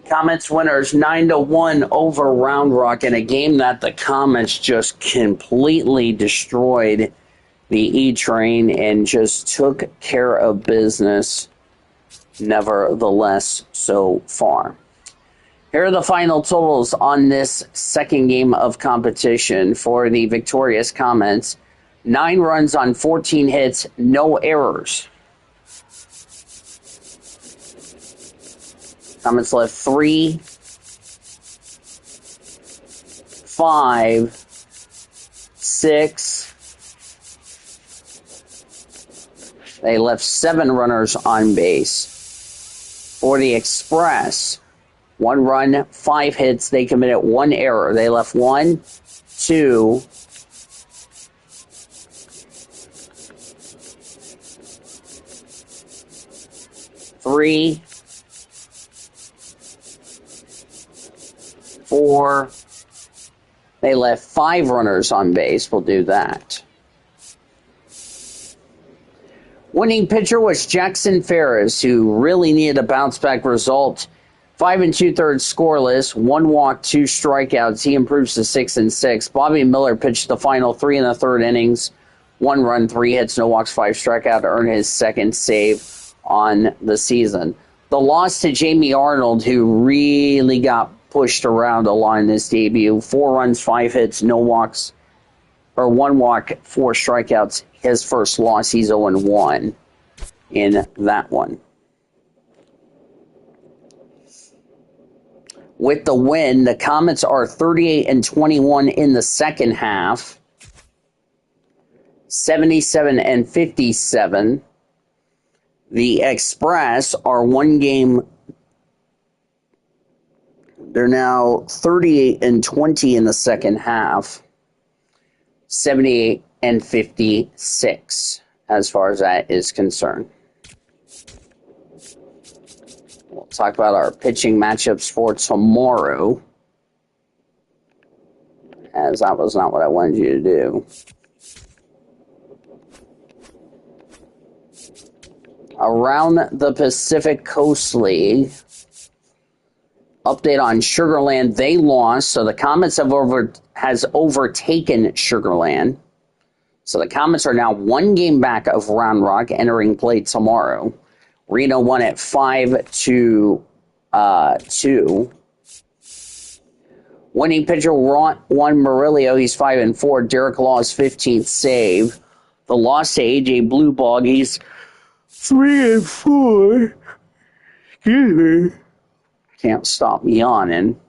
Comets winners 9-1 over Round Rock in a game that the Comets just completely destroyed the E-Train and just took care of business, nevertheless, so far. Here are the final totals on this second game of competition for the victorious Comets. 9 runs on 14 hits, no errors. Comets left 3, 5, 6. They left 7 runners on base. For the Express, 1 run, 5 hits. They committed 1 error. They left 1, 2, 3, 4. They left 5 runners on base. We'll do that. Winning pitcher was Jackson Ferris, who really needed a bounce-back result. 5 2/3 scoreless, 1 walk, 2 strikeouts. He improves to 6-6. Bobby Miller pitched the final 3 1/3 innings. 1 run, 3 hits, no walks, 5 strikeouts to earn his second save on the season. The loss to Jamie Arnold, who really got pushed around a lot in this debut. 4 runs, 5 hits, no walks, or 1 walk, 4 strikeouts. His first loss, he's 0-1 in that one. With the win, the Comets are 38-21 in the second half, 77-57. The Express are 1 game. They're now 38-20 in the second half, 78-56 as far as that is concerned. We'll talk about our pitching matchups for tomorrow, as that was not what I wanted you to do. Around the Pacific Coast League, update on Sugarland. They lost, so the Comets has overtaken Sugarland. So the Comets are now 1 game back of Round Rock, entering play tomorrow. Reno won at 5-2. Winning pitcher Juan Murillo, he's 5-4. Derek Law's 15th save. The loss to AJ Bluebog, he's 3-4. Excuse me. Can't stop yawning.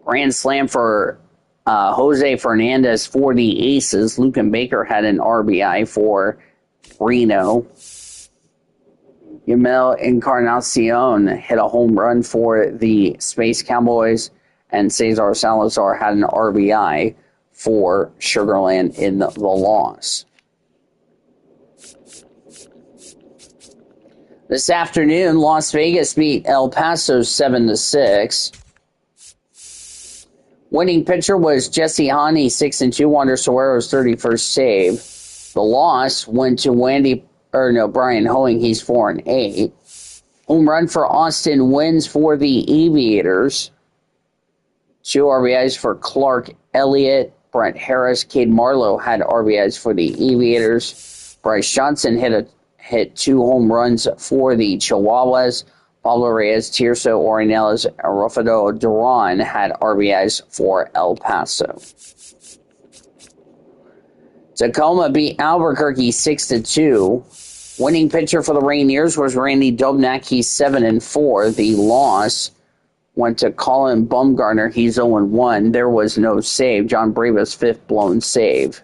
Grand slam for Jose Fernandez for the Aces. Lucan Baker had an RBI for Reno. Yamel Encarnacion hit a home run for the Space Cowboys, and Cesar Salazar had an RBI for Sugarland in the loss. This afternoon, Las Vegas beat El Paso 7-6. Winning pitcher was Jesse Haney, 6-2, Wander Soero's 31st save. The loss went to Brian Hoeing, he's 4-8. Home run for Austin Wins for the Aviators. 2 RBIs for Clark Elliott. Brent Harris, Cade Marlowe had RBIs for the Aviators. Bryce Johnson hit 2 home runs for the Chihuahuas. Pablo Reyes, Tirso Ornelas, and Rafael Duran had RBIs for El Paso. Tacoma beat Albuquerque 6-2. Winning pitcher for the Rainiers was Randy Dobnak. He's 7-4. The loss went to Colin Bumgarner. He's 0-1. There was no save. John Breva's 5th blown save.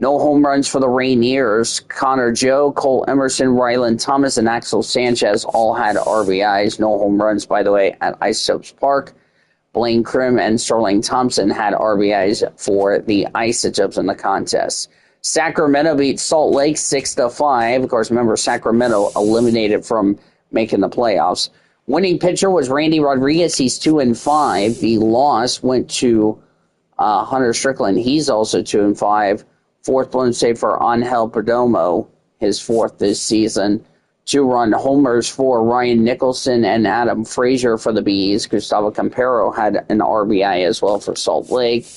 No home runs for the Rainiers. Connor Joe, Cole Emerson, Ryland Thomas, and Axel Sanchez all had RBIs. No home runs, by the way, at Isotopes Park. Blaine Krim and Sterling Thompson had RBIs for the Isotopes in the contest. Sacramento beat Salt Lake 6-5. Of course, remember, Sacramento eliminated from making the playoffs. Winning pitcher was Randy Rodriguez. He's 2-5. The loss went to Hunter Strickland. He's also 2-5. 4th blown save for Angel Perdomo, his 4th this season. 2-run homers for Ryan Nicholson and Adam Frazier for the Bees. Gustavo Campero had an RBI as well for Salt Lake.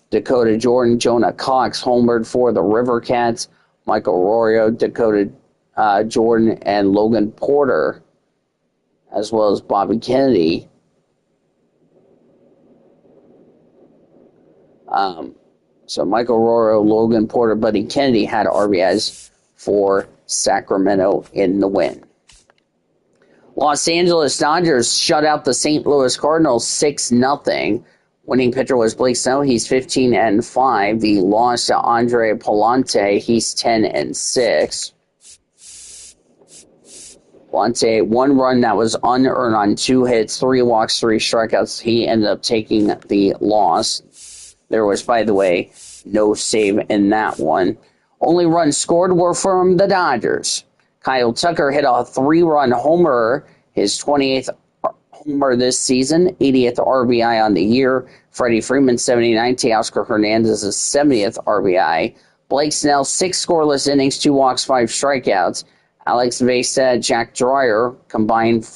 Dakota Jordan, Jonah Cox homered for the River Cats. Michael Arroyo, Dakota Jordan, and Logan Porter, as well as Bobby Kennedy. So Michael Arroyo, Logan Porter, Buddy Kennedy had RBIs for Sacramento in the win. Los Angeles Dodgers shut out the St. Louis Cardinals 6-0. Winning pitcher was Blake Snell. He's 15-5. The loss to Andre Palante. He's 10-6. Palante, 1 run that was unearned on 2 hits, 3 walks, 3 strikeouts. He ended up taking the loss. There was, by the way, no save in that one. Only runs scored were from the Dodgers. Kyle Tucker hit a 3-run homer, his 28th homer this season, 80th RBI on the year. Freddie Freeman, 79. Teoscar Hernandez's 70th RBI. Blake Snell, 6 scoreless innings, 2 walks, 5 strikeouts. Alex Vesta, Jack Dreyer combined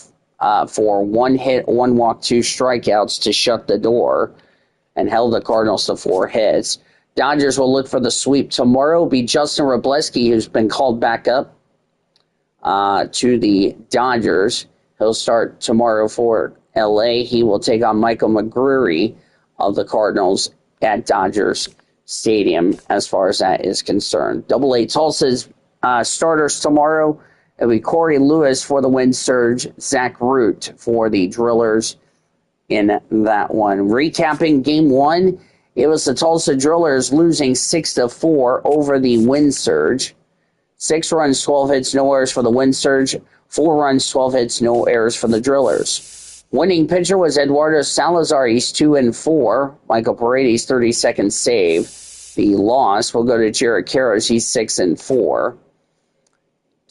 for 1 hit, 1 walk, 2 strikeouts to shut the door and held the Cardinals to 4 hits. Dodgers will look for the sweep tomorrow. It'll be Justin Wroblewski, who's been called back up to the Dodgers. He'll start tomorrow for L.A. He will take on Michael McGreary of the Cardinals at Dodgers Stadium as far as that is concerned. Double-A Tulsa's starters tomorrow. It'll be Corey Lewis for the Wind Surge, Zach Root for the Drillers in that one. Recapping Game 1, it was the Tulsa Drillers losing 6-4 over the Wind Surge. 6 runs, 12 hits, no errors for the Wind Surge. 4 runs, 12 hits, no errors for the Drillers. Winning pitcher was Eduardo Salazar. He's 2-4. Michael Paredes, 32nd save. The loss will go to Jared Karros. He's 6-4.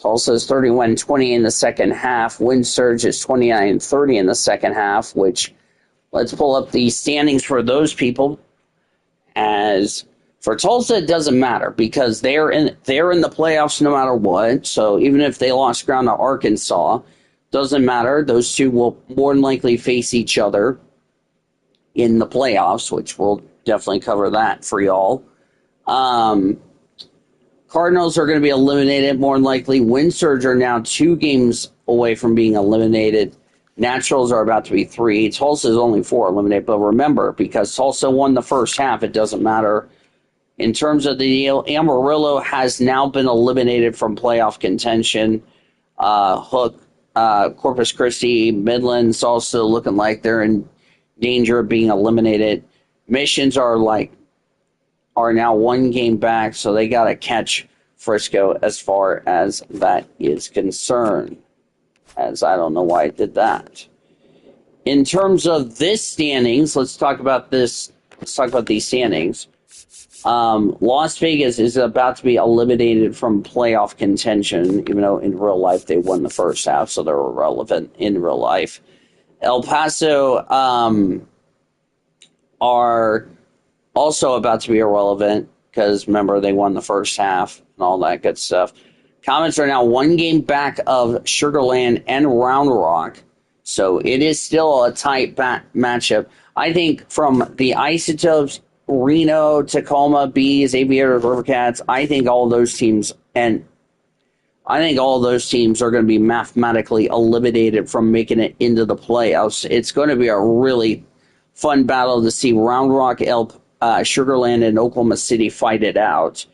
Tulsa's 31-20 in the second half. Wind Surge is 29-30 in the second half, which let's pull up the standings for those people. As for Tulsa, it doesn't matter because they're in the playoffs no matter what. So even if they lost ground to Arkansas, doesn't matter. Those two will more than likely face each other in the playoffs, which we'll definitely cover that for y'all. Cardinals are going to be eliminated more than likely. Wind Surge are now 2 games away from being eliminated. Naturals are about to be 3. Tulsa is only 4 eliminated. But remember, because Tulsa won the first half, it doesn't matter. In terms of the deal, Amarillo has now been eliminated from playoff contention. Hook, Corpus Christi, Midlands also looking like they're in danger of being eliminated. Missions are now 1 game back, so they got to catch Frisco as far as that is concerned. As I don't know why I did that. In terms of this standings, let's talk about this. Let's talk about these standings. Las Vegas is about to be eliminated from playoff contention, even though in real life they won the first half, so they're irrelevant in real life. El Paso are also about to be irrelevant because, remember, they won the first half and all that good stuff. Comets are now 1 game back of Sugarland and Round Rock, so it is still a tight matchup. I think from the Isotopes, Reno, Tacoma, Bees, Aviators, River Cats, I think all those teams are going to be mathematically eliminated from making it into the playoffs. It's going to be a really fun battle to see Round Rock, Sugarland, and Oklahoma City fight it out,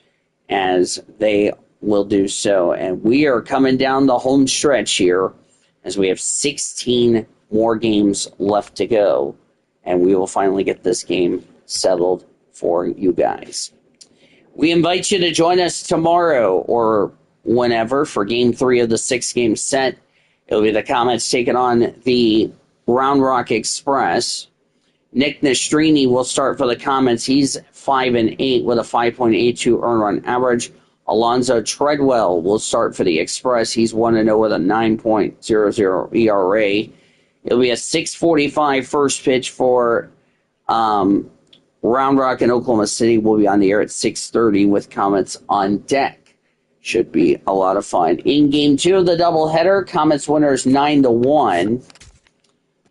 as they will do so. And we are coming down the home stretch here, as we have 16 more games left to go, and we will finally get this game settled for you guys. We invite you to join us tomorrow or whenever for Game 3 of the 6-game set. It'll be the Comets taking on the Round Rock Express. Nick Nastrini will start for the Comets. He's 5-8 with a 5.82 earned run average. Alonzo Treadwell will start for the Express. He's 1-0 with a 9.00 ERA. It'll be a 6:45 first pitch for Round Rock and Oklahoma City. Will be on the air at 6:30 with Comets on deck. Should be a lot of fun. In game 2 of the doubleheader, Comets winners 9-1.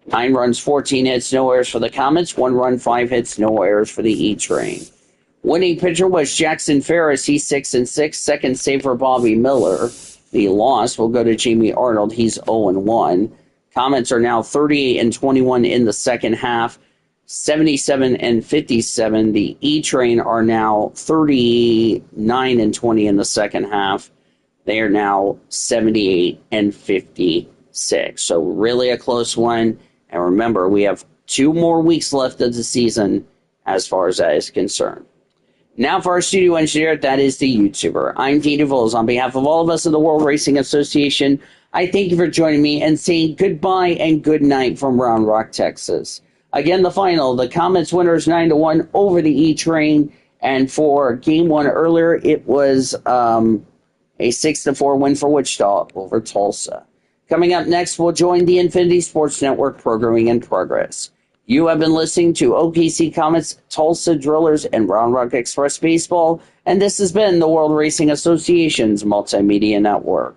9 runs, 14 hits, no errors for the Comets. 1 run, 5 hits, no errors for the E-Train. Winning pitcher was Jackson Ferris. He's 6-6. Second save for Bobby Miller. The loss will go to Jamie Arnold. He's 0-1. Comets are now 38-21 in the second half, 77-57. The E-Train are now 39-20 in the second half. They are now 78-56. So really a close one. And remember, we have 2 more weeks left of the season as far as that is concerned. Now for our studio engineer, that is the YouTuber. I'm Dean DeVos. On behalf of all of us in the World Racing Association, I thank you for joining me and saying goodbye and good night from Round Rock, Texas. Again, the final, the Comets winners 9-1 over the E-Train. And for game 1 earlier, it was a 6-4 win for Wichita over Tulsa. Coming up next, we'll join the Infinity Sports Network programming in progress. You have been listening to OKC Comets, Tulsa Drillers, and Round Rock Express Baseball, and this has been the World Racing Association's Multimedia Network.